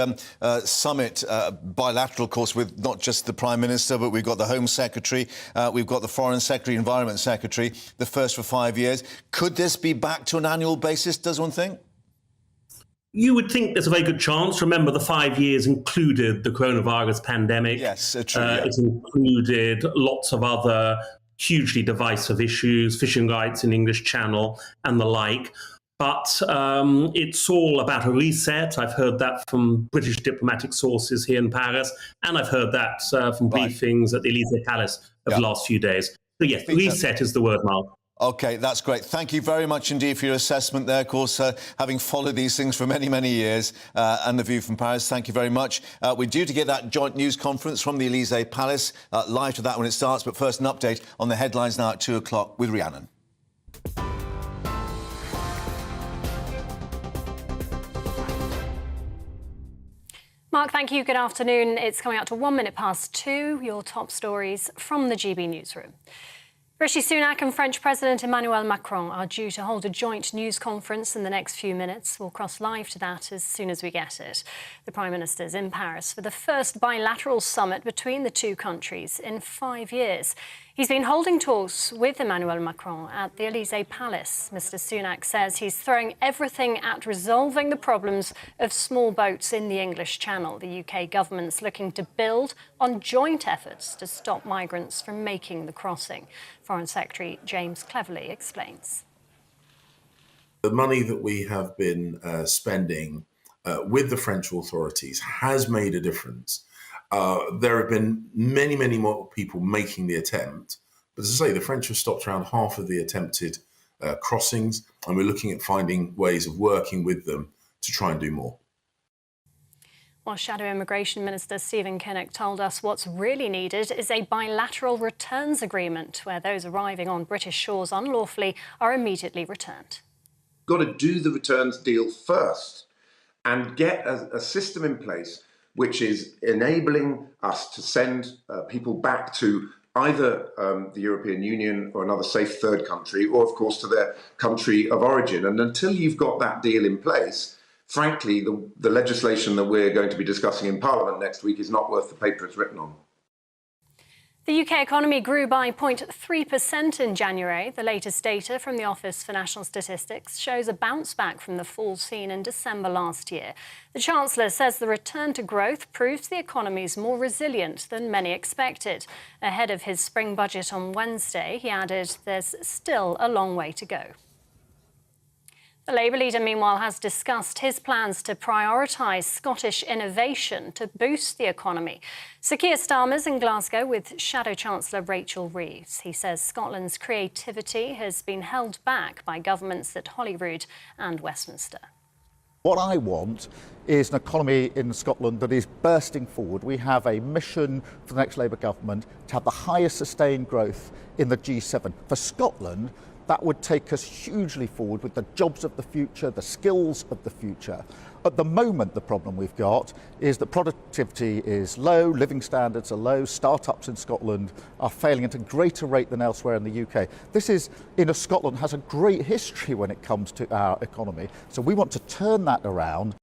summit, bilateral, of course, with not just the Prime Minister, but we've got the Home Secretary, we've got the Foreign Secretary, Environment Secretary, the first for 5 years. Could this be back to an annual basis, does one think? You would think there's a very good chance. Remember, the 5 years included the coronavirus pandemic. Yes, true. Yeah. It included lots of other hugely divisive issues, fishing rights in English Channel and the like. But it's all about a reset. I've heard that from British diplomatic sources here in Paris, and I've heard that from briefings at the Élysée Palace of the last few days. So yes, reset is the word, Mark. OK, that's great. Thank you very much indeed for your assessment there. Of course, having followed these things for many, many years, and The View from Paris, thank you very much. We're due to get that joint news conference from the Élysée Palace, live to that when it starts. But first, an update on the headlines now at 2 o'clock with Rhiannon. Mark, thank you. Good afternoon. It's coming out to 1 minute past 2. Your top stories from the GB newsroom. Rishi Sunak and French President Emmanuel Macron are due to hold a joint news conference in the next few minutes. We'll cross live to that as soon as we get it. The Prime Minister's in Paris for the first bilateral summit between the two countries in 5 years. He's been holding talks with Emmanuel Macron at the Élysée Palace. Mr. Sunak says he's throwing everything at resolving the problems of small boats in the English Channel. The UK government's looking to build on joint efforts to stop migrants from making the crossing. Foreign Secretary James Cleverly explains. The money that we have been spending with the French authorities has made a difference. There have been many, many more people making the attempt. But as I say, the French have stopped around half of the attempted crossings, and we're looking at finding ways of working with them to try and do more. While Shadow Immigration Minister Stephen Kinnock told us what's really needed is a bilateral returns agreement where those arriving on British shores unlawfully are immediately returned. Got to do the returns deal first and get a system in place which is enabling us to send people back to either the European Union or another safe third country, or of course to their country of origin. And until you've got that deal in place, frankly, the legislation that we're going to be discussing in Parliament next week is not worth the paper it's written on. The UK economy grew by 0.3% in January. The latest data from the Office for National Statistics shows a bounce back from the fall seen in December last year. The Chancellor says the return to growth proves the economy is more resilient than many expected. Ahead of his spring budget on Wednesday, he added there's still a long way to go. The Labour leader, meanwhile, has discussed his plans to prioritise Scottish innovation to boost the economy. Sir Keir Starmer's in Glasgow with Shadow Chancellor Rachel Reeves. He says Scotland's creativity has been held back by governments at Holyrood and Westminster. What I want is an economy in Scotland that is bursting forward. We have a mission for the next Labour government to have the highest sustained growth in the G7. For Scotland, that would take us hugely forward with the jobs of the future, the skills of the future. At the moment, the problem we've got is that productivity is low, living standards are low, start-ups in Scotland are failing at a greater rate than elsewhere in the UK. This is, Scotland has a great history when it comes to our economy, so we want to turn that around.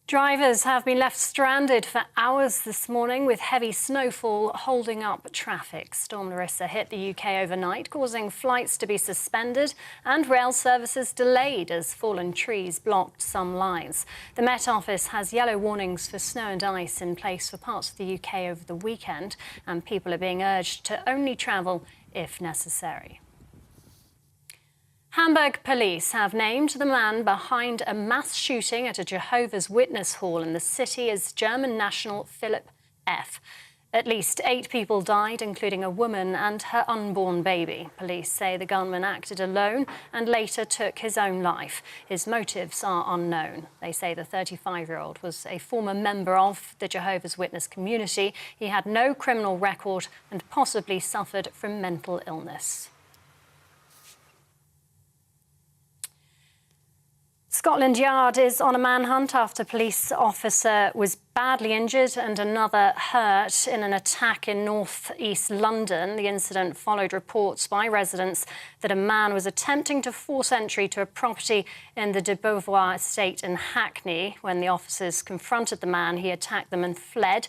Drivers have been left stranded for hours this morning with heavy snowfall holding up traffic. Storm Larissa hit the UK overnight, causing flights to be suspended and rail services delayed as fallen trees blocked some lines. The Met Office has yellow warnings for snow and ice in place for parts of the UK over the weekend, and people are being urged to only travel if necessary. Hamburg police have named the man behind a mass shooting at a Jehovah's Witness hall in the city as German national Philip F. At least 8 people died, including a woman and her unborn baby. Police say the gunman acted alone and later took his own life. His motives are unknown. They say the 35-year-old was a former member of the Jehovah's Witness community. He had no criminal record and possibly suffered from mental illness. Scotland Yard is on a manhunt after a police officer was badly injured and another hurt in an attack in north-east London. The incident followed reports by residents that a man was attempting to force entry to a property in the de Beauvoir estate in Hackney. When the officers confronted the man, he attacked them and fled.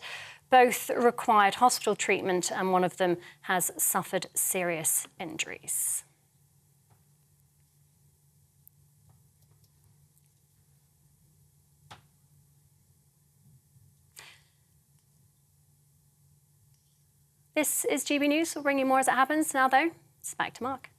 Both required hospital treatment and one of them has suffered serious injuries. This is GB News. We'll bring you more as it happens. Now, though, it's back to Mark.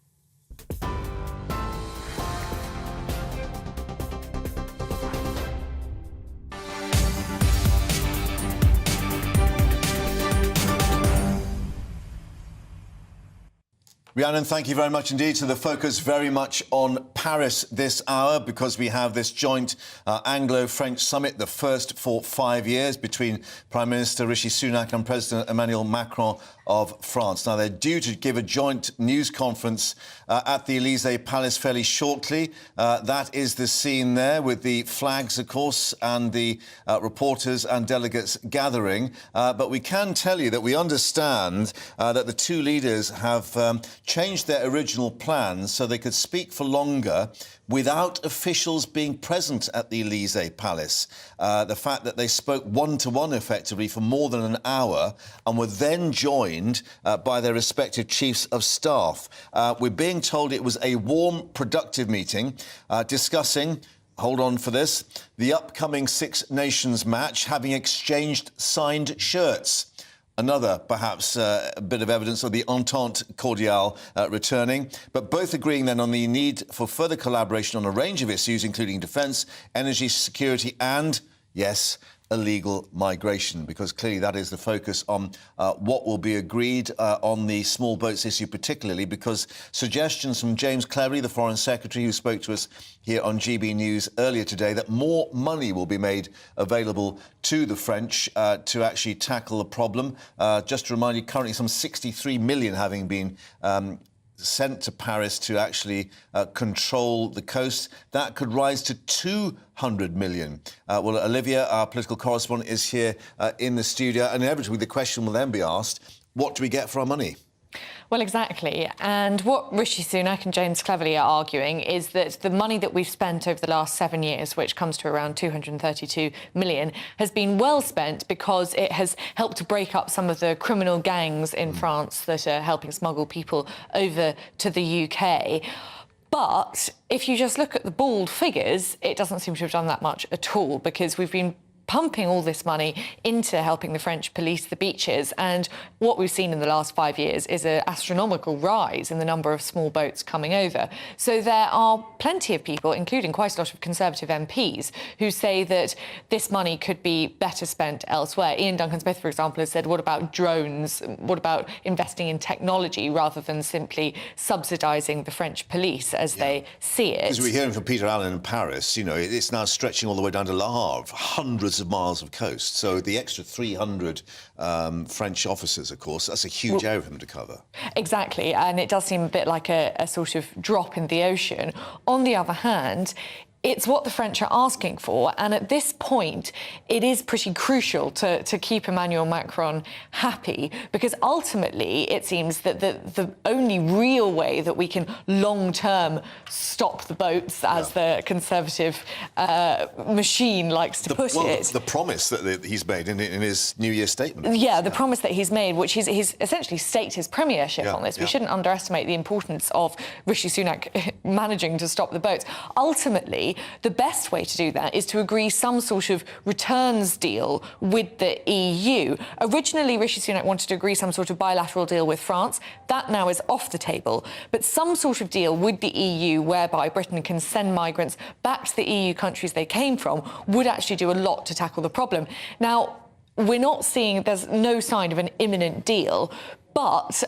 Rhiannon, thank you very much indeed. So the focus very much on Paris this hour because we have this joint Anglo-French summit, the first for 5 years between Prime Minister Rishi Sunak and President Emmanuel Macron of France. Now, they're due to give a joint news conference at the Élysée Palace fairly shortly. That is the scene there with the flags, of course, and the reporters and delegates gathering. But we can tell you that we understand that the two leaders have changed their original plans so they could speak for longer without officials being present at the Élysée Palace. The fact that they spoke one-to-one effectively for more than an hour and were then joined by their respective chiefs of staff. We're being told it was a warm, productive meeting discussing, hold on for this, the upcoming Six Nations match, having exchanged signed shirts. Another, perhaps, bit of evidence of the Entente Cordiale returning, but both agreeing then on the need for further collaboration on a range of issues, including defence, energy security and, yes, illegal migration, because clearly that is the focus on what will be agreed on the small boats issue, particularly because suggestions from James Cleverly, the Foreign Secretary, who spoke to us here on GB News earlier today, that more money will be made available to the French to actually tackle the problem. Just to remind you, currently some 63 million having been sent to Paris to actually control the coast. That could rise to 200 million. Well, Olivia, our political correspondent, is here in the studio, and inevitably the question will then be asked, what do we get for our money? Well, exactly. And what Rishi Sunak and James Cleverly are arguing is that the money that we've spent over the last 7 years, which comes to around 232 million, has been well spent because it has helped to break up some of the criminal gangs in France that are helping smuggle people over to the UK. But if you just look at the bald figures, it doesn't seem to have done that much at all, because we've been pumping all this money into helping the French police the beaches. And what we've seen in the last 5 years is an astronomical rise in the number of small boats coming over. So there are plenty of people, including quite a lot of Conservative MPs, who say that this money could be better spent elsewhere. Ian Duncan-Smith, for example, has said, what about drones? What about investing in technology rather than simply subsidising the French police as they see it? As we're hearing from Peter Allen in Paris, you know, it's now stretching all the way down to Le Havre, hundreds of miles of coast. So the extra 300 French officers, of course, that's a huge area for them to cover. Exactly, and it does seem a bit like a sort of drop in the ocean. On the other hand, it's what the French are asking for, and at this point, it is pretty crucial to keep Emmanuel Macron happy, because ultimately it seems that the only real way that we can long-term stop the boats, as the Conservative machine likes to put it. The promise that he's made in his New Year statement. Yeah, the promise that he's made, which he's essentially staked his premiership on this. We shouldn't underestimate the importance of Rishi Sunak managing to stop the boats. Ultimately, the best way to do that is to agree some sort of returns deal with the EU. Originally, Rishi Sunak wanted to agree some sort of bilateral deal with France. That now is off the table. But some sort of deal with the EU whereby Britain can send migrants back to the EU countries they came from would actually do a lot to tackle the problem. Now, we're not seeing, there's no sign of an imminent deal, but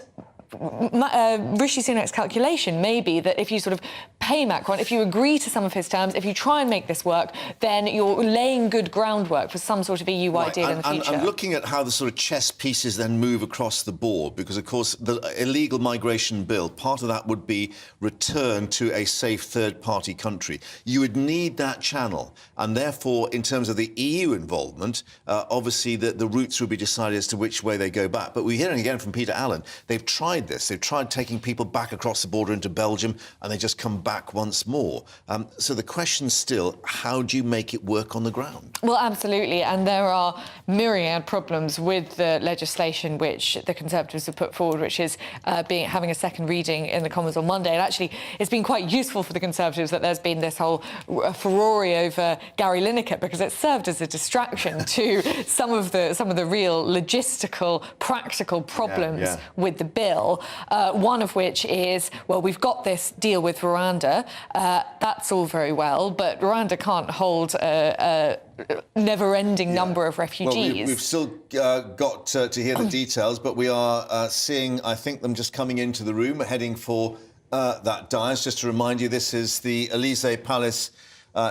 Rishi Sunak's calculation may be that if you sort of pay Macron, if you agree to some of his terms, if you try and make this work, then you're laying good groundwork for some sort of EU-wide deal in the future. I'm looking at how the sort of chess pieces then move across the board, because, of course, the illegal migration bill, part of that would be return to a safe third-party country. You would need that channel, and therefore, in terms of the EU involvement, obviously the routes would be decided as to which way they go back. But we're hearing again from Peter Allen, they've tried this. They've tried taking people back across the border into Belgium, and they just come back once more. So the question's still, how do you make it work on the ground? Well, absolutely, and there are myriad problems with the legislation which the Conservatives have put forward, which is having a second reading in the Commons on Monday. And actually, it's been quite useful for the Conservatives that there's been this whole furore over Gary Lineker, because it served as a distraction to some of the real logistical, practical problems with the bill. One of which is, well, we've got this deal with Rwanda. That's all very well, but Rwanda can't hold a never-ending number of refugees. Well, we've still got to hear the details, but we are seeing, I think, them just coming into the room, heading for that dais. Just to remind you, this is the Elysee Palace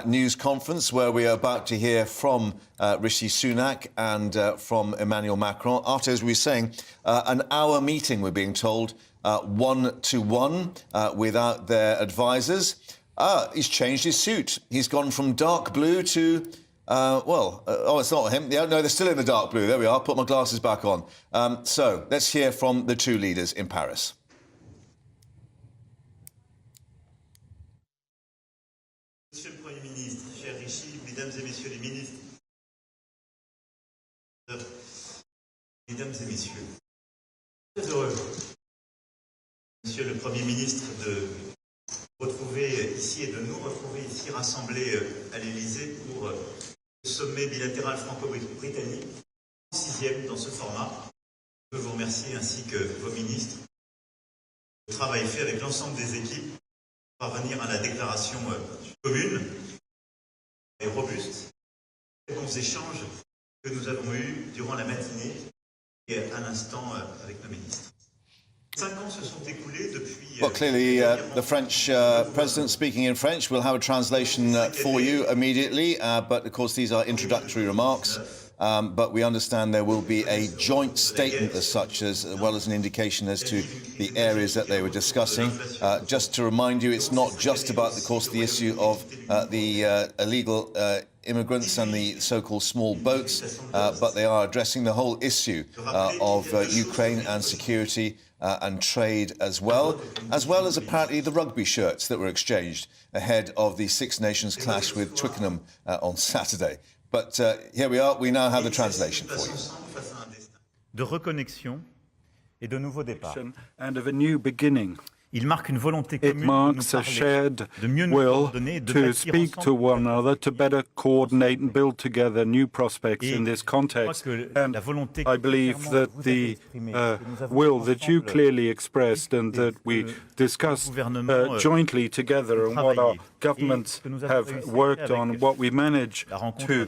news conference, where we are about to hear from Rishi Sunak and from Emmanuel Macron. After, as we were saying, an hour meeting, we're being told, one-to-one, without their advisors. He's changed his suit. He's gone from dark blue to... it's not him. No, they're still in the dark blue. There we are. Put my glasses back on. So let's hear from the two leaders in Paris. Monsieur le Premier ministre, cher Rishi, mesdames et messieurs les ministres, mesdames et messieurs, très heureux, Monsieur le Premier ministre, de retrouver ici et de nous retrouver ici rassemblés à l'Élysée pour le sommet bilatéral franco-britannique, 6e dans ce format. Je veux vous remercier ainsi que vos ministres. Le travail fait avec l'ensemble des équipes pour parvenir à la déclaration commune et robuste. Les bons échanges que nous avons eus durant la matinée et à l'instant avec nos ministres. 5 ans se sont écoulés depuis... Well, clearly, the French president speaking in French. We'll have a translation for you immediately, but of course these are introductory remarks. But we understand there will be a joint statement as such, as well as an indication as to the areas that they were discussing. Just to remind you, it's not just about, of course, the issue of the illegal immigrants and the so-called small boats, but they are addressing the whole issue of Ukraine and security and trade as well as apparently the rugby shirts that were exchanged ahead of the Six Nations clash with Twickenham on Saturday. But here we are, we now have the translation for you. De reconnexion et de nouveau départ. And of a new beginning. Il marque une volonté It commune marks a shared will to speak to one another, to better coordinate and build together new prospects in this context. And I believe that the will that you clearly expressed and that we discussed jointly together, and what our governments have worked on, what we managed to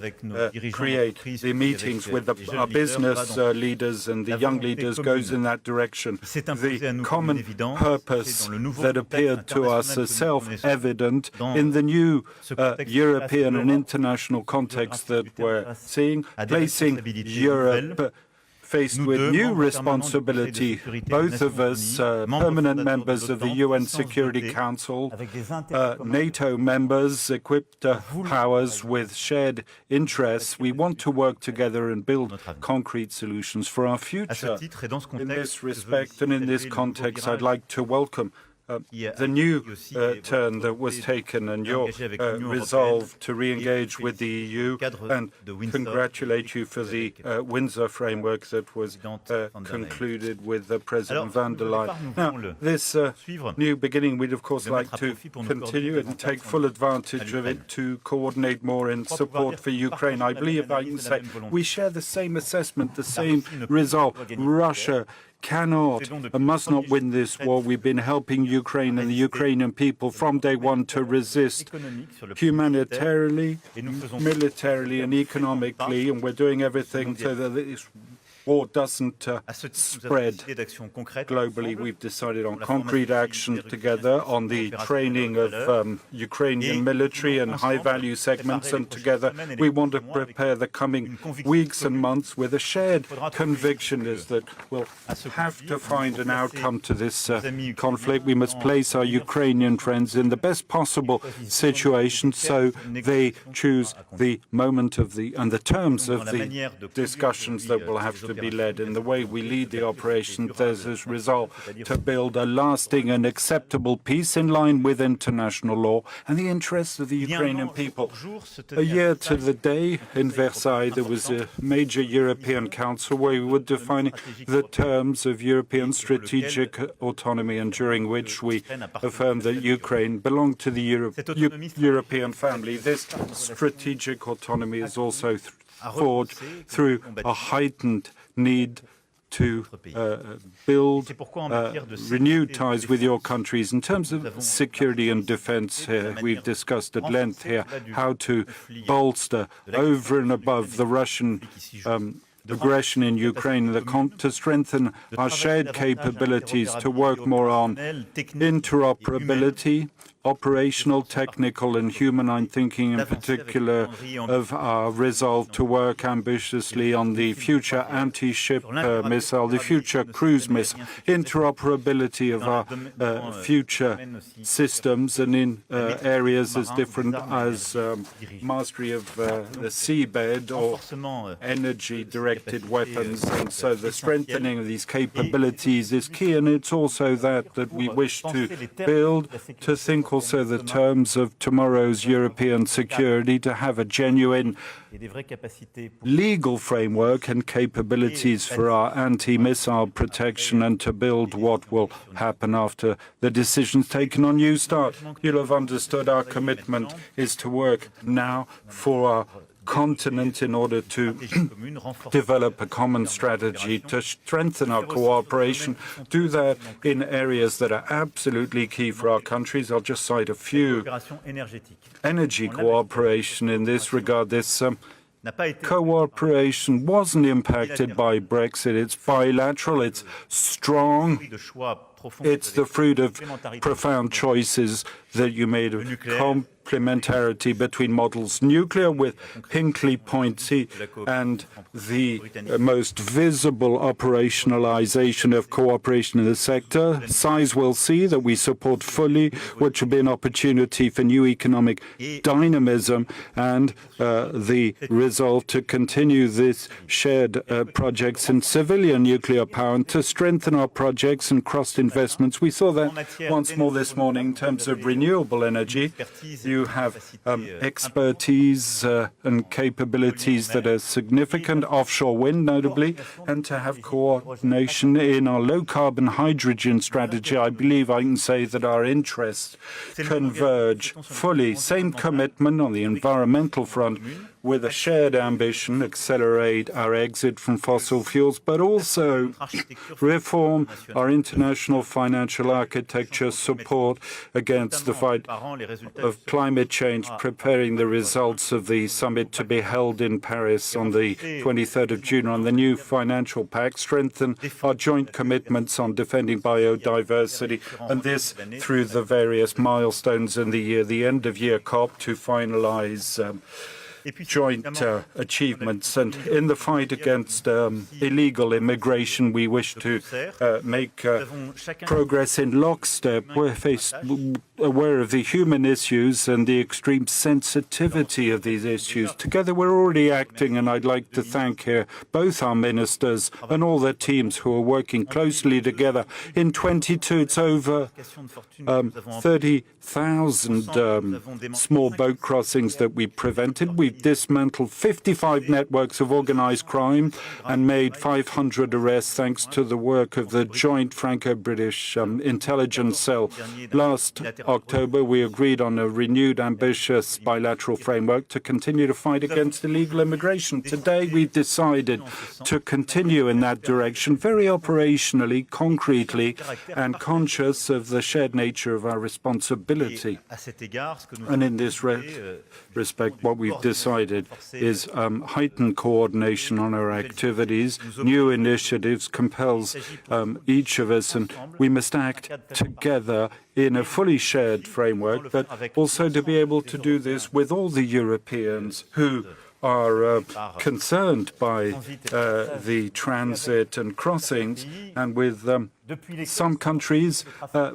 create, the meetings with our business leaders and the young leaders goes in that direction. The common purpose that appeared to us as self-evident in the new European and international context that we're seeing, placing Europe faced with new responsibility, both of us permanent members of the UN Security Council, NATO members, equipped powers with shared interests. We want to work together and build concrete solutions for our future. In this respect and in this context, I'd like to welcome the new turn that was taken and your resolve to re-engage with the EU, and congratulate you for the Windsor framework that was concluded with President van der Leyen. Now, this new beginning, we'd of course like to continue and take full advantage of it to coordinate more in support for Ukraine. I believe I can say we share the same assessment, the same resolve. Russia cannot and must not win this war. We've been helping Ukraine and the Ukrainian people from day one to resist humanitarily, militarily and economically, and we're doing everything so that this war doesn't spread globally. We've decided on concrete action together on the training of Ukrainian military and high-value segments, and together we want to prepare the coming weeks and months with a shared conviction is that we'll have to find an outcome to this conflict. We must place our Ukrainian friends in the best possible situation so they choose the moment of and the terms of the discussions that will have to be led. In the way we lead the operation, there's this resolve to build a lasting and acceptable peace in line with international law and the interests of the Ukrainian people. A year to the day in Versailles, there was a major European Council where we were defining the terms of European strategic autonomy, and during which we affirmed that Ukraine belonged to the European family. This strategic autonomy is also forged through a heightened need to build renewed ties with your countries. In terms of security and defense, we've discussed at length here how to bolster over and above the Russian aggression in Ukraine, to strengthen our shared capabilities, to work more on interoperability, operational, technical and human thinking, in particular of our resolve to work ambitiously on the future anti-ship missile, the future cruise missile, interoperability of our future systems, and in areas as different as mastery of the seabed or energy-directed weapons. And so the strengthening of these capabilities is key, and it's also that we wish to build, to think also the terms of tomorrow's European security, to have a genuine legal framework and capabilities for our anti-missile protection, and to build what will happen after the decisions taken on New Start. You'll have understood our commitment is to work now for our continent in order to develop a common strategy, to strengthen our cooperation, do that in areas that are absolutely key for our countries. I'll just cite a few. Energy cooperation in this regard. This cooperation wasn't impacted by Brexit. It's bilateral, it's strong. It's the fruit of profound choices that you made of complementarity between models. Nuclear with Hinkley Point C and the most visible operationalization of cooperation in the sector. Size will see that we support fully, which will be an opportunity for new economic dynamism, and the resolve to continue this shared projects in civilian nuclear power and to strengthen our projects and cross investments. We saw that once more this morning in terms of renewable energy. You have expertise and capabilities that are significant, offshore wind notably, and to have coordination in our low-carbon hydrogen strategy. I believe I can say that our interests converge fully. Same commitment on the environmental front, with a shared ambition, accelerate our exit from fossil fuels, but also reform our international financial architecture, support against the fight of climate change, preparing the results of the summit to be held in Paris on the 23rd of June on the new financial pact, strengthen our joint commitments on defending biodiversity, and this through the various milestones in the year, the end-of-year COP to finalize joint achievements. And in the fight against illegal immigration, we wish to make progress in lockstep. We're aware of the human issues and the extreme sensitivity of these issues. Together, we're already acting, and I'd like to thank here both our ministers and all their teams who are working closely together. In 22, it's over 30,000 small boat crossings that we prevented. We've dismantled 55 networks of organized crime and made 500 arrests thanks to the work of the joint Franco-British intelligence cell. Last October, we agreed on a renewed, ambitious bilateral framework to continue to fight against illegal immigration. Today, we've decided to continue in that direction, very operationally, concretely, and conscious of the shared nature of our responsibility. And in this respect, what we've decided decided is heightened coordination on our activities. New initiatives compels each of us, and we must act together in a fully shared framework, but also to be able to do this with all the Europeans who are concerned by the transit and crossings, and with some countries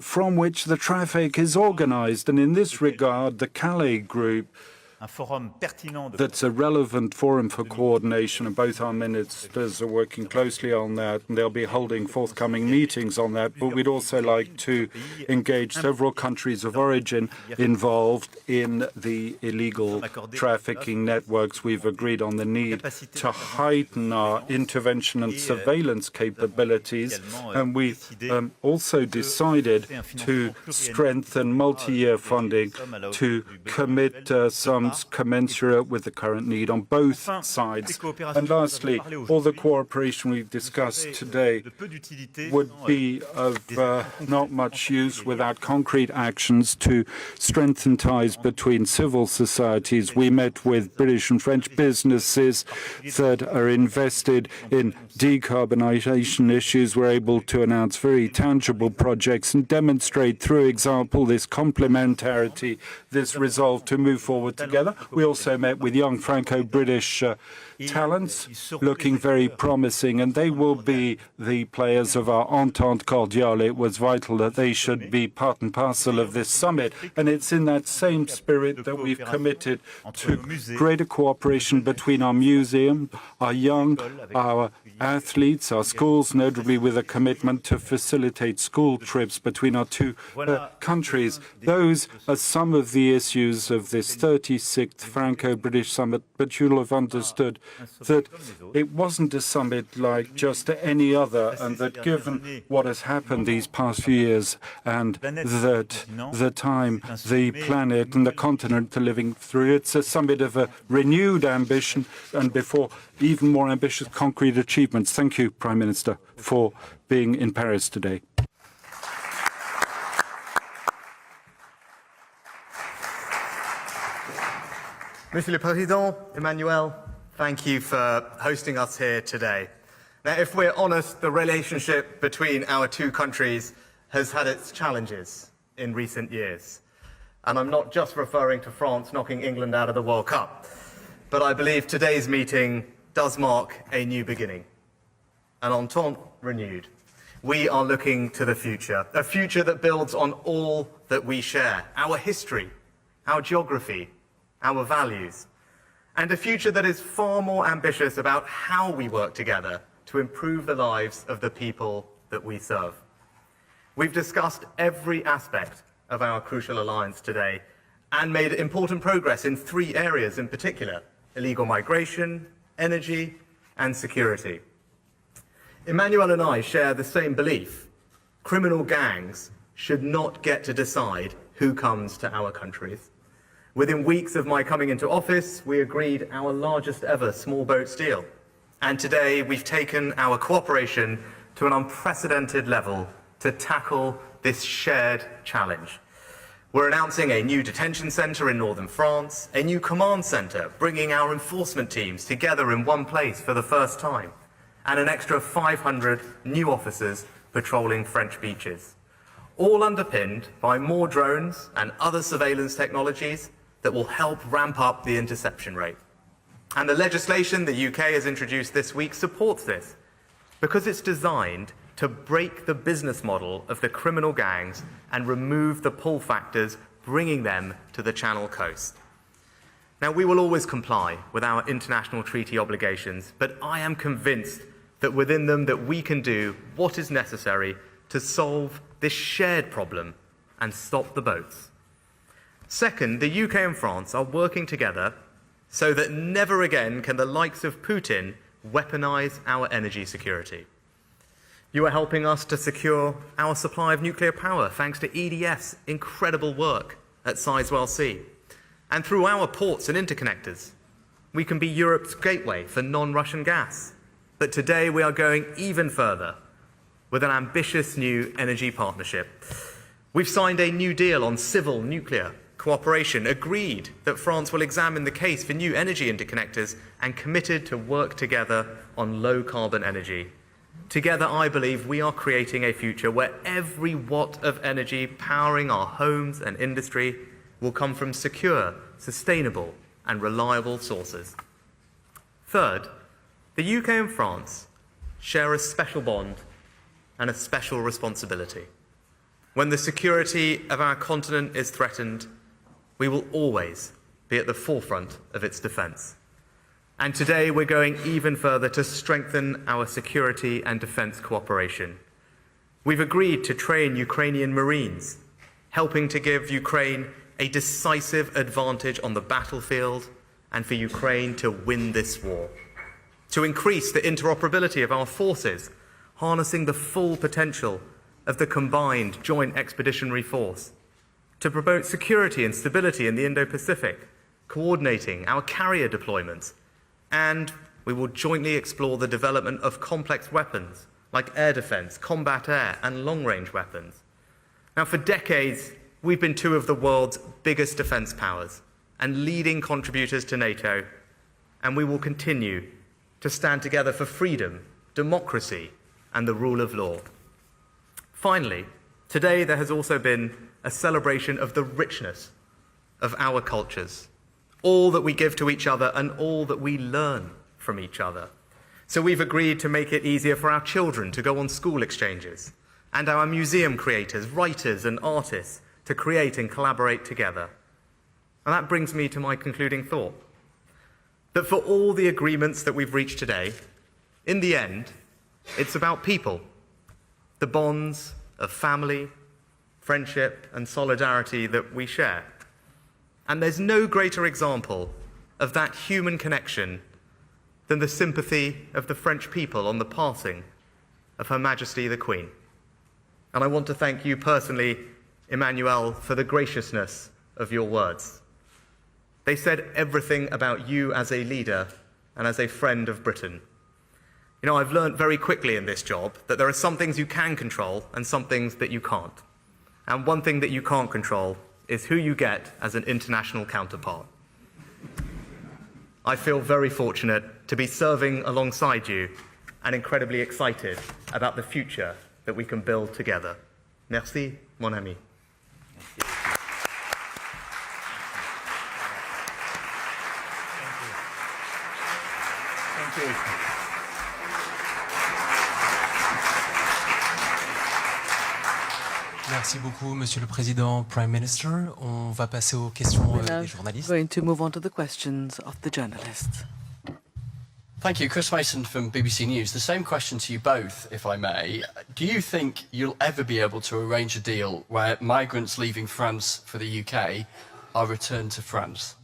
from which the traffic is organized. And in this regard, the Calais Group, that's a relevant forum for coordination, and both our ministers are working closely on that, and they'll be holding forthcoming meetings on that. But we'd also like to engage several countries of origin involved in the illegal trafficking networks. We've agreed on the need to heighten our intervention and surveillance capabilities, and we also decided to strengthen multi-year funding to commit sums commensurate with the current need on both sides. And lastly, all the cooperation we've discussed today would be of not much use without concrete actions to strengthen ties between civil societies. We met with British and French businesses that are invested in decarbonisation issues. We're able to announce very tangible projects and demonstrate through example this complementarity, this resolve to move forward together. We also met with young Franco-British talents looking very promising, and they will be the players of our Entente Cordiale. It was vital that they should be part and parcel of this summit, and it's in that same spirit that we've committed to greater cooperation between our museum, our young, our athletes, our schools, notably with a commitment to facilitate school trips between our two countries. Those are some of the issues of this 36th Franco-British summit, but you'll have understood that it wasn't a summit like just any other, and that given what has happened these past few years, and that the time, the planet and the continent are living through, it's a summit of a renewed ambition, and before even more ambitious concrete achievements. Thank you, Prime Minister, for being in Paris today. Monsieur le Président, Emmanuel, thank you for hosting us here today. Now, if we're honest, the relationship between our two countries has had its challenges in recent years. And I'm not just referring to France knocking England out of the World Cup, but I believe today's meeting does mark a new beginning, an entente renewed. We are looking to the future, a future that builds on all that we share, our history, our geography, our values, and a future that is far more ambitious about how we work together to improve the lives of the people that we serve. We've discussed every aspect of our crucial alliance today and made important progress in 3 areas in particular: illegal migration, energy, and security. Emmanuel and I share the same belief. Criminal gangs should not get to decide who comes to our countries. Within weeks of my coming into office, we agreed our largest ever small boats deal. And today we've taken our cooperation to an unprecedented level to tackle this shared challenge. We're announcing a new detention centre in northern France, a new command centre bringing our enforcement teams together in one place for the first time, and an extra 500 new officers patrolling French beaches. All underpinned by more drones and other surveillance technologies that will help ramp up the interception rate. And the legislation the UK has introduced this week supports this, because it's designed to break the business model of the criminal gangs and remove the pull factors bringing them to the Channel coast. Now, we will always comply with our international treaty obligations, but I am convinced that within them that we can do what is necessary to solve this shared problem and stop the boats. Second, the UK and France are working together so that never again can the likes of Putin weaponize our energy security. You are helping us to secure our supply of nuclear power thanks to EDF's incredible work at Sizewell C. And through our ports and interconnectors, we can be Europe's gateway for non-Russian gas. But today we are going even further with an ambitious new energy partnership. We've signed a new deal on civil nuclear cooperation, agreed that France will examine the case for new energy interconnectors and committed to work together on low-carbon energy. Together, I believe we are creating a future where every watt of energy powering our homes and industry will come from secure, sustainable, and reliable sources. Third, the UK and France share a special bond and a special responsibility. When the security of our continent is threatened, we will always be at the forefront of its defence. And today we're going even further to strengthen our security and defence cooperation. We've agreed to train Ukrainian Marines, helping to give Ukraine a decisive advantage on the battlefield and for Ukraine to win this war. To increase the interoperability of our forces, harnessing the full potential of the combined Joint Expeditionary Force. To promote security and stability in the Indo-Pacific, coordinating our carrier deployments. And we will jointly explore the development of complex weapons like air defence, combat air and long-range weapons. Now, for decades, we've been two of the world's biggest defence powers and leading contributors to NATO, and we will continue to stand together for freedom, democracy and the rule of law. Finally, today there has also been a celebration of the richness of our cultures, all that we give to each other and all that we learn from each other. So we've agreed to make it easier for our children to go on school exchanges and our museum creators, writers and artists to create and collaborate together. And that brings me to my concluding thought, that for all the agreements that we've reached today, in the end, it's about people, the bonds of family, friendship and solidarity that we share. And there's no greater example of that human connection than the sympathy of the French people on the passing of Her Majesty the Queen. And I want to thank you personally, Emmanuel, for the graciousness of your words. They said everything about you as a leader and as a friend of Britain. You know, I've learned very quickly in this job that there are some things you can control and some things that you can't. And one thing that you can't control is who you get as an international counterpart. I feel very fortunate to be serving alongside you and incredibly excited about the future that we can build together. Merci, mon ami. Thank you. Merci beaucoup, Monsieur le Président, Prime Minister. On va passer aux questions des journalistes. Going to move on to the questions of the journalists. Thank you. Chris Mason from BBC News. The same question to you both, if I may. Do you think you'll ever be able to arrange a deal where migrants leaving France for the UK are returned to France?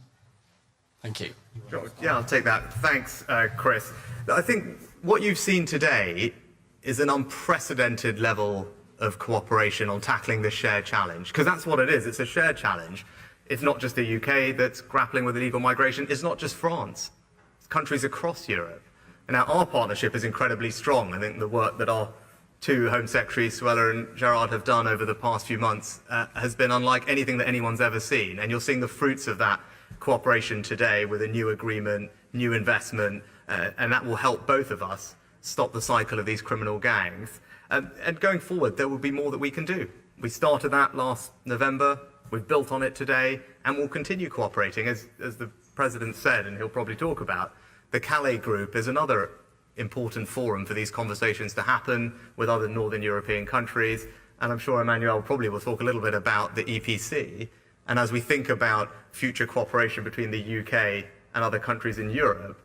Thank you. Sure. Yeah, I'll take that. Thanks, Chris. I think what you've seen today is an unprecedented level of cooperation on tackling this shared challenge, because that's what it is. It's a shared challenge. It's not just the UK that's grappling with illegal migration. It's not just France. It's countries across Europe. And now our partnership is incredibly strong. I think the work that our two Home Secretaries, Suella and Gerard, have done over the past few months has been unlike anything that anyone's ever seen. And you're seeing the fruits of that cooperation today with a new agreement, new investment, and that will help both of us stop the cycle of these criminal gangs. And going forward, there will be more that we can do. We started that last November, we've built on it today, and we'll continue cooperating. As the President said, and he'll probably talk about, the Calais Group is another important forum for these conversations to happen with other Northern European countries. And I'm sure Emmanuel probably will talk a little bit about the EPC. And as we think about future cooperation between the UK and other countries in Europe,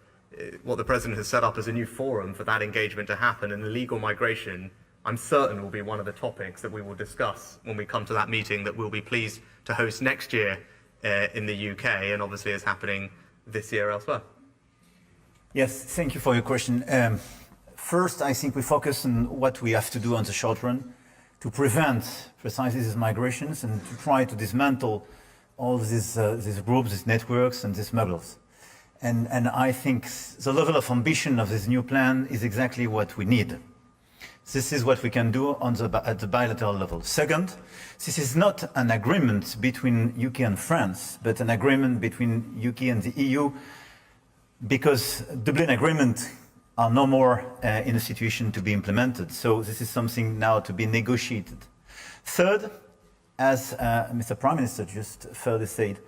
what the President has set up as a new forum for that engagement to happen, and illegal migration, I'm certain will be one of the topics that we will discuss when we come to that meeting that we'll be pleased to host next year in the UK, and obviously is happening this year elsewhere. Yes, thank you for your question. First, I think we focus on what we have to do on the short run to prevent precisely these migrations and to try to dismantle all these groups, these networks and these smugglers. And I think the level of ambition of this new plan is exactly what we need. This is what we can do at the bilateral level. Second, this is not an agreement between UK and France, but an agreement between UK and the EU, because Dublin Agreement are no more in a situation to be implemented. So this is something now to be negotiated. Third, as Mr. Prime Minister just further said,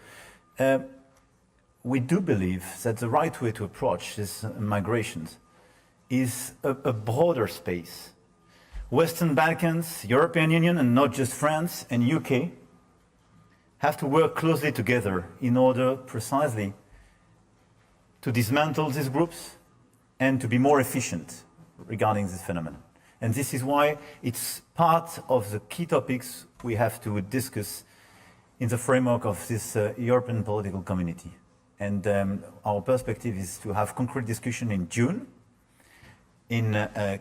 we do believe that the right way to approach this migrations is a broader space. Western Balkans, European Union, and not just France and UK, have to work closely together in order precisely to dismantle these groups and to be more efficient regarding this phenomenon. And this is why it's part of the key topics we have to discuss in the framework of this European political community. And our perspective is to have concrete discussion in June in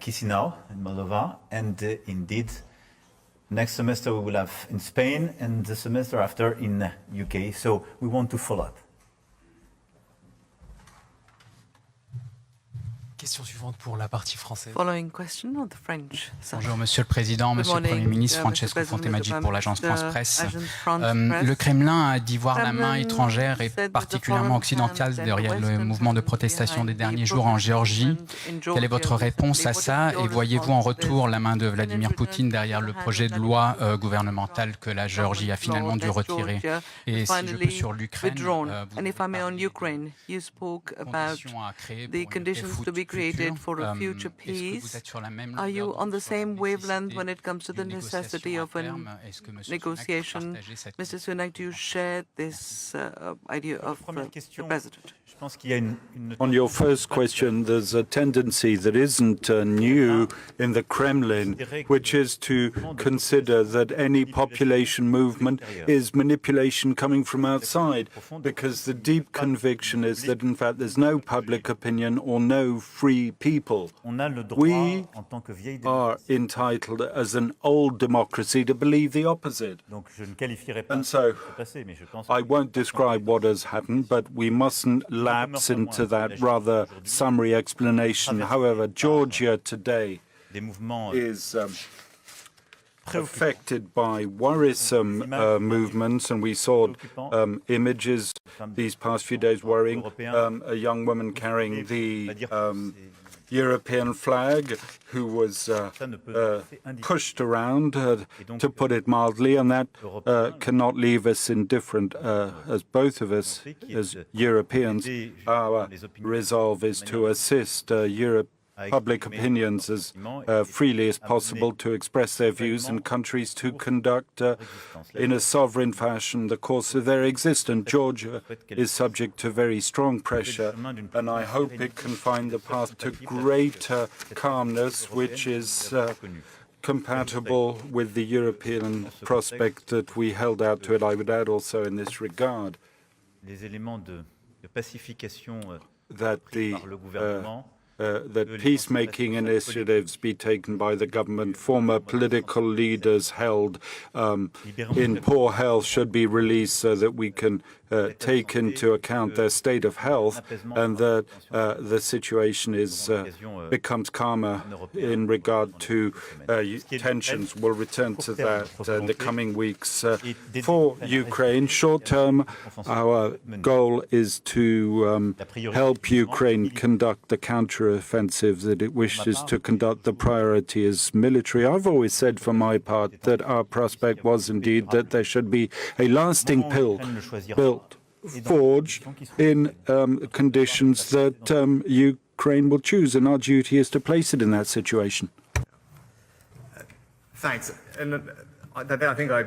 Chisinau, in Moldova, and indeed, next semester we will have in Spain, and the semester after in UK. So we want to follow up. Question suivante pour la partie française. Following question on the French side. Bonjour Monsieur le Président, Monsieur le Premier ministre, Francesco Fontemaggi pour l'agence France-Presse. Le Kremlin a dit voir la main étrangère et particulièrement occidentale derrière le mouvement de protestation des derniers jours en Géorgie. Quelle est votre réponse à ça et voyez-vous en retour la main de Vladimir Poutine derrière le projet de loi gouvernemental que la Géorgie a finalement dû retirer? Et si je peux sur l'Ukraine, conditions à créer pour une created for a future peace. Are you on the same wavelength when it comes to the necessity of a negotiation? Mr. Sunak, do you share this idea of the President? On your first question, there's a tendency that isn't new in the Kremlin, which is to consider that any population movement is manipulation coming from outside, because the deep conviction is that, in fact, there's no public opinion or no free people. We are entitled as an old democracy to believe the opposite. And so I won't describe what has happened, but we mustn't lapse into that rather summary explanation. However, Georgia today is affected by worrisome movements, and we saw images these past few days worrying. A young woman carrying the European flag who was pushed around, to put it mildly, and that cannot leave us indifferent, as both of us, as Europeans. Our resolve is to assist Europe public opinions as freely as possible, to express their views, and countries to conduct in a sovereign fashion the course of their existence. Georgia is subject to very strong pressure, and I hope it can find the path to greater calmness, which is compatible with the European prospect that we held out to it. I would add also in this regard that that peacemaking initiatives be taken by the government. Former political leaders held in poor health should be released so that we can take into account their state of health, and that the situation becomes calmer in regard to tensions. We'll return to that in the coming weeks. For Ukraine, short term, our goal is to help Ukraine conduct the counter-offensive that it wishes to conduct. The priority is military. I've always said for my part that our prospect was indeed that there should be a lasting forged in conditions that Ukraine will choose, and our duty is to place it in that situation. Thanks. And I think I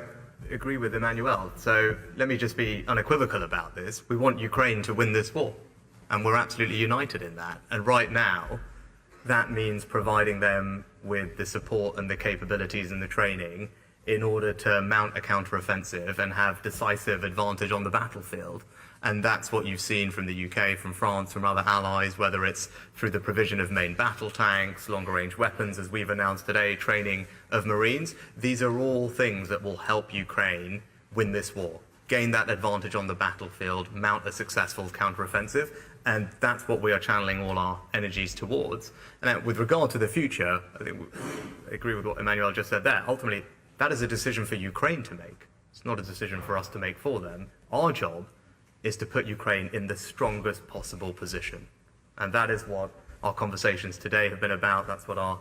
agree with Emmanuel. So let me just be unequivocal about this. We want Ukraine to win this war, and we're absolutely united in that. And right now, that means providing them with the support and the capabilities and the training in order to mount a counter-offensive and have decisive advantage on the battlefield. And that's what you've seen from the UK, from France, from other allies, whether it's through the provision of main battle tanks, longer-range weapons, as we've announced today, training of Marines. These are all things that will help Ukraine win this war. gain that advantage on the battlefield, mount a successful counteroffensive, and that's what we are channeling all our energies towards. And with regard to the future, I think I agree with what Emmanuel just said there. Ultimately, that is a decision for Ukraine to make. It's not a decision for us to make for them. Our job is to put Ukraine in the strongest possible position. And that is what our conversations today have been about. That's what our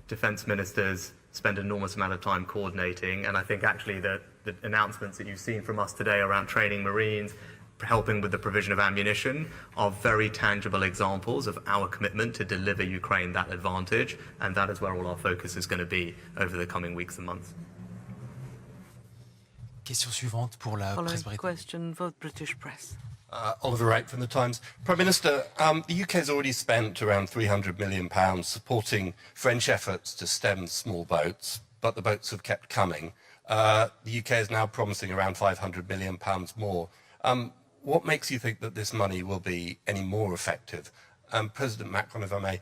defense ministers spend an enormous amount of time coordinating. And I think actually the announcements that you've seen from us today around training Marines, helping with the provision of ammunition, are very tangible examples of our commitment to deliver Ukraine that advantage. And that is where all our focus is going to be over the coming weeks and months. Question suivante pour la presse britannique. Question for British press. Oliver Wright from The Times. Prime Minister, the UK has already spent around £300 million supporting French efforts to stem small boats, but the boats have kept coming. The UK is now promising around £500 million more. What makes you think that this money will be any more effective? President Macron, if I may,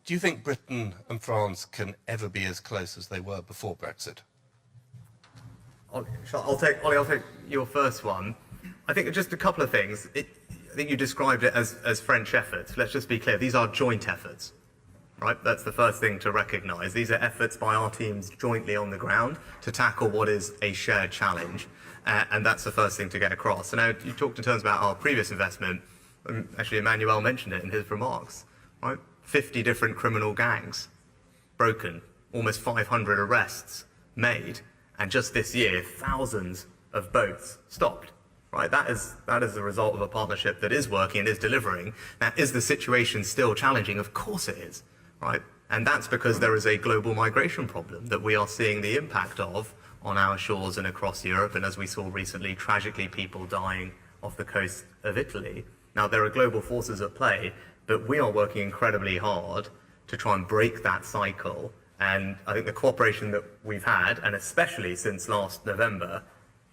do you think Britain and France can ever be as close as they were before Brexit? I'll take your first one. I think just a couple of things. I think you described it as French efforts. Let's just be clear. These are joint efforts, right? That's the first thing to recognise. These are efforts by our teams jointly on the ground to tackle what is a shared challenge. And that's the first thing to get across. So now you talked in terms about our previous investment. Actually, Emmanuel mentioned it in his remarks, right? 50 different criminal gangs broken, almost 500 arrests made. And just this year, thousands of boats stopped. Right, that is the result of a partnership that is working and is delivering. Now, is the situation still challenging? Of course it is, right? And that's because there is a global migration problem that we are seeing the impact of on our shores and across Europe. And as we saw recently, tragically, people dying off the coast of Italy. Now, there are global forces at play, but we are working incredibly hard to try and break that cycle. And I think the cooperation that we've had, and especially since last November,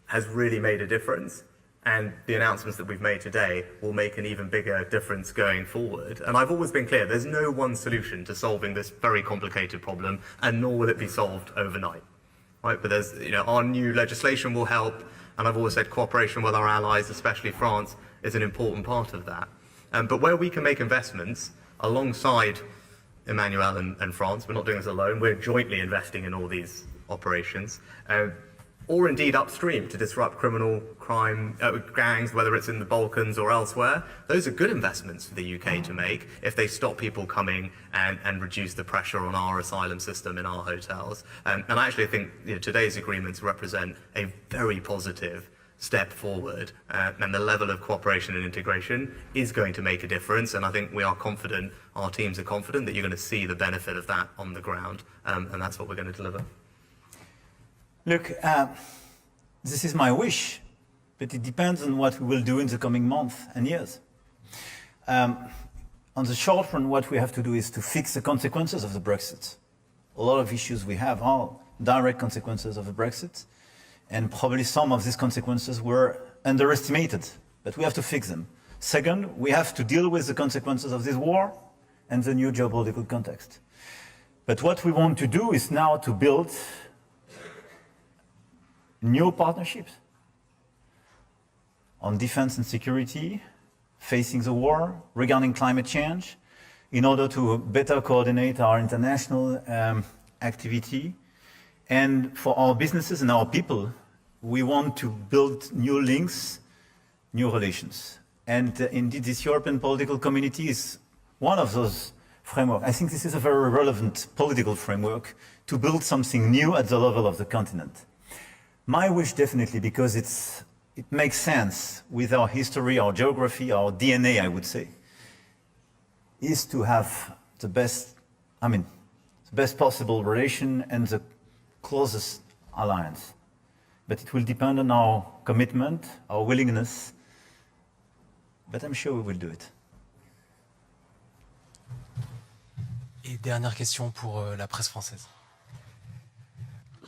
has really made a difference. And the announcements that we've made today will make an even bigger difference going forward. And I've always been clear, there's no one solution to solving this very complicated problem, and nor will it be solved overnight. Right? But there's, our new legislation will help, and I've always said cooperation with our allies, especially France, is an important part of that. But where we can make investments alongside Emmanuel and France, we're not doing this alone, we're jointly investing in all these operations. Or indeed upstream to disrupt criminal crime gangs, whether it's in the Balkans or elsewhere. Those are good investments for the UK to make if they stop people coming and reduce the pressure on our asylum system in our hotels. And I actually think today's agreements represent a very positive step forward, and the level of cooperation and integration is going to make a difference. And I think we are confident, our teams are confident, that you're going to see the benefit of that on the ground, and that's what we're going to deliver. Look, this is my wish, but it depends on what we will do in the coming months and years. On the short run, what we have to do is to fix the consequences of the Brexit. A lot of issues we have are direct consequences of the Brexit, and probably some of these consequences were underestimated, but we have to fix them. Second, we have to deal with the consequences of this war and the new geopolitical context. But what we want to do is now to build new partnerships on defense and security, facing the war, regarding climate change, in order to better coordinate our international activity. And for our businesses and our people, we want to build new links, new relations. And indeed, this European political community is one of those frameworks. I think this is a very relevant political framework to build something new at the level of the continent. My wish, definitely, because it makes sense with our history, our geography, our DNA, I would say, is to have the best possible relation and the closest alliance. But it will depend on our commitment, our willingness, but I'm sure we will do it. Et dernière question pour la presse française.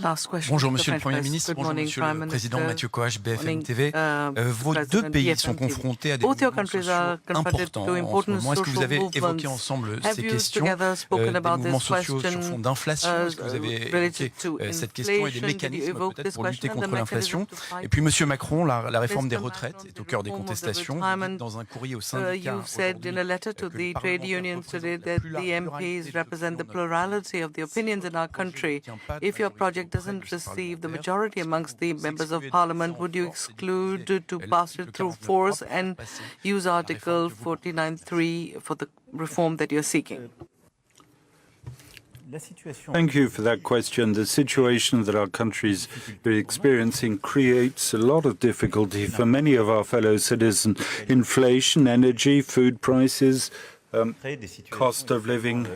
Last question. Bonjour Monsieur le Premier ministre, bonjour Monsieur le Président, Mathieu Coach, BFM TV. Vos deux pays sont confrontés à des mouvements sociaux importants en ce moment. Est-ce que vous avez évoqué ensemble ces questions, des mouvements sociaux sur fond d'inflation? Est-ce que vous avez évoqué cette question et des mécanismes peut-être pour lutter contre l'inflation? Et puis Monsieur Macron, la réforme des retraites est au cœur des contestations. Vous dites dans un courrier au syndicat You've said in a letter to the trade unions today that the MPs represent the plurality of the opinions in our country. If your project doesn't receive the majority amongst the members of parliament, would you exclude to pass it through force and use Article 49.3 for the reform that you're seeking? Thank you for that question. The situation that our countries are experiencing creates a lot of difficulty for many of our fellow citizens. Inflation, energy, food prices, cost of living,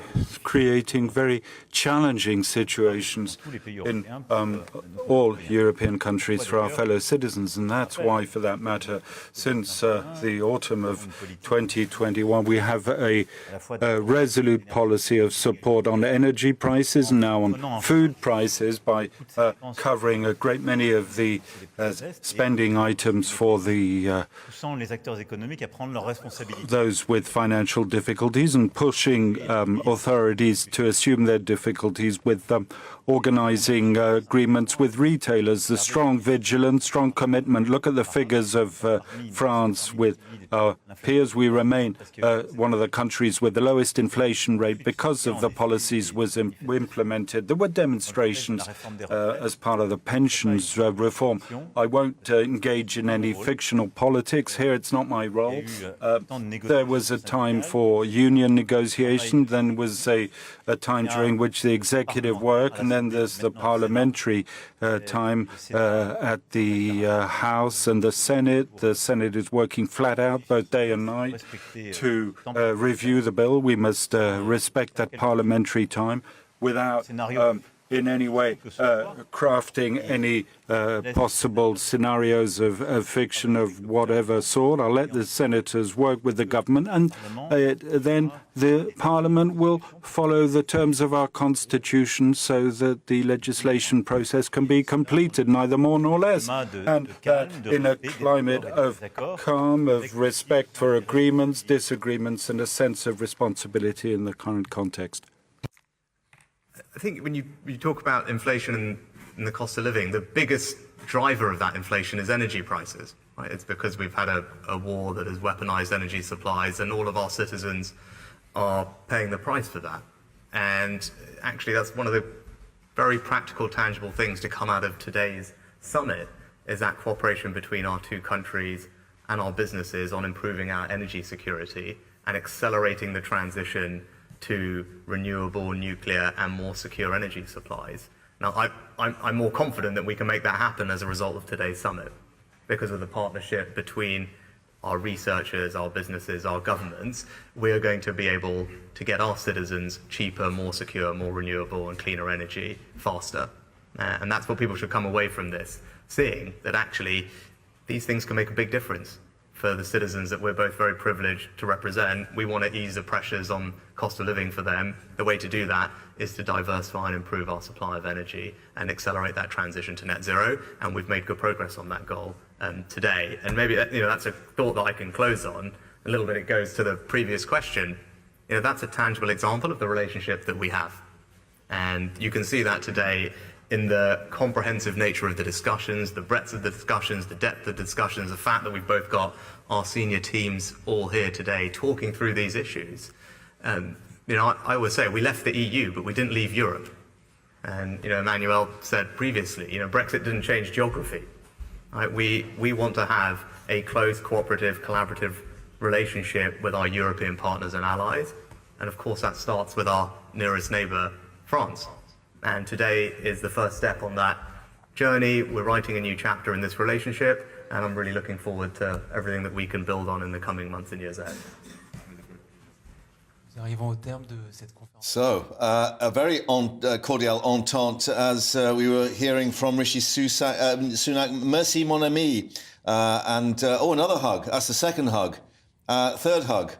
creating very challenging situations in all European countries for our fellow citizens. And that's why, for that matter, since the autumn of 2021, we have a resolute policy of support on energy prices and now on food prices by covering a great many of the spending items for the those with financial difficulties and pushing authorities to assume their difficulties with organising agreements with retailers. The strong vigilance, strong commitment. Look at the figures of France with our peers. We remain one of the countries with the lowest inflation rate because of the policies was implemented. There were demonstrations as part of the pensions reform. I won't engage in any fictional politics here. It's not my role. There was a time for union negotiation, then was a time during which the executive work, and then there's the parliamentary time at the House and the Senate. The Senate is working flat out both day and night to review the bill. We must respect that parliamentary time without in any way crafting any possible scenarios of fiction of whatever sort. I'll let the senators work with the government, and then the Parliament will follow the terms of our Constitution so that the legislation process can be completed, neither more nor less. And in a climate of calm, of respect for agreements, disagreements, and a sense of responsibility in the current context. I think when you talk about inflation and the cost of living, the biggest driver of that inflation is energy prices. Right? It's because we've had a war that has weaponized energy supplies, and all of our citizens are paying the price for that. And actually, that's one of the very practical, tangible things to come out of today's summit, is that cooperation between our two countries and our businesses on improving our energy security and accelerating the transition to renewable, nuclear, and more secure energy supplies. Now, I'm more confident that we can make that happen as a result of today's summit, because of the partnership between our researchers, our businesses, our governments. We are going to be able to get our citizens cheaper, more secure, more renewable, and cleaner energy faster. And that's what people should come away from this, seeing that actually these things can make a big difference for the citizens that we're both very privileged to represent. We want to ease the pressures on cost of living for them. The way to do that is to diversify and improve our supply of energy and accelerate that transition to net zero. And we've made good progress on that goal today. And maybe that's a thought that I can close on. A little bit it goes to the previous question. That's a tangible example of the relationship that we have. And you can see that today in the comprehensive nature of the discussions, the breadth of the discussions, the depth of the discussions, the fact that we've both got our senior teams all here today talking through these issues. I always say we left the EU, but we didn't leave Europe. And Emmanuel said previously, Brexit didn't change geography. Right? We want to have a close, cooperative, collaborative relationship with our European partners and allies. And of course, that starts with our nearest neighbour, France. And today is the first step on that journey. We're writing a new chapter in this relationship, and I'm really looking forward to everything that we can build on in the coming months and years ahead. So, a very cordial entente, as we were hearing from Rishi Sunak. Merci, mon ami. Another hug. That's the second hug. Third hug.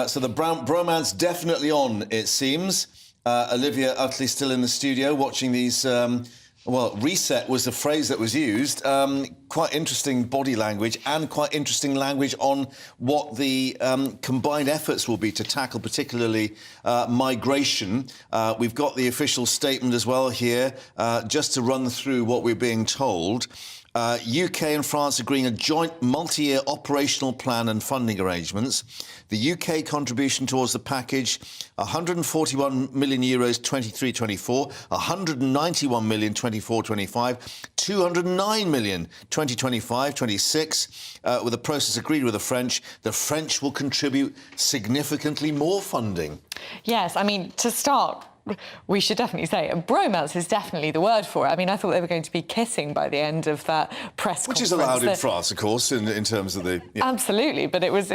So the bromance definitely on, it seems. Olivia Utley still in the studio watching these Well, reset was the phrase that was used. Quite interesting body language and quite interesting language on what the combined efforts will be to tackle particularly migration. We've got the official statement as well here, just to run through what we're being told. UK and France agreeing a joint multi-year operational plan and funding arrangements. The UK contribution towards the package, 141 million euros 23-24, 191 million 24-25, 209 million 2025-26, with the process agreed with the French. The French will contribute significantly more funding. Yes, I mean, to start, we should definitely say bromance is definitely the word for it. I mean, I thought they were going to be kissing by the end of that press conference. Which is allowed in France, of course, in terms of the... Yeah. Absolutely, but it was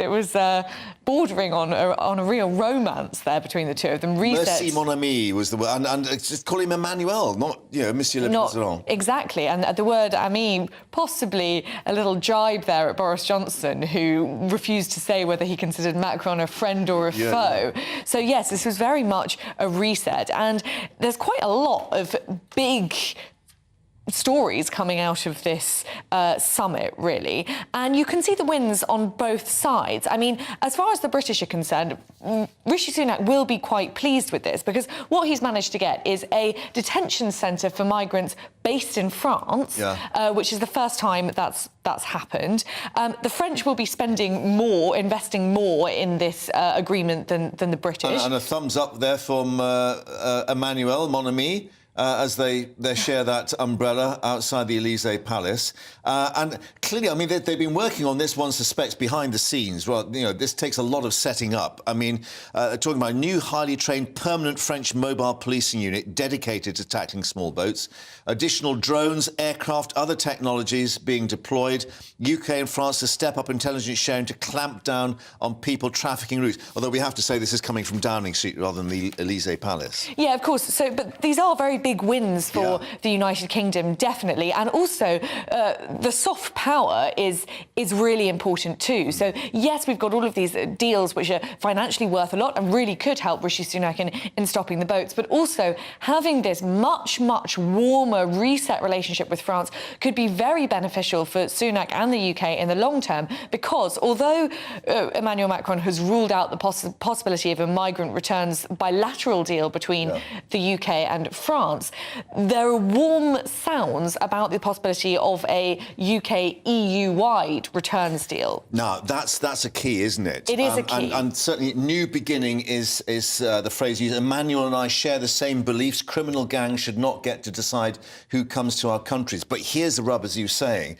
bordering on a real romance there between the two of them. Merci, mon ami, was the word. And just call him Emmanuel, not, Monsieur le Président. Exactly, and the word ami, possibly a little jibe there at Boris Johnson, who refused to say whether he considered Macron a friend or a foe. So, yes, this was very much a reset. And there's quite a lot of big stories coming out of this summit, really. And you can see the wins on both sides. I mean, as far as the British are concerned, Rishi Sunak will be quite pleased with this because what he's managed to get is a detention centre for migrants based in France, which is the first time that's happened. The French will be spending more, investing more in this agreement than the British. And a thumbs up there from Emmanuel, mon ami. As they share that umbrella outside the Élysée Palace. And clearly, I mean, they've been working on this, one suspects, behind the scenes. Well, this takes a lot of setting up. I mean, talking about a new, highly trained, permanent French mobile policing unit dedicated to tackling small boats, additional drones, aircraft, other technologies being deployed, UK and France to step up intelligence sharing to clamp down on people trafficking routes. Although we have to say this is coming from Downing Street rather than the Élysée Palace. Yeah, of course. So, but these are very big wins for the United Kingdom, definitely. And also, the soft power is really important too. So, yes, we've got all of these deals which are financially worth a lot and really could help Rishi Sunak in stopping the boats. But also, having this much, much warmer reset relationship with France could be very beneficial for Sunak and the UK in the long term, because although Emmanuel Macron has ruled out the possibility of a migrant returns bilateral deal between the UK and France, there are warm sounds about the possibility of a UK EU-wide returns deal. Now, that's a key, isn't it? It is a key. And certainly new beginning is the phrase used. Emmanuel and I share the same beliefs. Criminal gangs should not get to decide who comes to our countries. But here's the rub, as you were saying.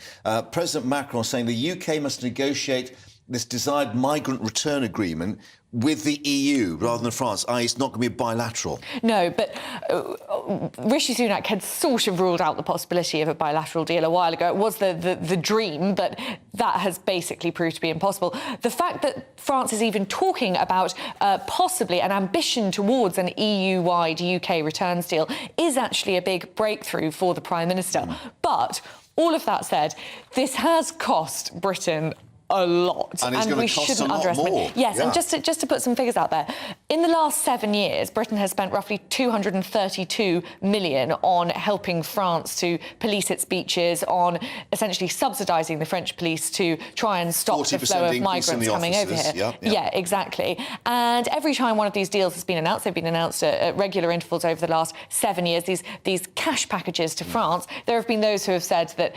President Macron saying the UK must negotiate this desired migrant return agreement with the EU rather than France, i.e. it's not going to be bilateral. No, but Rishi Sunak had sort of ruled out the possibility of a bilateral deal a while ago. It was the dream, but that has basically proved to be impossible. The fact that France is even talking about possibly an ambition towards an EU-wide UK returns deal is actually a big breakthrough for the Prime Minister. But all of that said, this has cost Britain a lot, and we shouldn't underestimate. More. Yes, and just to put some figures out there, in the last 7 years, Britain has spent roughly 232 million on helping France to police its beaches, on essentially subsidising the French police to try and stop the flow of migrants coming over here. Yeah, exactly. And every time one of these deals has been announced, they've been announced at regular intervals over the last 7 years. These cash packages to France. There have been those who have said that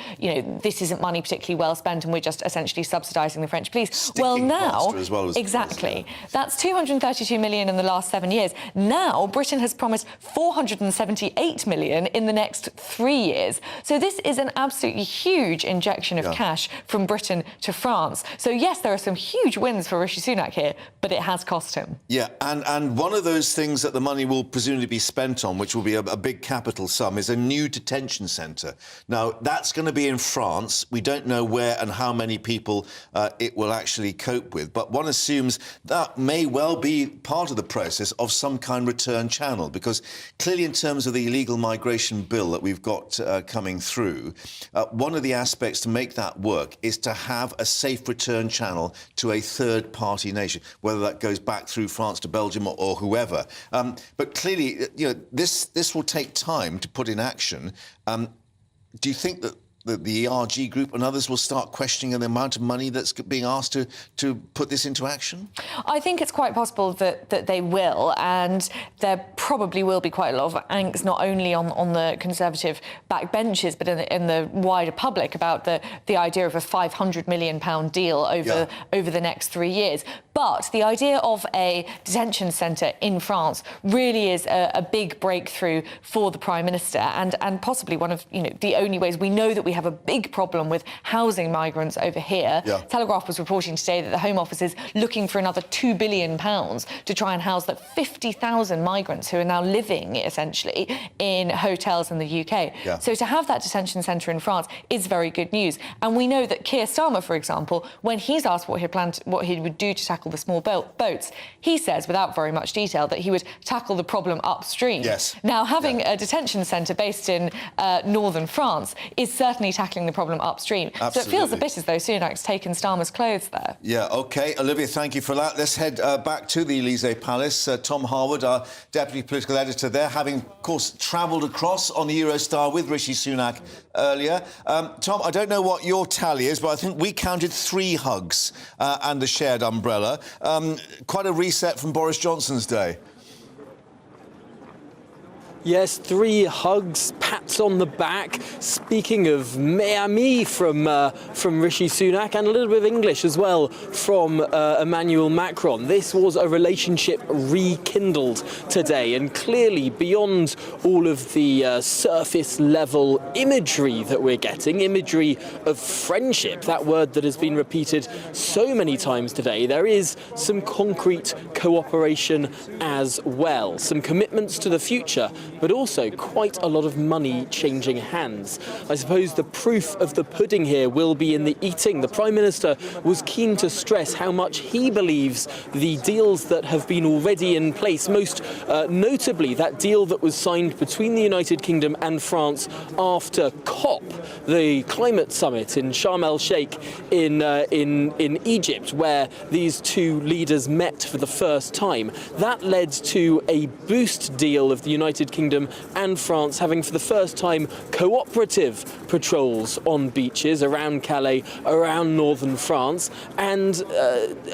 this isn't money particularly well spent, and we're just essentially subsidising the French police. Well, now, as well as exactly. That's 232 million in the last 7 years. Now, Britain has promised 478 million in the next 3 years. So this is an absolutely huge injection of cash from Britain to France. So yes, there are some huge wins for Rishi Sunak here, but it has cost him. Yeah, and one of those things that the money will presumably be spent on, which will be a big capital sum, is a new detention centre. Now, that's going to be in France. We don't know where and how many people it will actually cope with, but one assumes that may well be part of the process of some kind of return channel? Because clearly in terms of the illegal migration bill that we've got coming through, one of the aspects to make that work is to have a safe return channel to a third-party nation, whether that goes back through France to Belgium or whoever. But clearly, this will take time to put in action. Do you think that the ERG group and others will start questioning the amount of money that's being asked to put this into action? I think it's quite possible that they will, and there probably will be quite a lot of angst, not only on the Conservative backbenches, but in the wider public about the idea of a £500 million deal over the next 3 years. But the idea of a detention centre in France really is a big breakthrough for the Prime Minister, and possibly one of the only ways. We know that we have a big problem with housing migrants over here. Telegraph was reporting today that the Home Office is looking for another £2 billion to try and house the 50,000 migrants who are now living essentially in hotels in the UK. So to have that detention centre in France is very good news. And we know that Keir Starmer, for example, when he's asked what he would do to tackle the small boats, he says, without very much detail, that he would tackle the problem upstream. Now, having a detention centre based in northern France is certainly tackling the problem upstream. So it feels a bit as though Sunak's taken Starmer's clothes there. Yeah, OK. Olivia, thank you for that. Let's head back to the Elysee Palace. Tom Harwood, our Deputy Political Editor there, having, of course, travelled across on the Eurostar with Rishi Sunak earlier. Tom, I don't know what your tally is, but I think we counted 3 hugs and the shared umbrella. Quite a reset from Boris Johnson's day. Yes, 3 hugs, pats on the back. Speaking of mes amis from Rishi Sunak, and a little bit of English as well from Emmanuel Macron. This was a relationship rekindled today, and clearly beyond all of the surface level imagery that we're getting, imagery of friendship, that word that has been repeated so many times today, there is some concrete cooperation as well, some commitments to the future, but also quite a lot of money changing hands. I suppose the proof of the pudding here will be in the eating. The Prime Minister was keen to stress how much he believes the deals that have been already in place, most notably that deal that was signed between the United Kingdom and France after COP, the climate summit in Sharm el-Sheikh in Egypt, where these two leaders met for the first time. That led to a boost deal of the United Kingdom and France having for the first time cooperative patrols on beaches around Calais, around northern France. And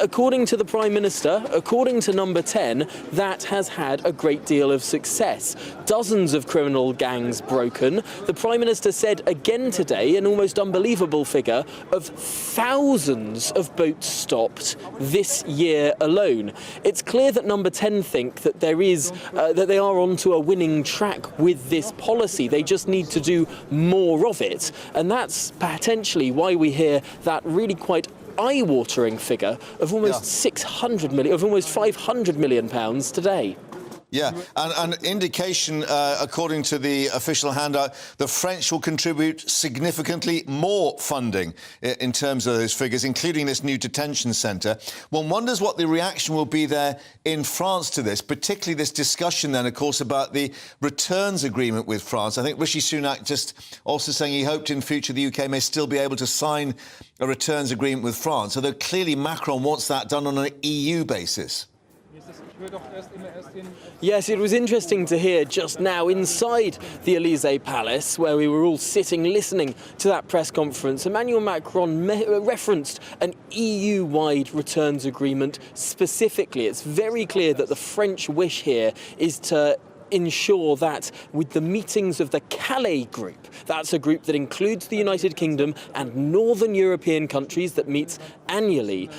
according to the Prime Minister, according to Number 10, that has had a great deal of success. Dozens of criminal gangs broken. The Prime Minister said again today an almost unbelievable figure of thousands of boats stopped this year alone. It's clear that Number 10 think that that they are onto a winning track with this policy. They just need to do more of it. And that's potentially why we hear that really quite eye-watering figure of almost 600 million, of almost 500 million pounds today. Yeah, and indication, according to the official handout, the French will contribute significantly more funding in terms of those figures, including this new detention centre. One wonders what the reaction will be there in France to this, particularly this discussion then, of course, about the returns agreement with France. I think Rishi Sunak just also saying he hoped in future the UK may still be able to sign a returns agreement with France, although clearly Macron wants that done on an EU basis. Yes, it was interesting to hear just now inside the Elysee Palace, where we were all sitting listening to that press conference. Emmanuel Macron referenced an EU-wide returns agreement specifically. It's very clear that the French wish here is to ensure that with the meetings of the Calais group, that's a group that includes the United Kingdom and northern European countries that meets annually,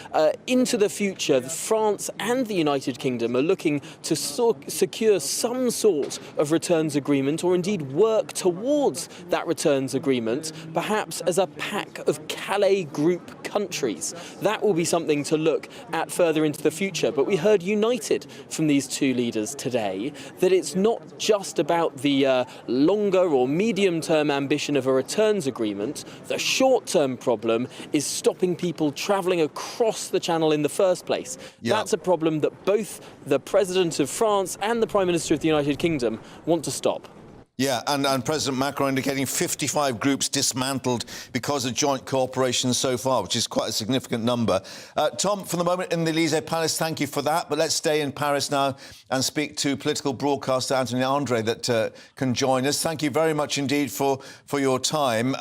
into the future, France and the United Kingdom are looking to secure some sort of returns agreement, or indeed work towards that returns agreement, perhaps as a pack of Calais group countries. That will be something to look at further into the future. But we heard united from these two leaders today that it's not just about the longer or medium-term ambition of a returns agreement. The short-term problem is stopping people travelling across the channel in the first place. Yeah. That's a problem that both the President of France and the Prime Minister of the United Kingdom want to stop. Yeah, and President Macron indicating 55 groups dismantled because of joint cooperation so far, which is quite a significant number. Tom, for the moment in the Élysée Palace, thank you for that. But let's stay in Paris now and speak to political broadcaster Anthony Andre that can join us. Thank you very much indeed for your time.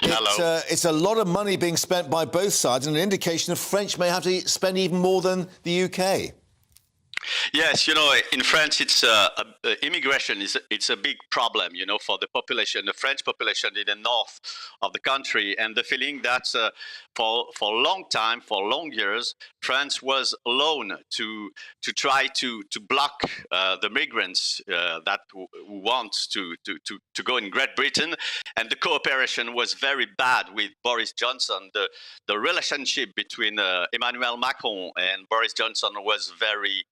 It's a lot of money being spent by both sides and an indication the French may have to spend even more than the UK. Yes, in France, immigration it's a big problem, for the population, the French population in the north of the country, and the feeling that for a long time, for long years, France was alone to try to block the migrants that want to go in Great Britain, and the cooperation was very bad with Boris Johnson. The relationship between Emmanuel Macron and Boris Johnson was very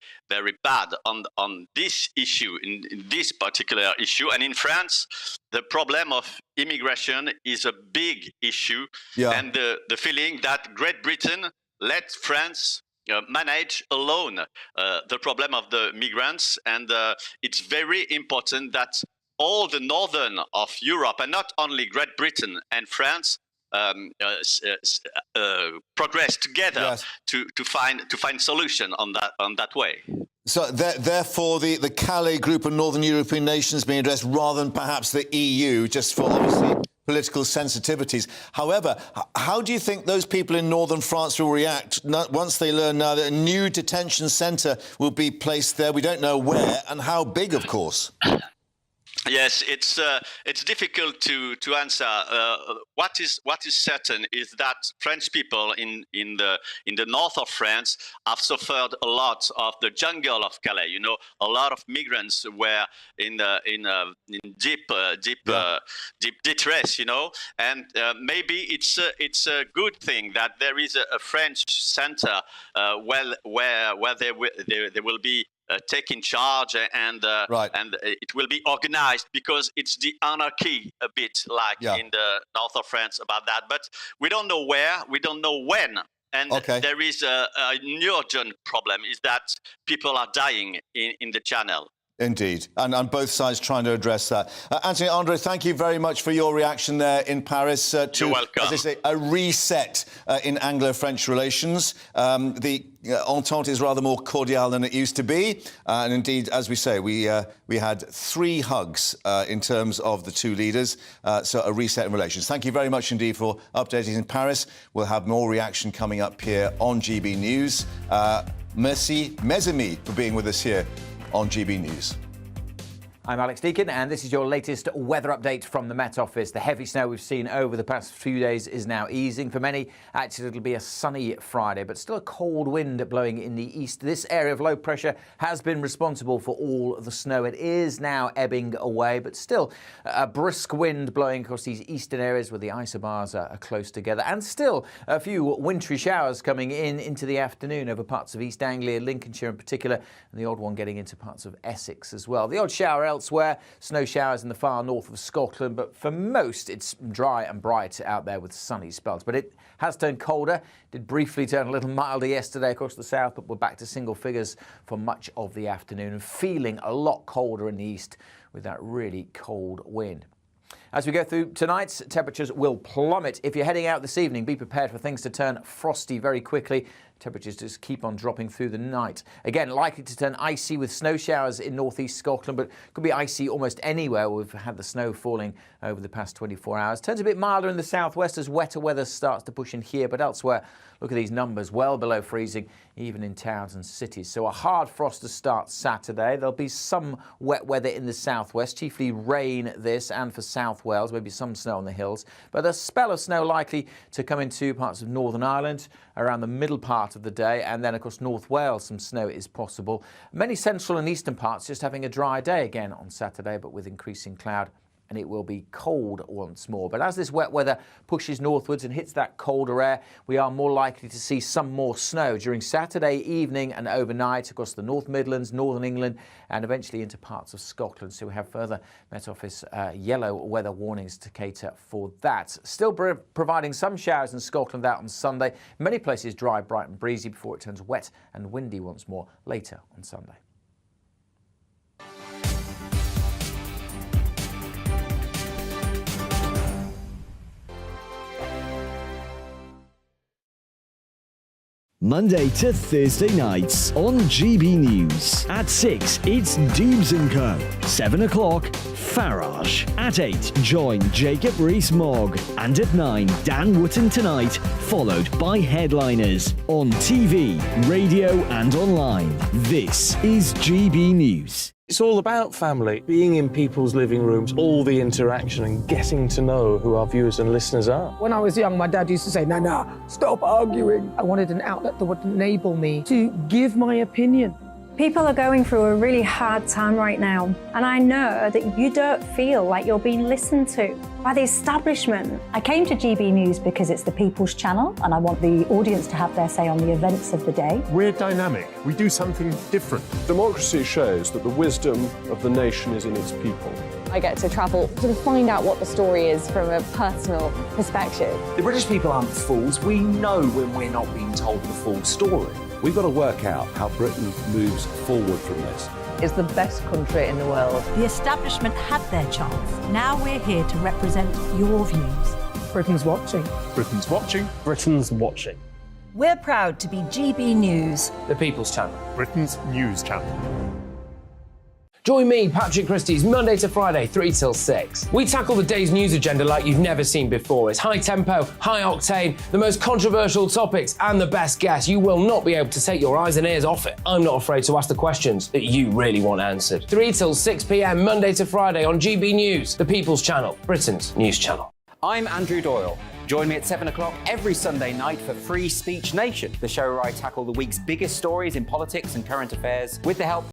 bad on this issue, in this particular issue. And in France, the problem of immigration is a big issue. Yeah. And the feeling that Great Britain let France manage alone the problem of the migrants. And it's very important that all the northern of Europe, and not only Great Britain and France, progress together. Yes. to find solution on that way. So therefore, the Calais group of northern European nations being addressed rather than perhaps the EU, just for obviously political sensitivities. However, how do you think those people in northern France will react once they learn now that a new detention centre will be placed there? We don't know where and how big, of course. Yes, it's difficult to answer. What is certain is that French people in the north of France have suffered a lot of the jungle of Calais. A lot of migrants were in deep distress. And maybe it's a good thing that there is a French center where they will be taking charge and it will be organized, because it's the anarchy a bit like in the north of France about that. But we don't know where, we don't know when. And there is an urgent problem, is that people are dying in the channel. Indeed, and on both sides trying to address that. Anthony Andre, thank you very much for your reaction there in Paris to, You're welcome. As I say, a reset in Anglo-French relations. The entente is rather more cordial than it used to be, and indeed, as we say, we had 3 hugs in terms of the two leaders, so a reset in relations. Thank you very much indeed for updating in Paris. We'll have more reaction coming up here on GB News. Merci, mes amis, for being with us here on GB News. I'm Alex Deakin, and this is your latest weather update from the Met Office. The heavy snow we've seen over the past few days is now easing. For many, actually, it'll be a sunny Friday, but still a cold wind blowing in the east. This area of low pressure has been responsible for all the snow. It is now ebbing away, but still a brisk wind blowing across these eastern areas where the isobars are close together. And still a few wintry showers coming into the afternoon over parts of East Anglia, Lincolnshire in particular, and the odd one getting into parts of Essex as well. The odd shower elsewhere, snow showers in the far north of Scotland, but for most it's dry and bright out there with sunny spells. But it has turned colder. Did briefly turn a little milder yesterday across the south, but we're back to single figures for much of the afternoon and feeling a lot colder in the east with that really cold wind. As we go through tonight, temperatures will plummet. If you're heading out this evening, be prepared for things to turn frosty very quickly. Temperatures just keep on dropping through the night. Again, likely to turn icy with snow showers in northeast Scotland, but could be icy almost anywhere. We've had the snow falling over the past 24 hours. Turns a bit milder in the southwest as wetter weather starts to push in here, but elsewhere, look at these numbers, well below freezing, even in towns and cities. So a hard frost to start Saturday. There'll be some wet weather in the southwest, chiefly rain this and for South Wales, maybe some snow on the hills. But a spell of snow likely to come into parts of Northern Ireland around the middle part of the day, and then across North Wales some snow is possible. Many central and eastern parts just having a dry day again on Saturday, but with increasing cloud and it will be cold once more. But as this wet weather pushes northwards and hits that colder air, we are more likely to see some more snow during Saturday evening and overnight across the North Midlands, Northern England, and eventually into parts of Scotland. So we have further Met Office yellow weather warnings to cater for that. Still providing some showers in Scotland out on Sunday. Many places dry, bright and breezy before it turns wet and windy once more later on Sunday. Monday to Thursday nights on GB News. At 6, it's Dubes & Co. 7 o'clock, Farage. At 8, join Jacob Rees-Mogg. And at 9, Dan Wootton Tonight, followed by Headliners. On TV, radio and online. This is GB News. It's all about family, being in people's living rooms, all the interaction and getting to know who our viewers and listeners are. When I was young, my dad used to say, "Nana, stop arguing." I wanted an outlet that would enable me to give my opinion. People are going through a really hard time right now, and I know that you don't feel like you're being listened to by the establishment. I came to GB News because it's the People's Channel, and I want the audience to have their say on the events of the day. We're dynamic. We do something different. Democracy shows that the wisdom of the nation is in its people. I get to travel to find out what the story is from a personal perspective. The British people aren't fools. We know when we're not being told the full story. We've got to work out how Britain moves forward from this. It's the best country in the world. The establishment had their chance. Now we're here to represent your views. Britain's watching. Britain's watching. Britain's watching. We're proud to be GB News. The People's Channel. Britain's news channel. Join me, Patrick Christie's, Monday to Friday, 3 till 6. We tackle the day's news agenda like you've never seen before. It's high tempo, high octane, the most controversial topics, and the best guests. You will not be able to take your eyes and ears off it. I'm not afraid to ask the questions that you really want answered. 3 till 6 p.m, Monday to Friday on GB News, the People's Channel, Britain's news channel. I'm Andrew Doyle. Join me at 7 o'clock every Sunday night for Free Speech Nation, the show where I tackle the week's biggest stories in politics and current affairs with the help